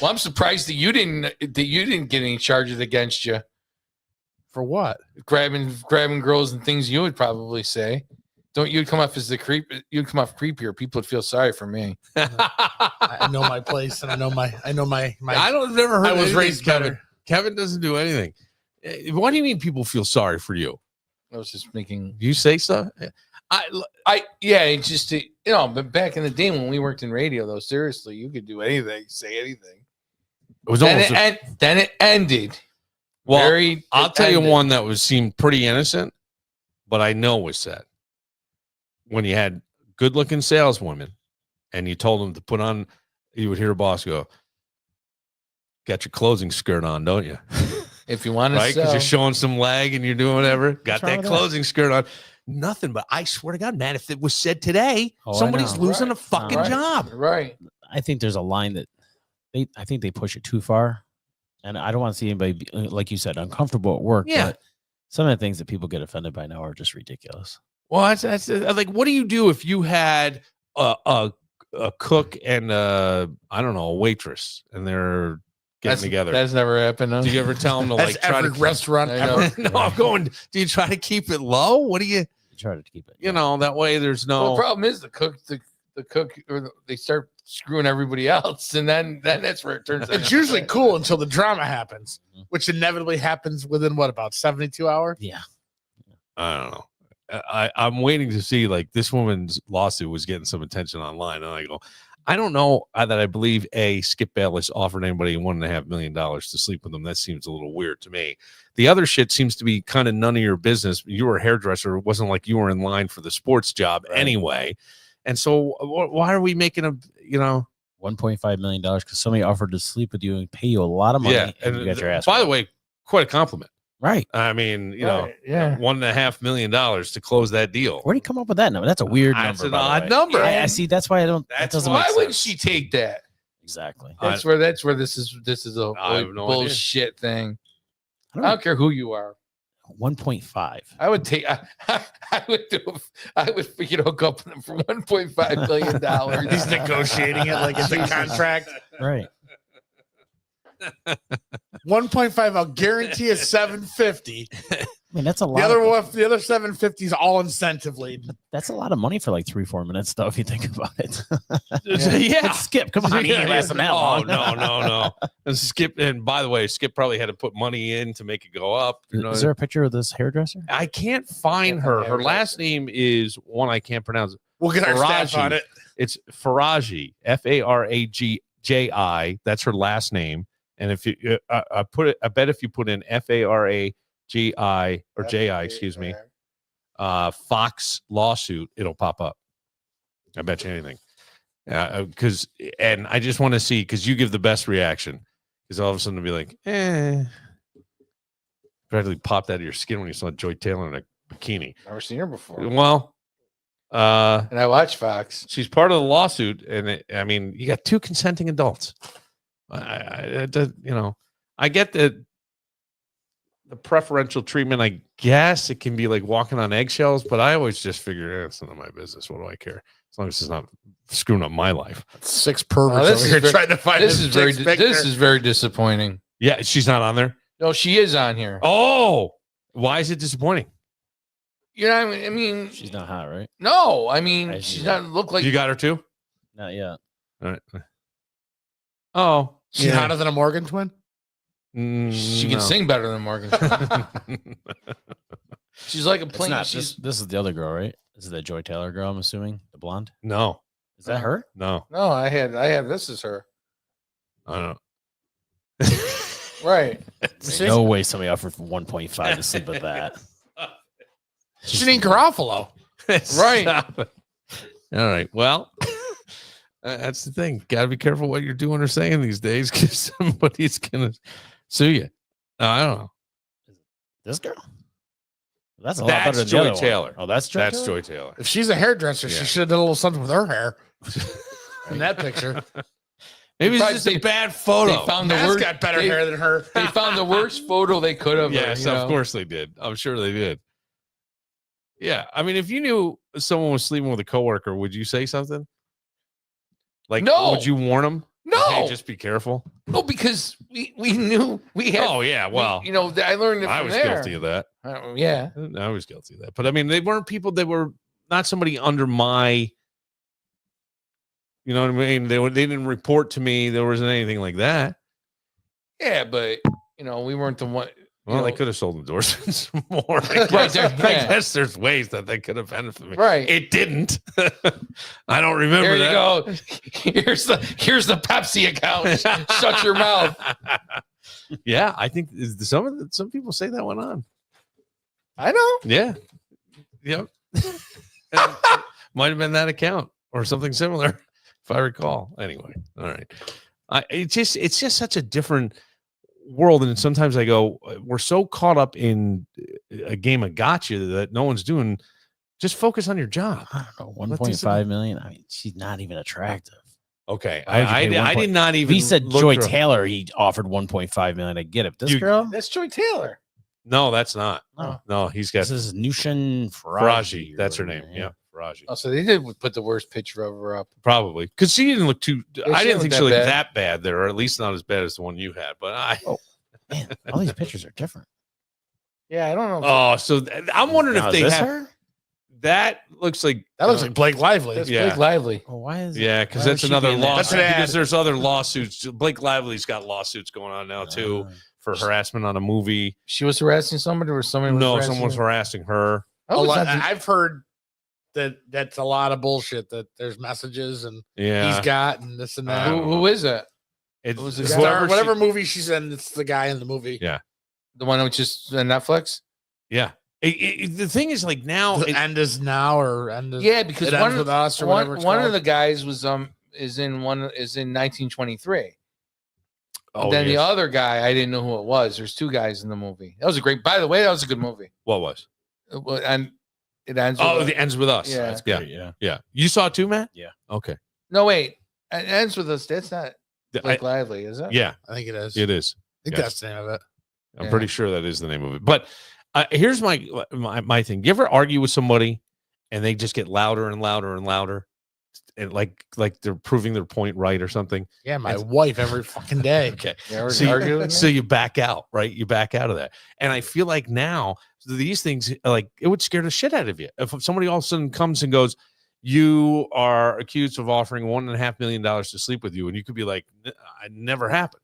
[SPEAKER 4] Well, I'm surprised that you didn't get any charges against you
[SPEAKER 3] For what?
[SPEAKER 4] grabbing girls and things you would probably say. Don't you come off as the creep? You'd come off creepier. People would feel sorry for me.
[SPEAKER 3] I know my place, and I know my.
[SPEAKER 2] I don't never heard.
[SPEAKER 3] I was
[SPEAKER 2] anything,
[SPEAKER 3] raised
[SPEAKER 2] Kevin.
[SPEAKER 3] better.
[SPEAKER 2] Kevin doesn't do anything. What do you mean people feel sorry for you?
[SPEAKER 4] I was just making.
[SPEAKER 2] You say so?
[SPEAKER 4] Yeah, it's just but back in the day when we worked in radio, though, seriously, you could do anything, say anything.
[SPEAKER 2] It was
[SPEAKER 4] Then
[SPEAKER 2] almost.
[SPEAKER 4] then it ended.
[SPEAKER 2] Well,
[SPEAKER 4] It
[SPEAKER 2] I'll tell you
[SPEAKER 4] ended.
[SPEAKER 2] one that seemed pretty innocent, but I know was said. When you had good-looking saleswomen, and you told them to put on, you would hear a boss go, "Got your closing skirt on, don't you?"
[SPEAKER 4] If you want to
[SPEAKER 2] Right? Because
[SPEAKER 4] sell,
[SPEAKER 2] you're showing some leg and you're doing whatever. Got
[SPEAKER 5] wrong
[SPEAKER 2] that
[SPEAKER 5] with that?
[SPEAKER 2] closing skirt on. Nothing, but I swear to God, man, if it was said today,
[SPEAKER 5] Oh, I
[SPEAKER 2] somebody's
[SPEAKER 5] know.
[SPEAKER 2] losing
[SPEAKER 4] Right.
[SPEAKER 2] a fucking
[SPEAKER 4] Right.
[SPEAKER 2] job.
[SPEAKER 4] right?
[SPEAKER 5] I think there's a line that I think they push it too far, and I don't want to see anybody like you said uncomfortable at work.
[SPEAKER 2] Yeah.
[SPEAKER 5] But some of the things that people get offended by now are just ridiculous.
[SPEAKER 2] Well, that's like, what do you do if you had a cook and I don't know, a waitress, and they're getting together?
[SPEAKER 4] That's never happened. Huh?
[SPEAKER 2] Do you ever tell them to
[SPEAKER 3] That's
[SPEAKER 2] like try
[SPEAKER 3] every
[SPEAKER 2] to
[SPEAKER 3] restaurant
[SPEAKER 4] I know.
[SPEAKER 3] ever.
[SPEAKER 2] No, I'm going. Do you try to keep it low? What do you?
[SPEAKER 5] Try to keep it.
[SPEAKER 2] You know, that way there's
[SPEAKER 4] Well,
[SPEAKER 2] no.
[SPEAKER 4] the problem is the cook, they start screwing everybody else, and then that's where it turns.
[SPEAKER 3] It's usually cool until the drama happens, which inevitably happens within about 72 hours.
[SPEAKER 5] Yeah.
[SPEAKER 2] I don't know. I'm waiting to see, like, this woman's lawsuit was getting some attention online, and I go, I don't know that I believe Skip Bayless offered anybody $1.5 million to sleep with them. That seems a little weird to me. The other shit seems to be kind of none of your business. You were a hairdresser. It wasn't like you were in line for the sports job anyway. And so why are we making
[SPEAKER 5] $1.5 million because somebody offered to sleep with you and pay you a lot of money.
[SPEAKER 2] yeah.
[SPEAKER 5] and you got your ass.
[SPEAKER 2] By the
[SPEAKER 5] whooped.
[SPEAKER 2] way, quite a compliment.
[SPEAKER 5] right?
[SPEAKER 2] I mean, you know,
[SPEAKER 4] yeah.
[SPEAKER 2] $1.5 million to close that deal.
[SPEAKER 5] Where do you come up with that number? That's a weird
[SPEAKER 2] That's
[SPEAKER 5] number.
[SPEAKER 2] an
[SPEAKER 5] by the
[SPEAKER 2] odd
[SPEAKER 5] way.
[SPEAKER 2] number.
[SPEAKER 5] I see. That's why I don't. That
[SPEAKER 2] That's
[SPEAKER 5] doesn't
[SPEAKER 4] Why
[SPEAKER 5] make
[SPEAKER 4] wouldn't
[SPEAKER 5] sense.
[SPEAKER 4] she take that?
[SPEAKER 5] Exactly.
[SPEAKER 4] That's where this is a
[SPEAKER 2] I have no idea.
[SPEAKER 4] bullshit thing.
[SPEAKER 5] I
[SPEAKER 4] I
[SPEAKER 5] don't
[SPEAKER 4] don't care who you are.
[SPEAKER 5] 1.5.
[SPEAKER 4] I would take. I would hook up with them for $1.5 million.
[SPEAKER 3] He's negotiating it like it's a contract.
[SPEAKER 5] Right.
[SPEAKER 3] 1.5, I'll guarantee is 750.
[SPEAKER 5] I mean, that's a lot.
[SPEAKER 3] The other 750 is all incentive laden.
[SPEAKER 5] That's a lot of money for like 3-4 minutes, though. If you think about it.
[SPEAKER 2] Yeah.
[SPEAKER 5] Let's Skip. Come on, he ain't lasting that
[SPEAKER 2] Oh,
[SPEAKER 5] long.
[SPEAKER 2] no. And Skip, and by the way, Skip probably had to put money in to make it go up. You know?
[SPEAKER 5] Is there a picture of this hairdresser?
[SPEAKER 2] I can't find her. Her last name is one I can't pronounce.
[SPEAKER 3] We'll get our staff
[SPEAKER 2] Faraji.
[SPEAKER 3] on it.
[SPEAKER 2] It's Faraji, Faragji. That's her last name. And if you, I bet if you put in Faragi or Ji, excuse me, Fox lawsuit, it'll pop up. I bet you anything. And I just want to see, because you give the best reaction, because all of a sudden it'll be like, practically popped out of your skin when you saw Joy Taylor in a bikini.
[SPEAKER 4] Never seen her before.
[SPEAKER 2] Well,
[SPEAKER 4] And I watch Fox.
[SPEAKER 2] she's part of the lawsuit, and I mean, you got two consenting adults. I get the preferential treatment. I guess it can be like walking on eggshells, but I always just figure it's none of my business. What do I care? As long as it's not screwing up my life.
[SPEAKER 3] 6 perverts
[SPEAKER 4] this
[SPEAKER 3] over
[SPEAKER 4] is
[SPEAKER 3] here
[SPEAKER 4] very-
[SPEAKER 3] trying to find
[SPEAKER 4] This
[SPEAKER 3] his
[SPEAKER 4] is very.
[SPEAKER 3] dick's picture.
[SPEAKER 4] This is very disappointing.
[SPEAKER 2] Yeah, she's not on there.
[SPEAKER 4] No, she is on here.
[SPEAKER 2] Oh, why is it disappointing?
[SPEAKER 4] You know, I mean,
[SPEAKER 5] She's not hot, right?
[SPEAKER 4] no, I mean,
[SPEAKER 5] I
[SPEAKER 4] she's
[SPEAKER 5] see
[SPEAKER 4] not look like
[SPEAKER 2] You got her too?
[SPEAKER 5] Not yet.
[SPEAKER 2] All right. Oh,
[SPEAKER 3] She's hotter than a Morgan twin.
[SPEAKER 4] she can sing better than Morgan. She's like a
[SPEAKER 5] It's
[SPEAKER 4] plain.
[SPEAKER 5] not.
[SPEAKER 4] She's
[SPEAKER 5] This is the other girl, right? This is the Joy Taylor girl, I'm assuming. The blonde.
[SPEAKER 2] No,
[SPEAKER 5] Is that her?
[SPEAKER 2] no,
[SPEAKER 4] no. I have. This is her.
[SPEAKER 2] I don't know.
[SPEAKER 4] Right.
[SPEAKER 5] There's no way somebody offered for 1.5 to sleep with that.
[SPEAKER 3] She ain't Garofalo.
[SPEAKER 4] Right.
[SPEAKER 2] Stop it. All right. Well, that's the thing. Got to be careful what you're doing or saying these days, because somebody's gonna sue you. I don't know.
[SPEAKER 5] This girl? That's a lot
[SPEAKER 2] That's
[SPEAKER 5] better than
[SPEAKER 2] Joy
[SPEAKER 5] the other
[SPEAKER 2] Taylor.
[SPEAKER 5] One. Oh, that's Joy
[SPEAKER 2] That's
[SPEAKER 5] Taylor?
[SPEAKER 2] Joy Taylor.
[SPEAKER 3] If she's a hairdresser,
[SPEAKER 2] Yeah.
[SPEAKER 3] she should have done a little something with her hair in that picture.
[SPEAKER 2] Maybe it's
[SPEAKER 4] Probably
[SPEAKER 2] just a
[SPEAKER 4] they-
[SPEAKER 2] bad photo.
[SPEAKER 4] They found the
[SPEAKER 3] Matt's
[SPEAKER 4] worst.
[SPEAKER 3] got better
[SPEAKER 4] they,
[SPEAKER 3] hair than her.
[SPEAKER 4] They found the worst photo they could have.
[SPEAKER 2] Yes, of course they did. I'm sure they did. Yeah, I mean, if you knew someone was sleeping with a coworker, would you say something? Like,
[SPEAKER 4] No.
[SPEAKER 2] would you warn them?
[SPEAKER 4] No.
[SPEAKER 2] Hey, just be careful.
[SPEAKER 4] No, because we knew we had.
[SPEAKER 2] Oh yeah, well,
[SPEAKER 4] you know, I learned it
[SPEAKER 2] I
[SPEAKER 4] from
[SPEAKER 2] was
[SPEAKER 4] there.
[SPEAKER 2] guilty of that.
[SPEAKER 4] Yeah.
[SPEAKER 2] I was guilty of that. But I mean, they weren't people that were not somebody under my. You know what I mean? They didn't report to me. There wasn't anything like that.
[SPEAKER 4] Yeah, but we weren't the one.
[SPEAKER 2] Well, they could have sold endorsements more. I guess there's ways that they could have benefited me.
[SPEAKER 4] Right.
[SPEAKER 2] It didn't. I don't remember
[SPEAKER 4] There you
[SPEAKER 2] that.
[SPEAKER 4] go. Here's the Pepsi account. Shut your mouth.
[SPEAKER 2] Yeah, I think some people say that went on.
[SPEAKER 4] I know.
[SPEAKER 2] Yeah. Yep. Might have been that account or something similar, if I recall. Anyway, all right. It's just such a different world, and sometimes I go, we're so caught up in a game of gotcha that no one's doing. Just focus on your job.
[SPEAKER 5] I don't know, 1.5 million. I mean, she's not even attractive.
[SPEAKER 2] Okay,
[SPEAKER 5] Why would you pay
[SPEAKER 2] I did not even.
[SPEAKER 5] If he said
[SPEAKER 2] look
[SPEAKER 5] Joy
[SPEAKER 2] her up.
[SPEAKER 5] Taylor, he offered 1.5 million. I get it. This girl,
[SPEAKER 4] That's Joy Taylor.
[SPEAKER 2] No, that's not.
[SPEAKER 5] Oh.
[SPEAKER 2] No, he's got
[SPEAKER 5] this is Nushin
[SPEAKER 2] Faraji.
[SPEAKER 5] or
[SPEAKER 2] That's her
[SPEAKER 5] whatever,
[SPEAKER 2] name. Yeah, Faraji.
[SPEAKER 4] Oh, so they did put the worst picture of her up.
[SPEAKER 2] Probably because she didn't look too. I
[SPEAKER 4] she
[SPEAKER 2] didn't think
[SPEAKER 4] looked
[SPEAKER 2] she
[SPEAKER 4] that
[SPEAKER 2] looked
[SPEAKER 4] bad.
[SPEAKER 2] that bad there, or at least not as bad as the one you had. But
[SPEAKER 5] Man, all these pictures are different.
[SPEAKER 4] Yeah, I don't know.
[SPEAKER 2] Oh, so I'm wondering
[SPEAKER 5] Now,
[SPEAKER 2] if
[SPEAKER 5] is
[SPEAKER 2] they
[SPEAKER 5] this
[SPEAKER 2] have.
[SPEAKER 5] her?
[SPEAKER 2] That looks like
[SPEAKER 3] That looks like Blake Lively.
[SPEAKER 4] That's
[SPEAKER 2] yeah.
[SPEAKER 4] Blake Lively.
[SPEAKER 5] Oh, why is
[SPEAKER 2] yeah, because
[SPEAKER 5] why
[SPEAKER 2] that's
[SPEAKER 5] would she
[SPEAKER 2] another
[SPEAKER 5] be in that?
[SPEAKER 2] lawsuit.
[SPEAKER 3] That's an ad.
[SPEAKER 2] Because there's other lawsuits. Blake Lively's got lawsuits going on now too for harassment on a movie.
[SPEAKER 4] She was harassing somebody, or somebody was
[SPEAKER 2] No,
[SPEAKER 4] harassing
[SPEAKER 2] someone's
[SPEAKER 4] her?
[SPEAKER 2] harassing her.
[SPEAKER 4] Oh, it's not the-
[SPEAKER 3] I've heard that's a lot of bullshit. That there's messages and
[SPEAKER 2] Yeah,
[SPEAKER 3] he's got and this and that.
[SPEAKER 4] who is that?
[SPEAKER 2] it's
[SPEAKER 4] who's the
[SPEAKER 3] The
[SPEAKER 4] guy?
[SPEAKER 3] star,
[SPEAKER 2] whoever
[SPEAKER 3] whatever
[SPEAKER 2] she-
[SPEAKER 3] movie she's in, it's the guy in the movie.
[SPEAKER 2] Yeah.
[SPEAKER 4] The one which is Netflix?
[SPEAKER 2] yeah. The thing is, like now,
[SPEAKER 3] The end is now or end is
[SPEAKER 4] Yeah, because
[SPEAKER 3] it ends with us or whatever. It's
[SPEAKER 4] one of
[SPEAKER 3] called.
[SPEAKER 4] the guys is in 1923.
[SPEAKER 2] oh,
[SPEAKER 4] Then the
[SPEAKER 2] yes.
[SPEAKER 4] other guy, I didn't know who it was. There's two guys in the movie. That was a great. By the way, that was a good movie.
[SPEAKER 2] What was?
[SPEAKER 4] And it ends.
[SPEAKER 2] Oh,
[SPEAKER 4] with
[SPEAKER 2] it ends with us.
[SPEAKER 4] Yeah.
[SPEAKER 5] That's
[SPEAKER 2] yeah,
[SPEAKER 5] great. Yeah.
[SPEAKER 2] yeah. You saw it too, Matt?
[SPEAKER 5] Yeah.
[SPEAKER 2] Okay.
[SPEAKER 4] no, wait. It ends with us. That's not
[SPEAKER 2] I-
[SPEAKER 4] Blake Lively, is it?
[SPEAKER 2] yeah,
[SPEAKER 3] I think it is.
[SPEAKER 2] it is.
[SPEAKER 3] I think
[SPEAKER 2] yes.
[SPEAKER 3] that's the name of it.
[SPEAKER 2] I'm
[SPEAKER 4] Yeah.
[SPEAKER 2] pretty sure that is the name of it. But here's my thing. You ever argue with somebody and they just get louder and louder and louder, and like they're proving their point right or something?
[SPEAKER 3] Yeah, my wife every fucking day.
[SPEAKER 2] Okay.
[SPEAKER 4] You ever
[SPEAKER 2] So
[SPEAKER 4] argue with
[SPEAKER 2] so
[SPEAKER 4] me?
[SPEAKER 2] you back out, right? You back out of that. And I feel like now these things, like it would scare the shit out of you. If somebody all of a sudden comes and goes, you are accused of offering $1.5 million to sleep with you. And you could be like, I never happened.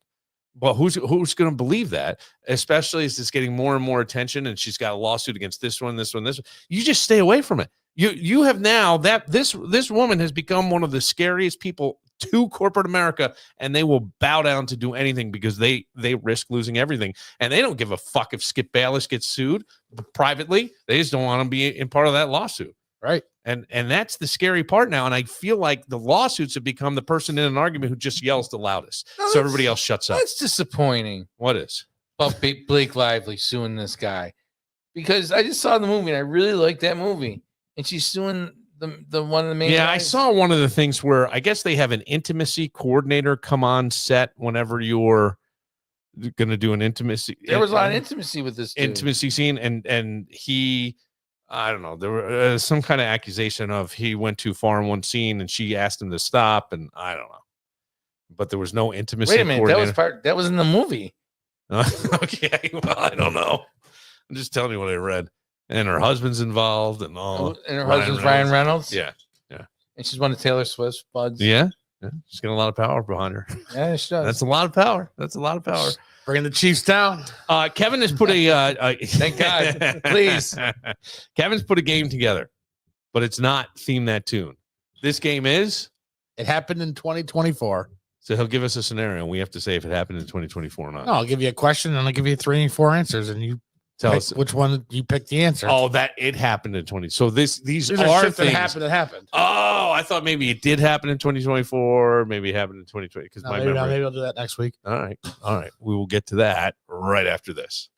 [SPEAKER 2] Well, who's going to believe that? Especially as it's getting more and more attention, and she's got a lawsuit against this one, this one, this one. You just stay away from it. You have now that this woman has become one of the scariest people to corporate America, and they will bow down to do anything because they risk losing everything, and they don't give a fuck if Skip Bayless gets sued privately. They just don't want to be in part of that lawsuit.
[SPEAKER 3] Right.
[SPEAKER 2] And that's the scary part now. And I feel like the lawsuits have become the person in an argument who just yells the loudest.
[SPEAKER 4] No,
[SPEAKER 2] So everybody else shuts up.
[SPEAKER 4] That's disappointing.
[SPEAKER 2] What is?
[SPEAKER 4] About Blake Lively suing this guy, because I just saw the movie and I really liked that movie, and she's suing the one of the main.
[SPEAKER 2] Yeah, I
[SPEAKER 4] guys.
[SPEAKER 2] saw one of the things where I guess they have an intimacy coordinator come on set whenever you're going to do an intimacy.
[SPEAKER 4] There was a lot of intimacy with this dude.
[SPEAKER 2] intimacy scene, and he, I don't know, there was some kind of accusation of he went too far in one scene, and she asked him to stop, and I don't know, but there was no intimacy.
[SPEAKER 4] Wait a minute,
[SPEAKER 2] coordinator.
[SPEAKER 4] that was in the movie.
[SPEAKER 2] Okay, well, I don't know. I'm just telling you what I read. And her husband's involved, and all.
[SPEAKER 4] And her husband's Ryan Reynolds.
[SPEAKER 2] Yeah,
[SPEAKER 4] And she's one of Taylor Swift's buds.
[SPEAKER 2] yeah. She's got a lot of power behind her.
[SPEAKER 4] Yeah, she does.
[SPEAKER 2] That's a lot of power. That's a lot of power.
[SPEAKER 3] Bringing the Chiefs down.
[SPEAKER 2] Kevin has put a
[SPEAKER 4] Thank God. Please.
[SPEAKER 2] Kevin's put a game together, but it's not themed that tune. This game is,
[SPEAKER 3] It happened in 2024.
[SPEAKER 2] so he'll give us a scenario, and we have to say if it happened in 2024 or not.
[SPEAKER 3] No, I'll give you a question and I'll give you 3 and 4 answers, and you
[SPEAKER 2] Tell
[SPEAKER 3] pick
[SPEAKER 2] us.
[SPEAKER 3] which one you pick the answer.
[SPEAKER 2] Oh, that it happened in 20. So these
[SPEAKER 3] These
[SPEAKER 2] are
[SPEAKER 3] are shit that
[SPEAKER 2] things.
[SPEAKER 3] happened. That happened.
[SPEAKER 2] Oh, I thought maybe it did happen in 2024. Maybe it happened in 2020 because
[SPEAKER 3] No,
[SPEAKER 2] my
[SPEAKER 3] maybe,
[SPEAKER 2] memory.
[SPEAKER 3] maybe I'll do that next week.
[SPEAKER 2] All right. We will get to that right after this.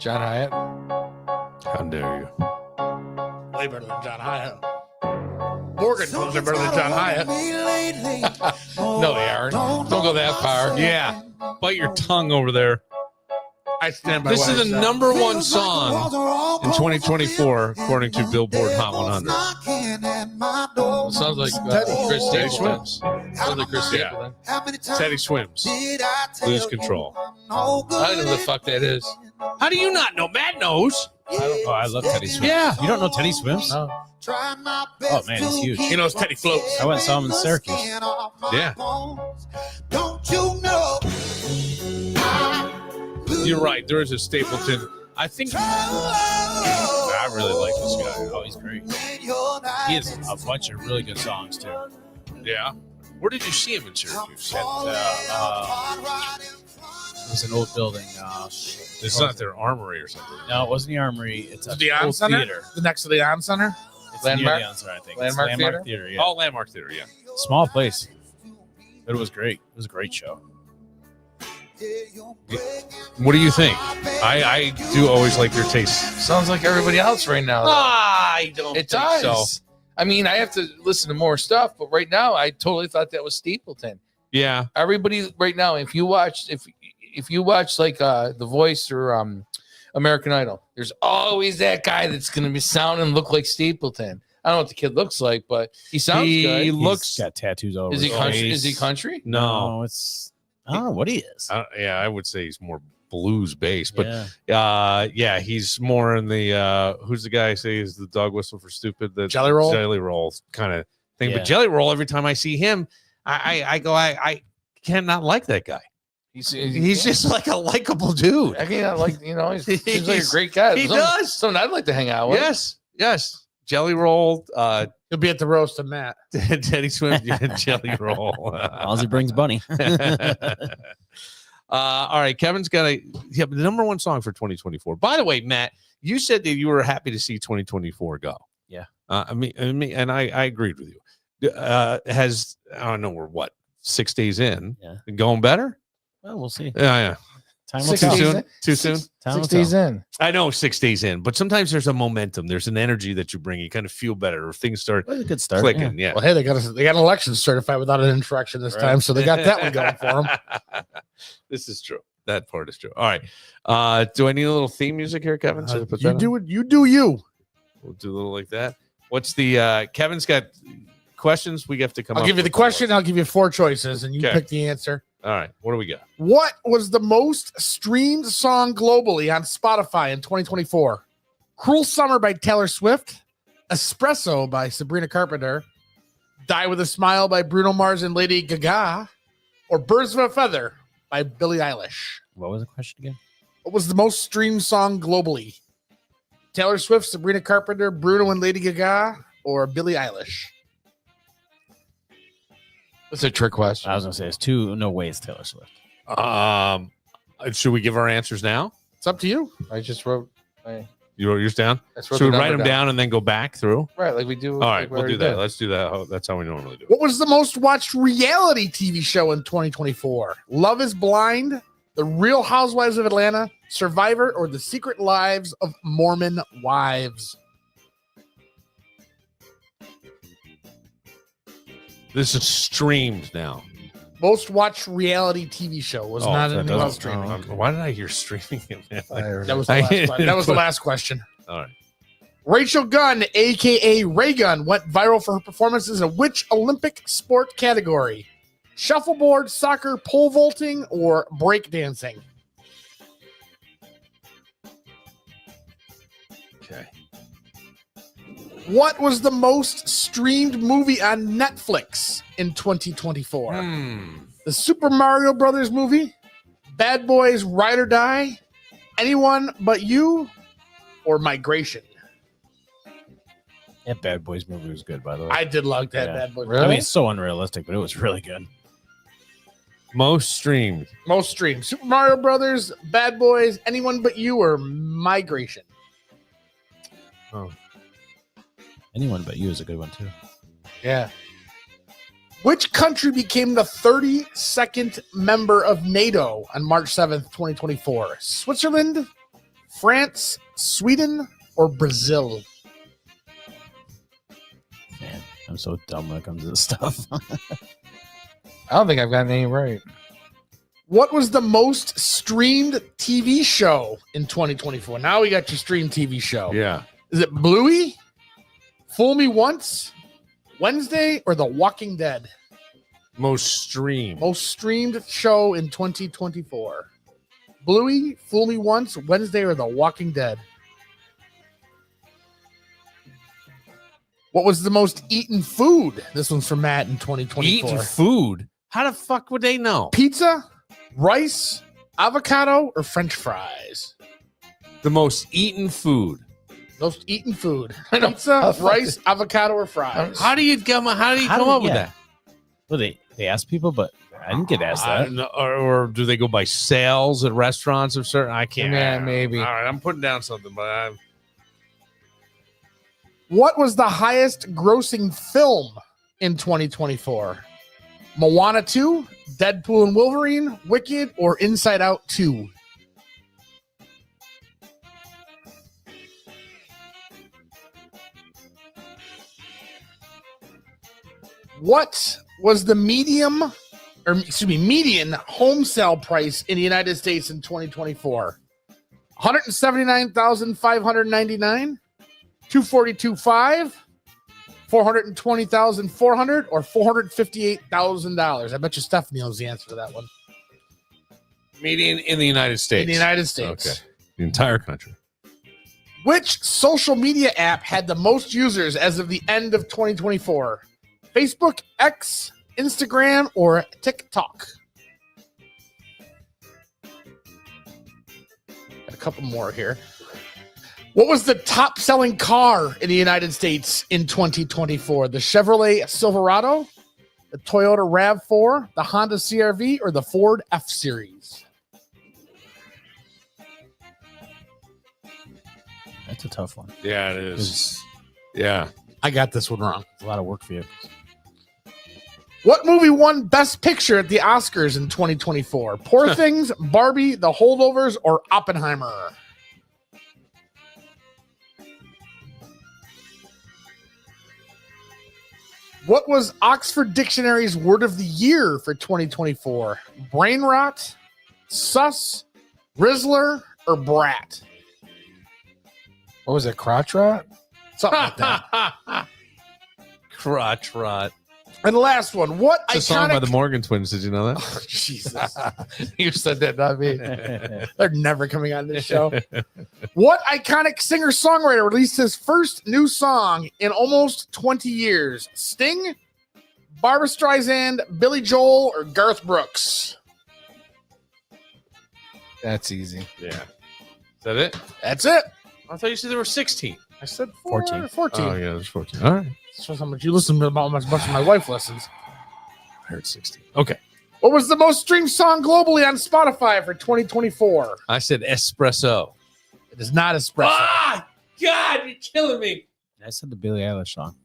[SPEAKER 4] John Hyatt.
[SPEAKER 2] How dare you?
[SPEAKER 3] Way better than John Hyatt. Morgan clothes are better than John Hyatt.
[SPEAKER 4] No, they aren't. Don't go that far.
[SPEAKER 2] Yeah. Bite your tongue over there.
[SPEAKER 3] I stand by
[SPEAKER 2] This
[SPEAKER 3] what
[SPEAKER 2] is
[SPEAKER 3] I
[SPEAKER 2] the
[SPEAKER 3] said.
[SPEAKER 2] number one song in 2024, according to Billboard Hot 100.
[SPEAKER 4] Sounds like Chris
[SPEAKER 2] Teddy
[SPEAKER 4] Stapleton.
[SPEAKER 2] Swims.
[SPEAKER 4] Sounds like Chris
[SPEAKER 2] Yeah.
[SPEAKER 4] Stapleton.
[SPEAKER 2] Teddy Swims. Lose Control.
[SPEAKER 4] I don't know who the fuck that is.
[SPEAKER 2] How do you not know? Matt knows.
[SPEAKER 5] I love Teddy Swims.
[SPEAKER 2] Yeah.
[SPEAKER 5] You don't know Teddy Swims?
[SPEAKER 4] No.
[SPEAKER 5] Oh man, he's huge.
[SPEAKER 3] He knows Teddy Floats.
[SPEAKER 5] I went and saw him in Syracuse.
[SPEAKER 2] Yeah.
[SPEAKER 7] Don't you know?
[SPEAKER 2] You're right. There is a Stapleton. I think I really like this guy.
[SPEAKER 5] Oh, he's great. He has a bunch of really good songs too.
[SPEAKER 2] Yeah. Where did you see him in Syracuse?
[SPEAKER 5] It was an old building.
[SPEAKER 2] It's not their armory or something.
[SPEAKER 5] No, it wasn't the Armory. It's a
[SPEAKER 3] The On
[SPEAKER 5] old
[SPEAKER 3] Center?
[SPEAKER 5] theater.
[SPEAKER 3] The next to the On Center?
[SPEAKER 5] It's
[SPEAKER 4] Landmark?
[SPEAKER 5] near the On Center, I think.
[SPEAKER 4] Landmark
[SPEAKER 5] it's
[SPEAKER 4] Theater?
[SPEAKER 5] Theater. Yeah.
[SPEAKER 2] Oh, Landmark Theater, yeah.
[SPEAKER 5] Small place, but it was great. It was a great show.
[SPEAKER 2] What do you think? I do always like your taste.
[SPEAKER 4] Sounds like everybody else right now. though.
[SPEAKER 2] I don't
[SPEAKER 4] It does. I mean, I have to listen to more stuff, but right now, I totally thought that was Stapleton.
[SPEAKER 2] Yeah.
[SPEAKER 4] Everybody right now, if you watch like The Voice or American Idol, there's always that guy that's going to be sound and look like Stapleton. I don't know what the kid looks like, but he sounds
[SPEAKER 2] He
[SPEAKER 4] good.
[SPEAKER 2] looks.
[SPEAKER 5] He's got tattoos all over.
[SPEAKER 4] Is he
[SPEAKER 5] his
[SPEAKER 4] country?
[SPEAKER 5] face.
[SPEAKER 4] Is he country?
[SPEAKER 2] No.
[SPEAKER 5] It's I don't know what he is.
[SPEAKER 2] Yeah, I would say he's more blues based, but
[SPEAKER 5] yeah.
[SPEAKER 2] yeah, he's more in the who's the guy I say is the dog whistle for stupid, the
[SPEAKER 3] Jelly Roll?
[SPEAKER 2] Jelly Roll kind of thing.
[SPEAKER 5] Yeah.
[SPEAKER 2] But Jelly Roll, every time I see him, I cannot like that guy. He's just like a likable dude.
[SPEAKER 4] I can't like he seems like a
[SPEAKER 2] He's-
[SPEAKER 4] great guy.
[SPEAKER 2] he
[SPEAKER 4] Someone-
[SPEAKER 2] does.
[SPEAKER 4] Someone I'd like to hang out with.
[SPEAKER 2] Yes. Jelly Roll,
[SPEAKER 3] He'll be at the roast of Matt.
[SPEAKER 2] Teddy Swim, Jelly Roll.
[SPEAKER 5] All he brings Bunny.
[SPEAKER 2] All right, Kevin's got the number one song for 2024. By the way, Matt, you said that you were happy to see 2024 go.
[SPEAKER 5] Yeah.
[SPEAKER 2] I mean, and I agreed with you. Has I don't know, we're what 6 days in?
[SPEAKER 5] Yeah.
[SPEAKER 2] Going better?
[SPEAKER 5] Well, we'll see.
[SPEAKER 2] Yeah.
[SPEAKER 5] Time will
[SPEAKER 4] 6
[SPEAKER 2] Too
[SPEAKER 5] tell.
[SPEAKER 4] days
[SPEAKER 2] soon.
[SPEAKER 4] in.
[SPEAKER 2] Too soon.
[SPEAKER 5] Time will
[SPEAKER 4] 6 days
[SPEAKER 5] tell.
[SPEAKER 4] in.
[SPEAKER 2] I know 6 days in, but sometimes there's a momentum. There's an energy that you bring. You kind of feel better, or things start
[SPEAKER 5] It was a good start.
[SPEAKER 2] clicking. Yeah.
[SPEAKER 3] Well, hey, they got an election certified without an insurrection this time, so they got that one going for them.
[SPEAKER 2] This is true. That part is true. All right. Do I need a little theme music here, Kevin? Should I put that
[SPEAKER 3] You
[SPEAKER 2] on?
[SPEAKER 3] do it. You do you.
[SPEAKER 2] We'll do a little like that. What's the Kevin's got questions we have to come
[SPEAKER 3] I'll
[SPEAKER 2] up
[SPEAKER 3] give you the
[SPEAKER 2] with.
[SPEAKER 3] question. I'll give you 4 choices, and you
[SPEAKER 2] Okay.
[SPEAKER 3] pick the answer.
[SPEAKER 2] All right. What do we got?
[SPEAKER 3] What was the most streamed song globally on Spotify in 2024? Cruel Summer by Taylor Swift, Espresso by Sabrina Carpenter, Die with a Smile by Bruno Mars and Lady Gaga, or Birds of a Feather by Billie Eilish?
[SPEAKER 5] What was the question again?
[SPEAKER 3] What was the most streamed song globally? Taylor Swift, Sabrina Carpenter, Bruno and Lady Gaga, or Billie Eilish?
[SPEAKER 4] That's a trick question.
[SPEAKER 5] I was gonna say it's two. No way, it's Taylor Swift.
[SPEAKER 2] Should we give our answers now?
[SPEAKER 3] It's up to you.
[SPEAKER 4] I just wrote.
[SPEAKER 2] You wrote yours down?
[SPEAKER 4] I just
[SPEAKER 2] Should
[SPEAKER 4] wrote
[SPEAKER 2] we
[SPEAKER 4] the
[SPEAKER 2] write
[SPEAKER 4] number
[SPEAKER 2] them down and then go back through?
[SPEAKER 4] Right, like we do.
[SPEAKER 2] All
[SPEAKER 4] like
[SPEAKER 2] right,
[SPEAKER 4] we
[SPEAKER 2] we'll do
[SPEAKER 4] already
[SPEAKER 2] that.
[SPEAKER 4] did.
[SPEAKER 2] Let's do that. That's how we normally do it.
[SPEAKER 3] What was the most watched reality TV show in 2024? Love is Blind, The Real Housewives of Atlanta, Survivor, or The Secret Lives of Mormon Wives?
[SPEAKER 2] This is streamed now.
[SPEAKER 3] Most watched reality TV show was not
[SPEAKER 2] that
[SPEAKER 3] anything else
[SPEAKER 2] doesn't-
[SPEAKER 3] streaming.
[SPEAKER 2] Why did I hear streaming? Man?
[SPEAKER 3] That was the last question. That was the last question.
[SPEAKER 2] All right.
[SPEAKER 3] Rachel Gunn, aka Ray Gunn, went viral for her performances in which Olympic sport category? Shuffleboard, soccer, pole vaulting, or breakdancing?
[SPEAKER 2] Okay.
[SPEAKER 3] What was the most streamed movie on Netflix in 2024? The Super Mario Brothers movie, Bad Boys Ride or Die, Anyone But You, or Migration?
[SPEAKER 5] That Bad Boys movie was good, by the way.
[SPEAKER 3] I did like that
[SPEAKER 5] Yeah.
[SPEAKER 3] Bad Boys.
[SPEAKER 4] Really?
[SPEAKER 5] I mean, it's so unrealistic, but it was really good.
[SPEAKER 2] Most streamed.
[SPEAKER 3] Most streamed. Super Mario Brothers, Bad Boys, Anyone But You, or Migration?
[SPEAKER 5] Anyone But You is a good one too.
[SPEAKER 4] Yeah.
[SPEAKER 3] Which country became the 32nd member of NATO on March 7th, 2024? Switzerland, France, Sweden, or Brazil?
[SPEAKER 5] Man, I'm so dumb when it comes to this stuff.
[SPEAKER 4] I don't think I've gotten any right.
[SPEAKER 3] What was the most streamed TV show in 2024? Now we got your streamed TV show.
[SPEAKER 2] Yeah.
[SPEAKER 3] Is it Bluey, Fool Me Once, Wednesday, or The Walking Dead?
[SPEAKER 2] Most streamed.
[SPEAKER 3] Most streamed show in 2024. Bluey, Fool Me Once, Wednesday, or The Walking Dead? What was the most eaten food? This one's from Matt in 2024.
[SPEAKER 2] Eating food. How the fuck would they know?
[SPEAKER 3] Pizza, rice, avocado, or French fries?
[SPEAKER 2] The most eaten food.
[SPEAKER 3] Most eaten food.
[SPEAKER 4] I know.
[SPEAKER 3] Pizza, rice, avocado, or fries?
[SPEAKER 2] How do you come up with
[SPEAKER 5] yeah.
[SPEAKER 2] that?
[SPEAKER 5] Well, they ask people, but I didn't get asked
[SPEAKER 2] I
[SPEAKER 5] that.
[SPEAKER 2] don't know, or do they go by sales at restaurants or certain? I can't.
[SPEAKER 4] Yeah, maybe.
[SPEAKER 2] All right, I'm putting down something, but I'm.
[SPEAKER 3] What was the highest grossing film in 2024? Moana 2, Deadpool and Wolverine, Wicked, or Inside Out 2? What was the median home sale price in the United States in 2024? 179,599, 242.5, 420,400, or $458,000. I bet you Stephanie knows the answer to that one.
[SPEAKER 2] Median in the United States.
[SPEAKER 3] In the United States.
[SPEAKER 2] Okay. The entire country.
[SPEAKER 3] Which social media app had the most users as of the end of 2024? Facebook, X, Instagram, or TikTok? Got a couple more here. What was the top selling car in the United States in 2024? The Chevrolet Silverado, the Toyota RAV4, the Honda CR-V, or the Ford F-Series?
[SPEAKER 5] That's a tough one.
[SPEAKER 2] Yeah, it is.
[SPEAKER 5] It's
[SPEAKER 2] Yeah.
[SPEAKER 3] I got this one wrong.
[SPEAKER 5] a lot of work for you.
[SPEAKER 3] What movie won Best Picture at the Oscars in 2024? Poor Things, Barbie, The Holdovers, or Oppenheimer? What was Oxford Dictionary's word of the year for 2024? Brain rot, sus, Rizzler, or brat?
[SPEAKER 4] What was it? Crotch rot?
[SPEAKER 3] Something like that.
[SPEAKER 2] Crotch rot.
[SPEAKER 3] And the last one. What
[SPEAKER 2] It's a song by
[SPEAKER 3] iconic...
[SPEAKER 2] the Morgan Twins. Did you know that?
[SPEAKER 3] Oh, Jesus.
[SPEAKER 4] You said that, not me.
[SPEAKER 3] They're never coming on this show. What iconic singer-songwriter released his first new song in almost 20 years? Sting, Barbra Streisand, Billy Joel, or Garth Brooks?
[SPEAKER 4] That's easy.
[SPEAKER 2] Yeah. Is that it?
[SPEAKER 3] That's it.
[SPEAKER 2] I thought you said there were 16.
[SPEAKER 3] I said
[SPEAKER 5] 14.
[SPEAKER 3] 14.
[SPEAKER 2] Oh, yeah, there's 14. All right.
[SPEAKER 3] Shows how much you listen to about as much as my wife listens.
[SPEAKER 2] I heard 16. Okay.
[SPEAKER 3] What was the most streamed song globally on Spotify for 2024?
[SPEAKER 2] I said espresso.
[SPEAKER 3] It is not Espresso.
[SPEAKER 2] Ah, God, you're killing me.
[SPEAKER 5] I said the Billie Eilish song.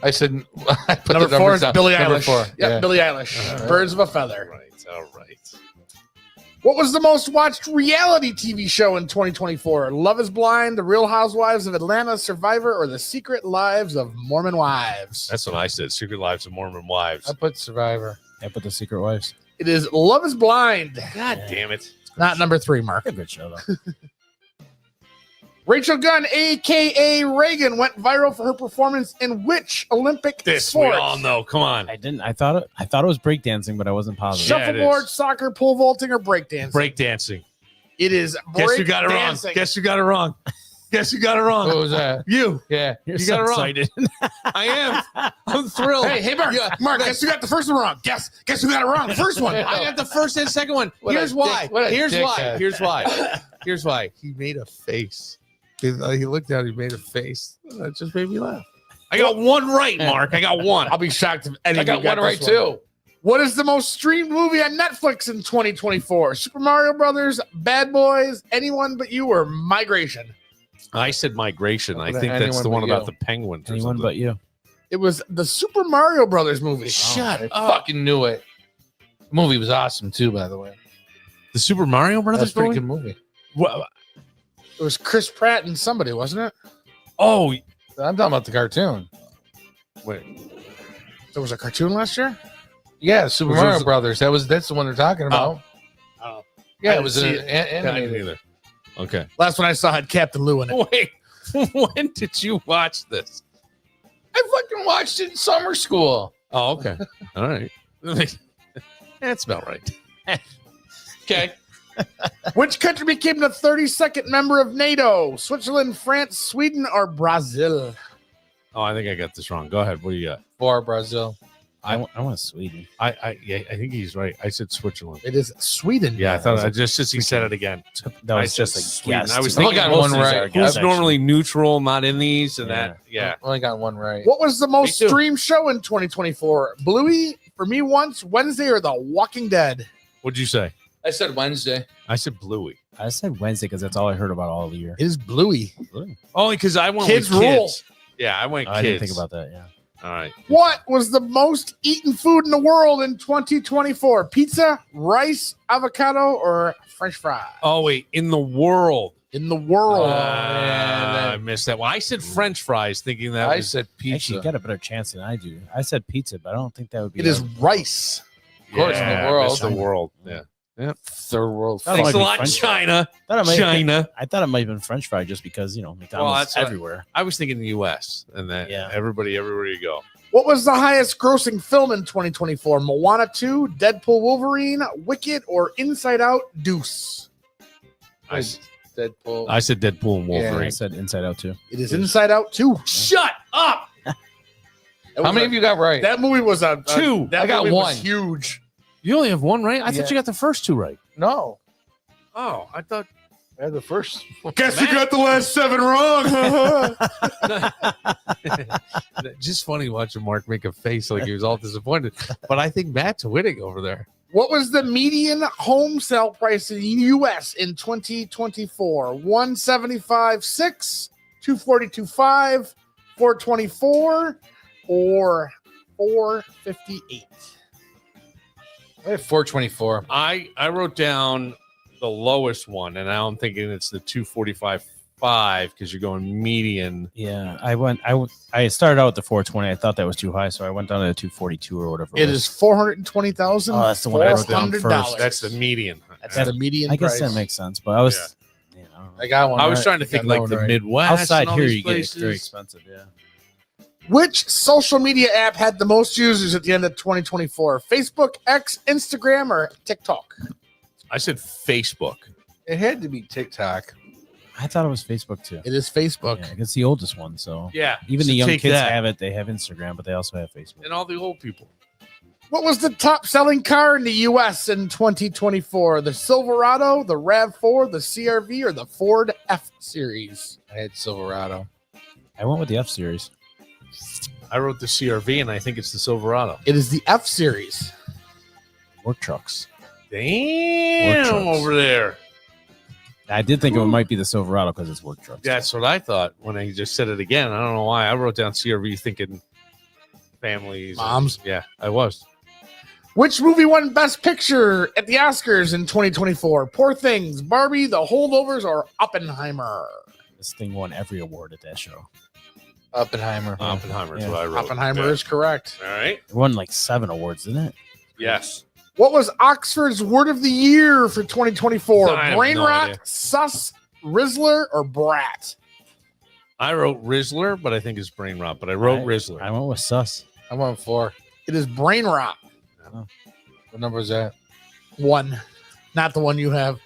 [SPEAKER 4] I said I put
[SPEAKER 3] Number
[SPEAKER 4] the
[SPEAKER 3] 4
[SPEAKER 4] numbers
[SPEAKER 3] is
[SPEAKER 4] down.
[SPEAKER 3] Billie
[SPEAKER 4] Number
[SPEAKER 3] Eilish.
[SPEAKER 4] 4.
[SPEAKER 3] Yep, Billie Eilish.
[SPEAKER 2] All right.
[SPEAKER 3] Birds of a Feather.
[SPEAKER 2] All right.
[SPEAKER 3] What was the most watched reality TV show in 2024? Love is Blind, The Real Housewives of Atlanta, Survivor, or The Secret Lives of Mormon Wives?
[SPEAKER 2] That's what I said. Secret Lives of Mormon Wives.
[SPEAKER 4] I put Survivor.
[SPEAKER 5] I put the Secret Wives.
[SPEAKER 3] It is Love is Blind.
[SPEAKER 2] God damn it.
[SPEAKER 3] Not number 3, Mark.
[SPEAKER 5] A good show though.
[SPEAKER 3] Rachel Gunn, a.k.a. Reagan, went viral for her performance in which Olympic
[SPEAKER 2] This
[SPEAKER 3] sport?
[SPEAKER 2] we all know. Come on.
[SPEAKER 5] I didn't. I thought it was breakdancing, but I wasn't positive.
[SPEAKER 2] Yeah, it
[SPEAKER 3] Shuffleboard,
[SPEAKER 2] is.
[SPEAKER 3] soccer, pole vaulting, or breakdancing?
[SPEAKER 2] Breakdancing.
[SPEAKER 3] It is
[SPEAKER 2] Guess you got it wrong.
[SPEAKER 3] breakdancing.
[SPEAKER 2] Guess you got it wrong. Guess you got it wrong.
[SPEAKER 4] What was that?
[SPEAKER 2] You.
[SPEAKER 4] Yeah.
[SPEAKER 5] You're
[SPEAKER 2] You
[SPEAKER 5] so
[SPEAKER 2] got it wrong.
[SPEAKER 5] excited.
[SPEAKER 2] I am. I'm thrilled.
[SPEAKER 3] Hey, Mark.
[SPEAKER 2] Yeah.
[SPEAKER 3] Mark, guess you got the first one wrong. Guess you got it wrong. The first one.
[SPEAKER 2] I got the first and second one.
[SPEAKER 4] What a
[SPEAKER 2] Here's why.
[SPEAKER 4] dick- what a
[SPEAKER 2] Here's why.
[SPEAKER 4] dickhead.
[SPEAKER 2] Here's why. Here's why. He made a face. He looked down. He made a face. That just made me laugh. I got one right, Mark. I got one.
[SPEAKER 3] I'll be shocked if any
[SPEAKER 4] I
[SPEAKER 3] of you
[SPEAKER 4] got one right
[SPEAKER 3] this
[SPEAKER 4] too.
[SPEAKER 3] What is the most streamed movie on Netflix in 2024? Super Mario Brothers, Bad Boys, Anyone But You, or Migration?
[SPEAKER 2] I said migration. I think
[SPEAKER 4] Anyone
[SPEAKER 2] that's the
[SPEAKER 4] But
[SPEAKER 2] one
[SPEAKER 4] You.
[SPEAKER 2] about the penguins. Or
[SPEAKER 5] Anyone
[SPEAKER 2] something.
[SPEAKER 5] but you.
[SPEAKER 3] It was the Super Mario Brothers movie.
[SPEAKER 2] Shut
[SPEAKER 4] I
[SPEAKER 2] up.
[SPEAKER 4] fucking knew it. The movie was awesome too, by the way.
[SPEAKER 2] The Super Mario
[SPEAKER 4] That's
[SPEAKER 2] Brothers
[SPEAKER 4] a pretty
[SPEAKER 2] movie?
[SPEAKER 4] good movie.
[SPEAKER 2] Well,
[SPEAKER 3] It was Chris Pratt and somebody, wasn't it?
[SPEAKER 2] Oh,
[SPEAKER 4] I'm talking about the cartoon.
[SPEAKER 2] wait.
[SPEAKER 3] There was a cartoon last year.
[SPEAKER 4] Yeah, Super
[SPEAKER 2] Was
[SPEAKER 4] Mario
[SPEAKER 2] those-
[SPEAKER 4] Brothers. That's the one they're talking about.
[SPEAKER 2] Oh.
[SPEAKER 4] Yeah,
[SPEAKER 3] I
[SPEAKER 4] it was
[SPEAKER 3] didn't
[SPEAKER 4] an
[SPEAKER 3] see
[SPEAKER 4] animated.
[SPEAKER 2] Neither. Okay.
[SPEAKER 3] Last one I saw had Captain Lou in it.
[SPEAKER 2] Wait. When did you watch this?
[SPEAKER 4] I fucking watched it in summer school.
[SPEAKER 2] Oh, okay. All right. That's about right. Okay.
[SPEAKER 3] Which country became the 32nd member of NATO? Switzerland, France, Sweden, or Brazil?
[SPEAKER 2] Oh, I think I got this wrong. Go ahead. What do you got?
[SPEAKER 4] For Brazil.
[SPEAKER 5] I want Sweden.
[SPEAKER 2] I think he's right. I said Switzerland.
[SPEAKER 3] It is Sweden.
[SPEAKER 2] Yeah, I thought I just he said it again.
[SPEAKER 5] That
[SPEAKER 2] I
[SPEAKER 5] was
[SPEAKER 2] said
[SPEAKER 5] just a
[SPEAKER 2] Sweden.
[SPEAKER 5] guess.
[SPEAKER 2] I was
[SPEAKER 5] too.
[SPEAKER 2] thinking
[SPEAKER 4] got
[SPEAKER 2] most
[SPEAKER 4] one
[SPEAKER 2] of these
[SPEAKER 4] right.
[SPEAKER 2] are
[SPEAKER 5] Guess,
[SPEAKER 2] Who's
[SPEAKER 5] actually.
[SPEAKER 2] normally neutral, not in these, and
[SPEAKER 5] Yeah.
[SPEAKER 2] that. Yeah.
[SPEAKER 4] Only got one right.
[SPEAKER 3] What was the most
[SPEAKER 2] Me too.
[SPEAKER 3] streamed show in 2024? Bluey, For Me Once, Wednesday, or The Walking Dead?
[SPEAKER 2] What'd you say?
[SPEAKER 4] I said Wednesday.
[SPEAKER 2] I said Bluey.
[SPEAKER 5] I said Wednesday because that's all I heard about all the year.
[SPEAKER 3] It is Bluey.
[SPEAKER 2] Only because I went
[SPEAKER 3] Kids
[SPEAKER 2] with
[SPEAKER 3] rule.
[SPEAKER 2] kids. Yeah, I went
[SPEAKER 5] I
[SPEAKER 2] kids.
[SPEAKER 5] didn't think about that. Yeah.
[SPEAKER 2] All right.
[SPEAKER 3] What was the most eaten food in the world in 2024? Pizza, rice, avocado, or French fry?
[SPEAKER 2] Oh wait, in the world.
[SPEAKER 3] In the world.
[SPEAKER 2] I missed that one. I said French fries, thinking that
[SPEAKER 4] I
[SPEAKER 2] was
[SPEAKER 4] said pizza.
[SPEAKER 5] Actually, you got a better chance than I do. I said pizza, but I don't think that would be.
[SPEAKER 3] It is rice.
[SPEAKER 4] Of course, in the
[SPEAKER 2] I
[SPEAKER 4] world.
[SPEAKER 2] missed the world. Yeah.
[SPEAKER 4] third world.
[SPEAKER 5] That
[SPEAKER 2] Thanks
[SPEAKER 5] might
[SPEAKER 2] a
[SPEAKER 5] be
[SPEAKER 2] lot,
[SPEAKER 5] French
[SPEAKER 2] China.
[SPEAKER 5] Thought it might-
[SPEAKER 2] China.
[SPEAKER 5] I thought it might have been French fry just because McDonald's
[SPEAKER 2] that's what-
[SPEAKER 5] everywhere.
[SPEAKER 2] I was thinking the U.S. and that
[SPEAKER 5] Yeah.
[SPEAKER 2] everybody, everywhere you go.
[SPEAKER 3] What was the highest grossing film in 2024? Moana 2, Deadpool Wolverine, Wicked, or Inside Out Deuce?
[SPEAKER 2] I,
[SPEAKER 4] Deadpool.
[SPEAKER 2] I said Deadpool and
[SPEAKER 4] Yeah.
[SPEAKER 2] Wolverine.
[SPEAKER 5] I said Inside Out too.
[SPEAKER 3] It is Inside Out 2.
[SPEAKER 2] Shut up.
[SPEAKER 4] How many of you got right?
[SPEAKER 3] That movie was a
[SPEAKER 2] Two.
[SPEAKER 3] That
[SPEAKER 4] I got
[SPEAKER 3] movie was
[SPEAKER 4] one.
[SPEAKER 3] huge.
[SPEAKER 2] You only have one right? I
[SPEAKER 4] Yeah.
[SPEAKER 2] thought you got the first two right.
[SPEAKER 4] No.
[SPEAKER 2] Oh, I thought.
[SPEAKER 4] I had the first.
[SPEAKER 3] Guess you got the last 7 wrong.
[SPEAKER 2] Just funny watching Mark make a face like he was all disappointed. But I think Matt's winning over there.
[SPEAKER 3] What was the median home sale price in the U.S. in 2024? 175.6, 242.5, 424, or 458?
[SPEAKER 4] I had 424.
[SPEAKER 2] I wrote down the lowest one, and now I'm thinking it's the 245.5 because you're going median.
[SPEAKER 5] Yeah, I started out with the 420. I thought that was too high, so I went down to the 242 or whatever.
[SPEAKER 3] It is $420,000.
[SPEAKER 5] Oh, that's the one I wrote down
[SPEAKER 3] $400.
[SPEAKER 5] first.
[SPEAKER 2] That's the median.
[SPEAKER 3] That's the median
[SPEAKER 5] I guess
[SPEAKER 3] price.
[SPEAKER 5] that makes sense, but I was,
[SPEAKER 4] I got one.
[SPEAKER 2] I was
[SPEAKER 4] right.
[SPEAKER 2] trying to
[SPEAKER 4] I
[SPEAKER 2] think
[SPEAKER 4] got
[SPEAKER 2] like
[SPEAKER 4] that one
[SPEAKER 2] the
[SPEAKER 4] right.
[SPEAKER 2] Midwest.
[SPEAKER 5] outside
[SPEAKER 2] and all
[SPEAKER 5] here
[SPEAKER 2] these
[SPEAKER 5] you get it's very
[SPEAKER 2] places.
[SPEAKER 5] expensive. Yeah.
[SPEAKER 3] Which social media app had the most users at the end of 2024? Facebook, X, Instagram, or TikTok?
[SPEAKER 2] I said Facebook.
[SPEAKER 4] It had to be TikTok.
[SPEAKER 5] I thought it was Facebook too.
[SPEAKER 3] It is Facebook.
[SPEAKER 5] Yeah, it's the oldest one, so
[SPEAKER 2] Yeah.
[SPEAKER 5] even
[SPEAKER 2] so
[SPEAKER 5] the young
[SPEAKER 2] take
[SPEAKER 5] kids
[SPEAKER 2] that.
[SPEAKER 5] have it. They have Instagram, but they also have Facebook.
[SPEAKER 2] And all the old people.
[SPEAKER 3] What was the top selling car in the U.S. in 2024? The Silverado, the RAV4, the CRV, or the Ford F Series?
[SPEAKER 4] I had Silverado.
[SPEAKER 5] I went with the F series.
[SPEAKER 2] I wrote the CRV, and I think it's the Silverado.
[SPEAKER 3] It is the F Series.
[SPEAKER 5] Work trucks.
[SPEAKER 2] Damn,
[SPEAKER 5] trucks.
[SPEAKER 2] over there.
[SPEAKER 5] I did think it might be the Silverado because it's work trucks.
[SPEAKER 2] That's what I thought when I just said it again. I don't know why. I wrote down CRV thinking families.
[SPEAKER 3] Moms.
[SPEAKER 2] Yeah, I was.
[SPEAKER 3] Which movie won Best Picture at the Oscars in 2024? Poor Things, Barbie, The Holdovers, or Oppenheimer?
[SPEAKER 5] This thing won every award at that show.
[SPEAKER 4] Oppenheimer.
[SPEAKER 2] Oppenheimer is
[SPEAKER 5] Yeah.
[SPEAKER 2] what I wrote.
[SPEAKER 3] Oppenheimer
[SPEAKER 2] Yeah.
[SPEAKER 3] is correct.
[SPEAKER 2] All right.
[SPEAKER 5] It won like 7 awards, didn't it?
[SPEAKER 2] Yes.
[SPEAKER 3] What was Oxford's word of the year for 2024?
[SPEAKER 2] I have
[SPEAKER 3] Brain
[SPEAKER 2] no
[SPEAKER 3] rot,
[SPEAKER 2] idea.
[SPEAKER 3] sus, Rizzler, or brat?
[SPEAKER 2] I wrote Rizzler, but I think it's brain rot. But I wrote Rizzler.
[SPEAKER 5] I went with Sus.
[SPEAKER 4] I went 4.
[SPEAKER 3] It is brain rot.
[SPEAKER 4] What number is that?
[SPEAKER 3] 1, not the one you have.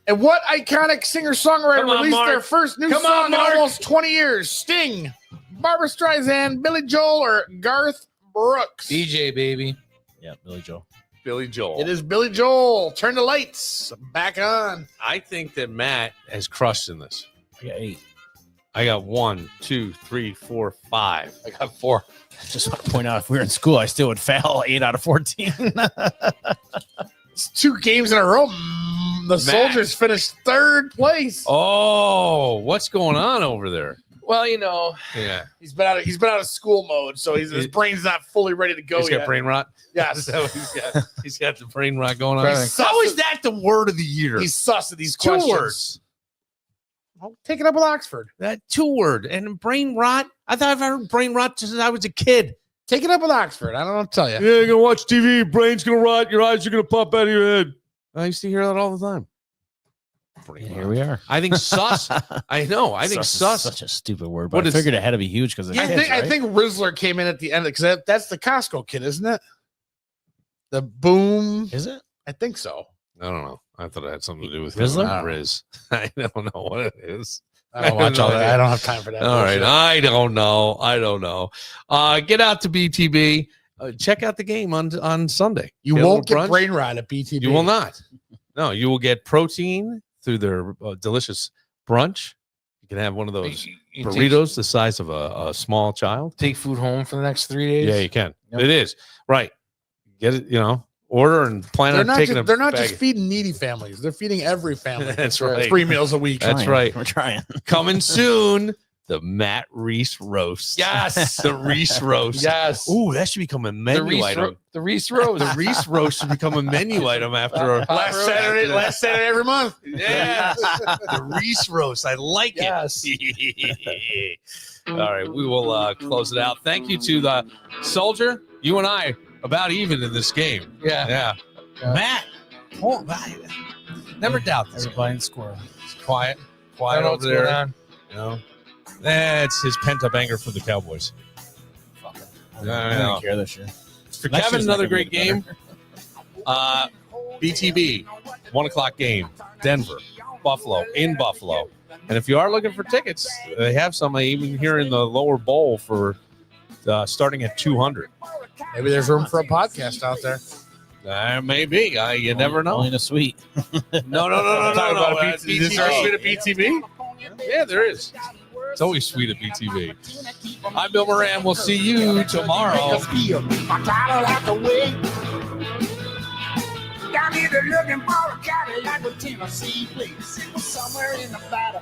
[SPEAKER 3] And what iconic singer-songwriter
[SPEAKER 2] Come on,
[SPEAKER 3] released
[SPEAKER 2] Mark.
[SPEAKER 3] their first new
[SPEAKER 2] Come
[SPEAKER 3] song
[SPEAKER 2] on,
[SPEAKER 3] in
[SPEAKER 2] Mark.
[SPEAKER 3] almost 20 years? Sting, Barbara Streisand, Billy Joel, or Garth Brooks?
[SPEAKER 4] DJ, baby.
[SPEAKER 5] Yeah, Billy Joel.
[SPEAKER 2] Billy Joel.
[SPEAKER 3] It is Billy Joel. Turn the lights back on.
[SPEAKER 2] I think that Matt has crushed in this.
[SPEAKER 5] I got 8.
[SPEAKER 2] I got 1, 2, 3, 4, 5.
[SPEAKER 4] I got 4.
[SPEAKER 5] I just want to point out if we were in school, I still would fail 8 out of 14.
[SPEAKER 3] It's 2 games in a row. The Soldiers finished 3rd place.
[SPEAKER 2] Oh, what's going on over there?
[SPEAKER 4] Well, you know,
[SPEAKER 2] Yeah.
[SPEAKER 3] He's been out of school mode, so his brain's not fully ready to go
[SPEAKER 2] He's
[SPEAKER 3] yet.
[SPEAKER 2] got brain rot.
[SPEAKER 3] Yes.
[SPEAKER 2] So he's got the brain rot going on.
[SPEAKER 4] He's
[SPEAKER 2] How is that the word of the year?
[SPEAKER 3] He's sus at these
[SPEAKER 2] 2
[SPEAKER 3] questions.
[SPEAKER 2] words.
[SPEAKER 3] Well, take it up with Oxford.
[SPEAKER 2] That 2-word and brain rot. I thought I've heard brain rot since I was a kid.
[SPEAKER 3] Take it up with Oxford. I don't know what to tell you.
[SPEAKER 2] Yeah, you're gonna watch TV, brain's gonna rot, your eyes are gonna pop out of your head. I used to hear that all the time.
[SPEAKER 5] And here we are.
[SPEAKER 2] I think sus. I know. I think sus.
[SPEAKER 5] Such a stupid word,
[SPEAKER 2] What
[SPEAKER 5] but I
[SPEAKER 2] is-
[SPEAKER 5] figured it had to be huge because
[SPEAKER 3] I think Rizzler came in at the end because that's the Costco kid, isn't it? The boom.
[SPEAKER 5] Is it?
[SPEAKER 3] I think so.
[SPEAKER 2] I don't know. I thought it had something to do with
[SPEAKER 5] Rizzler?
[SPEAKER 2] Riz. I don't know what it is.
[SPEAKER 3] I don't watch all that. I don't have time for that.
[SPEAKER 2] All right.
[SPEAKER 3] bullshit.
[SPEAKER 2] I don't know. Get out to BTB. Check out the game on Sunday.
[SPEAKER 3] You
[SPEAKER 2] Get a
[SPEAKER 3] won't
[SPEAKER 2] little
[SPEAKER 3] get
[SPEAKER 2] brunch.
[SPEAKER 3] brain rot at BTB.
[SPEAKER 2] You will not. No, you will get protein through their delicious brunch. You can have one of those
[SPEAKER 4] You
[SPEAKER 2] burritos the size of a small child.
[SPEAKER 4] Take food home for the next 3 days.
[SPEAKER 2] Yeah, you can.
[SPEAKER 4] Yep.
[SPEAKER 2] It is right. Get it. Order and plan
[SPEAKER 3] They're
[SPEAKER 2] on
[SPEAKER 3] not,
[SPEAKER 2] taking
[SPEAKER 3] just, they're not
[SPEAKER 2] bag.
[SPEAKER 3] just feeding needy families. They're feeding every family.
[SPEAKER 2] That's
[SPEAKER 3] for
[SPEAKER 2] right.
[SPEAKER 3] 3 meals a week.
[SPEAKER 2] That's
[SPEAKER 5] Trying.
[SPEAKER 2] right.
[SPEAKER 5] We're trying.
[SPEAKER 2] Coming soon. The Matt Reese roast.
[SPEAKER 4] Yes.
[SPEAKER 2] the Reese roast.
[SPEAKER 4] Yes.
[SPEAKER 2] Ooh, that should become a
[SPEAKER 4] the
[SPEAKER 2] menu
[SPEAKER 4] Reese,
[SPEAKER 2] item.
[SPEAKER 4] the Reese Rose.
[SPEAKER 2] The Reese roast should become a menu item after
[SPEAKER 3] Last Saturday every month.
[SPEAKER 2] Yeah, the Reese roast. I like
[SPEAKER 4] Yes.
[SPEAKER 2] it. All right, we will close it out. Thank you to the Soldier. You and I about even in this game.
[SPEAKER 4] Yeah.
[SPEAKER 2] Yeah. Matt, never doubt this.
[SPEAKER 5] Everybody in squirrel.
[SPEAKER 2] It's quiet
[SPEAKER 4] I don't know
[SPEAKER 2] over
[SPEAKER 4] what's going
[SPEAKER 2] there.
[SPEAKER 4] on.
[SPEAKER 2] You know, that's his pent up anger for the Cowboys.
[SPEAKER 5] Fuck it.
[SPEAKER 2] I
[SPEAKER 5] I
[SPEAKER 2] know.
[SPEAKER 5] don't care this year.
[SPEAKER 2] For
[SPEAKER 5] Next
[SPEAKER 2] Kevin,
[SPEAKER 5] year's not
[SPEAKER 2] another
[SPEAKER 5] gonna be
[SPEAKER 2] great game. BTB, 1:00 game, Denver, Buffalo, in Buffalo. And if you are looking for tickets, they have some even here in the lower bowl for starting at 200.
[SPEAKER 3] Maybe there's room for a podcast out there.
[SPEAKER 2] Maybe. You never know.
[SPEAKER 5] Only in a suite.
[SPEAKER 2] No.
[SPEAKER 3] Talking about a
[SPEAKER 2] BTB.
[SPEAKER 3] Is there a suite
[SPEAKER 2] at BTB? Yeah, there is. It's always sweet at BTV. I'm Bill Moran. We'll see you tomorrow.
[SPEAKER 7] My title out the way. Down here they're looking for a Cadillac with Tennessee plates. It was somewhere in Nevada.